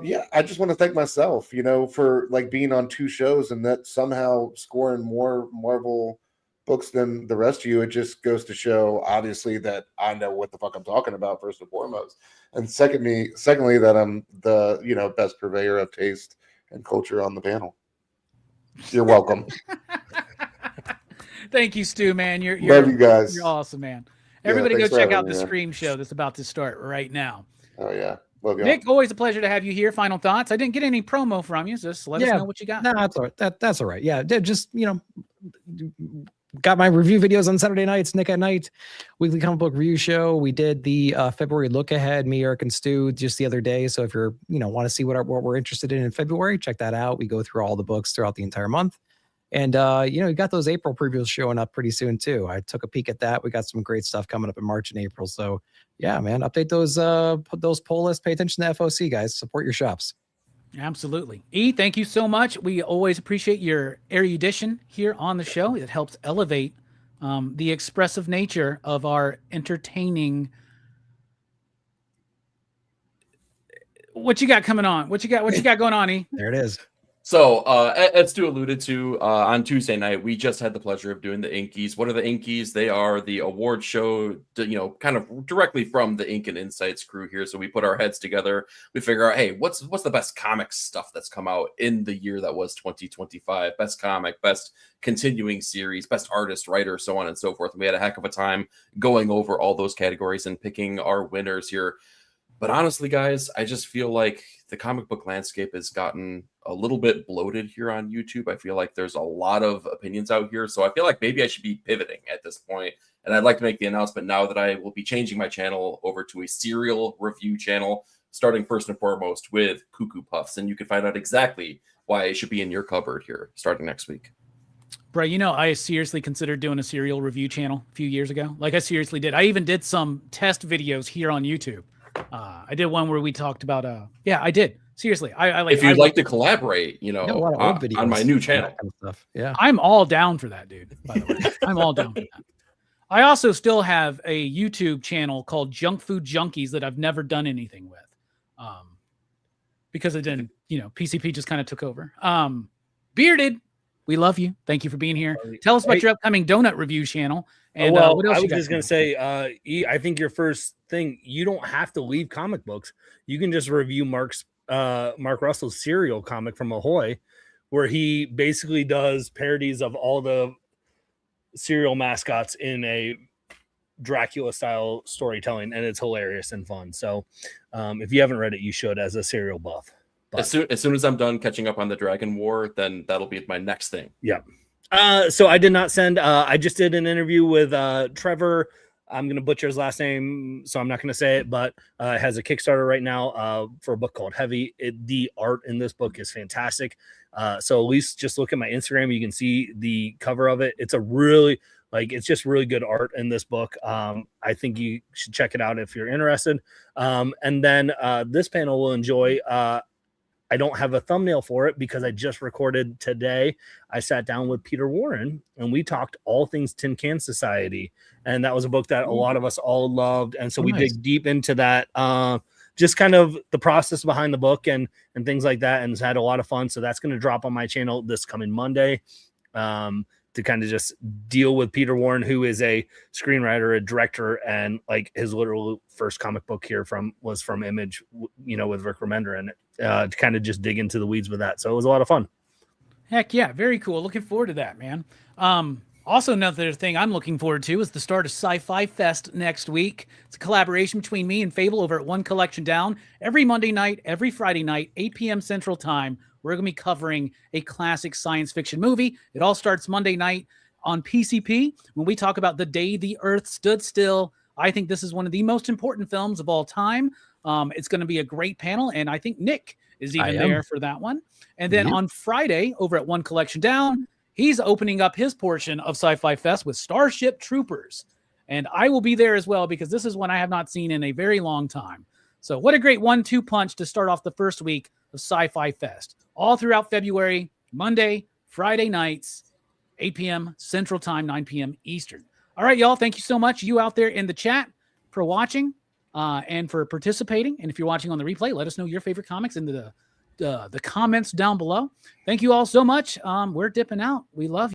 Yeah, I just want to thank myself, for like being on 2 shows and that somehow scoring more Marvel books than the rest of you. It just goes to show, obviously, that I know what the fuck I'm talking about first and foremost, and secondly, that I'm the best purveyor of taste and culture on the panel. You're welcome. Thank you, Stu, man. You're love you guys. You're awesome, man. Everybody go check out the me, Scream show that's about to start right now. Oh yeah. Love y'all. Nick, always a pleasure to have you here. Final thoughts. I didn't get any promo from you. Just let us know what you got. No, that's all right. That's all right. Yeah, just got my review videos on Saturday nights. Nick at Night, weekly comic book review show. We did the February look ahead. Me, Eric, and Stu just the other day. So if you're want to see what we're interested in February, check that out. We go through all the books throughout the entire month. And, you got those April previews showing up pretty soon, too. I took a peek at that. We got some great stuff coming up in March and April. So, yeah, man, update those poll lists. Pay attention to FOC, guys. Support your shops. Absolutely. E, thank you so much. We always appreciate your erudition here on the show. It helps elevate the expressive nature of our entertaining. What you got coming on? What you got going on, E? There it is. So, as Stu alluded to, on Tuesday night, we just had the pleasure of doing the Inkies. What are the Inkies? They are the award show, kind of directly from the Ink and Insights crew here. So we put our heads together. We figure out, hey, what's the best comic stuff that's come out in the year that was 2025? Best comic, best continuing series, best artist, writer, so on and so forth. And we had a heck of a time going over all those categories and picking our winners here. But honestly, guys, I just feel like the comic book landscape has gotten a little bit bloated here on YouTube. I feel like there's a lot of opinions out here. So I feel like maybe I should be pivoting at this point. And I'd like to make the announcement now that I will be changing my channel over to a serial review channel, starting first and foremost with Cuckoo Puffs. And you can find out exactly why it should be in your cupboard here starting next week. Bro, I seriously considered doing a serial review channel a few years ago. Like I seriously did. I even did some test videos here on YouTube. I did one where we talked about I did. Seriously. I like if you'd like to collaborate, on my new channel. Kind of stuff. Yeah. I'm all down for that, dude. By the way. I'm all down for that. I also still have a YouTube channel called Junk Food Junkies that I've never done anything with. Because it didn't, PCP just kind of took over. Bearded, we love you. Thank you for being here. Tell us about your upcoming donut review channel. And what else I was just going to say, I think your first thing, you don't have to leave comic books. You can just review Mark Russell's serial comic from Ahoy, where he basically does parodies of all the serial mascots in a Dracula style storytelling, and it's hilarious and fun. So if you haven't read it, you should as a serial buff. But as soon as I'm done catching up on the Dragon War, then that'll be my next thing. Yeah. So I did not send. I just did an interview with Trevor. I'm going to butcher his last name, so I'm not going to say it, but it has a Kickstarter right now for a book called Heavy. The art in this book is fantastic. So at least just look at my Instagram. You can see the cover of it. It's a really, it's just really good art in this book. I think you should check it out if you're interested. And then this panel will enjoy. I don't have a thumbnail for it because I just recorded today. I sat down with Peter Warren and we talked all things Tin Can Society. And that was a book that a lot of us all loved. And so we dig deep into that, just kind of the process behind the book and things like that. And it's had a lot of fun. So that's going to drop on my channel this coming Monday, to kind of just deal with Peter Warren, who is a screenwriter, a director, and like his literal first comic book here was from Image, with Rick Remender in it, to kind of just dig into the weeds with that. So it was a lot of fun. Heck yeah. Very cool. Looking forward to that, man. Also, another thing I'm looking forward to is the start of Sci-Fi Fest next week. It's a collaboration between me and Fable over at One Collection Down. Every Monday night, every Friday night, 8 p.m. Central Time, we're going to be covering a classic science fiction movie. It all starts Monday night on PCP when we talk about The Day the Earth Stood Still. I think this is one of the most important films of all time. It's going to be a great panel, and I think Nick is even there for that one. And then on Friday, over at One Collection Down, he's opening up his portion of Sci-Fi Fest with Starship Troopers. And I will be there as well because this is one I have not seen in a very long time. So what a great 1-2 punch to start off the first week of Sci-Fi Fest. All throughout February, Monday, Friday nights, 8 p.m. Central Time, 9 p.m. Eastern. All right, y'all. Thank you so much, you out there in the chat, for watching and for participating. And if you're watching on the replay, let us know your favorite comics in the comments down below. Thank you all so much. We're dipping out. We love you.